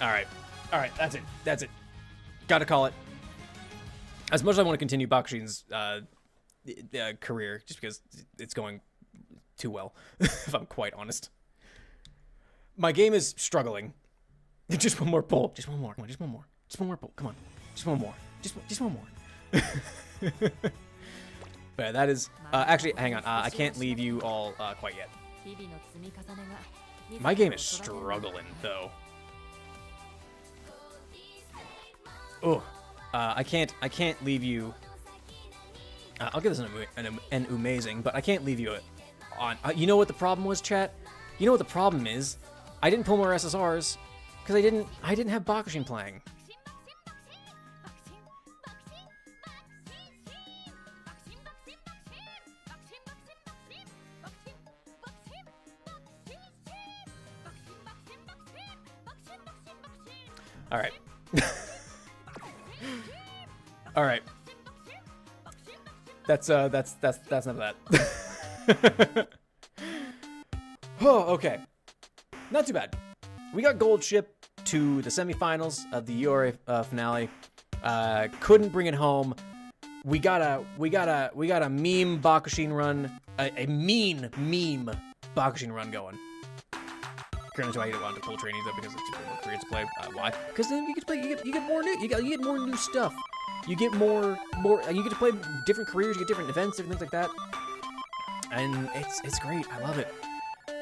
Alright. Alright, that's it. That's it. Gotta call it. As much as I want to continue Bakushin's career, just because it's going too well, if I'm quite honest. My game is struggling. Just 1 more pull. Just 1 more. Come on, just 1 more. Just 1 more pull. Come on. Just 1 more. Just 1 more. But that is... actually, hang on. I can't leave you all quite yet. My game is struggling, though. Oh. I can't leave you... I'll give this an amazing, but I can't leave you on... you know what the problem was, chat? You know what the problem is? I didn't pull more SSRs because I didn't have Bakushin playing. All right. All right. That's enough of that. Oh, okay. Not too bad. We got gold ship to the semifinals of the URA finale. Couldn't bring it home. We got a meme Bakushin run, a mean meme Bakushin run going. Currently, I get a lot of pull trainees though because it's just more careers to play. Why? Because then you get to play. You get more new. You get more new stuff. You get more. You get to play different careers. You get different events, different things like that. And it's great. I love it.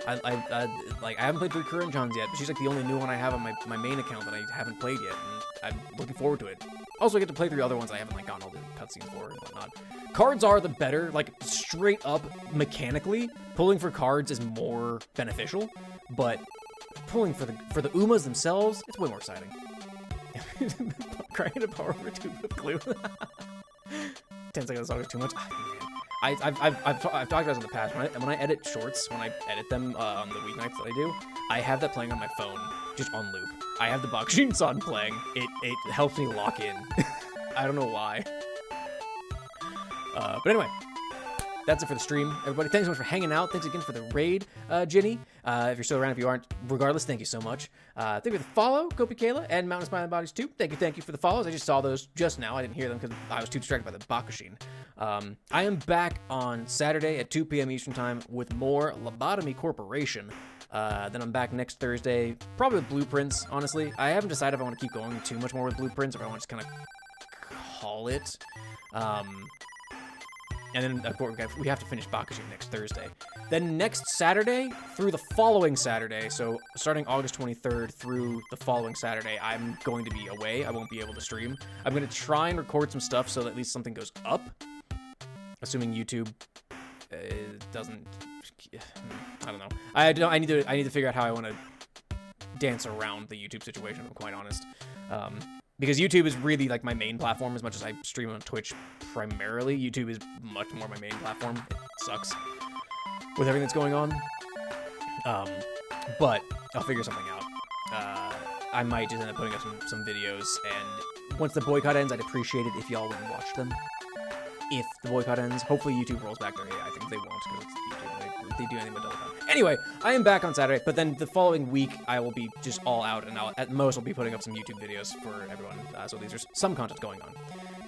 I haven't played through Current Johns yet, but she's like the only new one I have on my main account that I haven't played yet, and I'm looking forward to it. Also, I get to play through other ones I haven't like gotten all the cutscenes for and whatnot. Cards are the better, like straight up mechanically, pulling for cards is more beneficial, but pulling for the Umas themselves, it's way more exciting. Crying to power over tube of glue. 10 seconds song is too much. I've talked about this in the past. When I edit shorts, when I edit them on the weeknights that I do, I have that playing on my phone, just on loop. I have the Bakushin song playing. It helps me lock in. I don't know why. But anyway, that's it for the stream. Everybody, thanks so much for hanging out. Thanks again for the raid, Ginny. If you're still around, if you aren't, regardless, thank you so much. Thank you for the follow, Kopi Kayla, and Mountain Smiling Bodies too. Thank you for the follows. I just saw those just now. I didn't hear them because I was too distracted by the Bakushin. I am back on Saturday at 2 p.m. Eastern Time with more Lobotomy Corporation. Then I'm back next Thursday, probably with Blueprints, honestly. I haven't decided if I want to keep going too much more with Blueprints or if I want to just kind of call it. And then, of course, we have to finish Bakuji next Thursday. Then next Saturday through the following Saturday, so starting August 23rd through the following Saturday, I'm going to be away. I won't be able to stream. I'm going to try and record some stuff so that at least something goes up. Assuming YouTube doesn't... I don't know. I need to figure out how I want to dance around the YouTube situation, if I'm quite honest. Because YouTube is really like my main platform. As much as I stream on Twitch primarily, YouTube is much more my main platform. It sucks with everything that's going on. But I'll figure something out. I might just end up putting up some videos, and once the boycott ends, I'd appreciate it if y'all would watch them. If the boycott ends, hopefully YouTube rolls back their AI. I think they won't, because it's YouTube. They do anything but double down. Anyway, I am back on Saturday, but then the following week, I will be just all out, and at most, I'll be putting up some YouTube videos for everyone, so at least there's some content going on.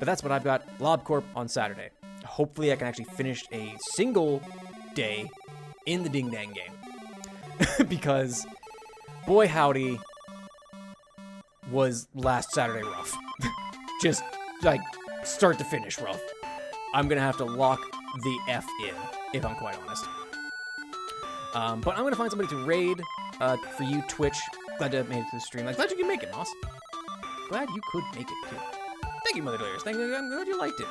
But that's what I've got. LobCorp on Saturday. Hopefully, I can actually finish a single day in the Ding Dang game. Because, boy howdy, was last Saturday rough. Just, like, start to finish rough. I'm gonna have to lock the F in, if I'm quite honest. But I'm gonna find somebody to raid for you, Twitch. Glad to have made it to the stream. Like, glad you can make it, Moss. Glad you could make it, too. Thank you, Mother Delayers. I'm glad you liked it.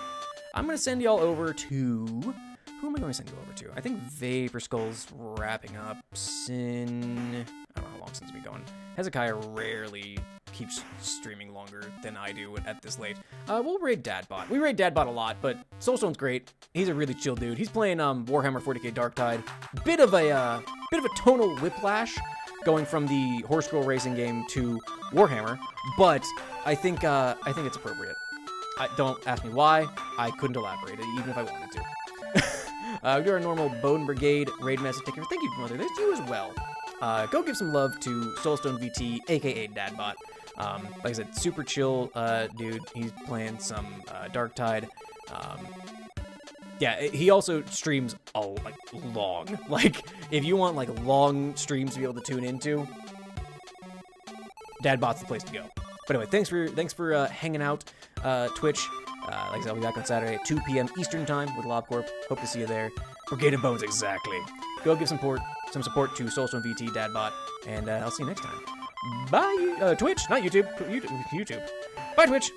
I'm gonna send y'all over to... Who am I going to send you over to? I think Vapor Skull's wrapping up. Sin... I don't know how long since we've been going. Hezekiah rarely keeps streaming longer than I do at this late. We'll raid Dadbot. We raid Dadbot a lot, but Soulstone's great. He's a really chill dude. He's playing Warhammer 40k Darktide. Bit of a tonal whiplash going from the Horse Girl racing game to Warhammer, but I think it's appropriate. Don't ask me why. I couldn't elaborate, even if I wanted to. We do our normal Bone Brigade raid message. Thank you, Mother. There's you as well. Go give some love to Soulstone VT, aka Dadbot. Like I said, super chill dude. He's playing some Darktide. Yeah, he also streams long. Like, if you want like long streams to be able to tune into, Dadbot's the place to go. But anyway, thanks for hanging out, Twitch. Like I said, I'll be back on Saturday at 2 p.m. Eastern Time with LobCorp. Hope to see you there. Brigade of Bones, exactly. Go give some support to Soulstone VT, Dadbot, and I'll see you next time. Bye, Twitch, not YouTube. YouTube. Bye, Twitch.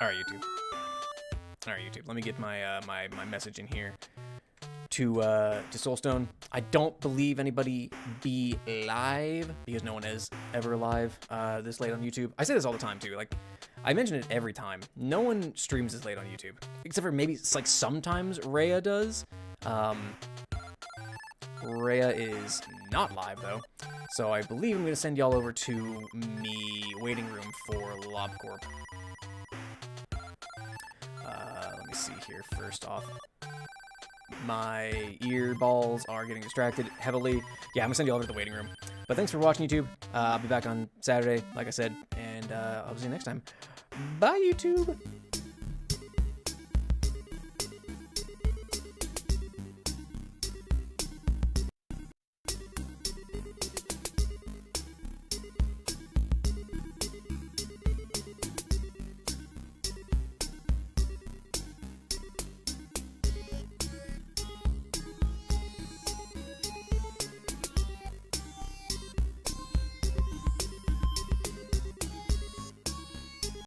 All right, YouTube. Let me get my my message in here to Soulstone. I don't believe anybody be live because no one is ever live this late on YouTube. I say this all the time too. Like, I mention it every time. No one streams this late on YouTube, except for maybe like sometimes Rhea does. Rhea is not live though, so I believe I'm gonna send y'all over to me waiting room for LobCorp. Let me see here. First off, my earballs are getting distracted heavily. Yeah, I'm gonna send you all over to the waiting room. But thanks for watching, YouTube. I'll be back on Saturday, like I said, and I'll see you next time. Bye, YouTube!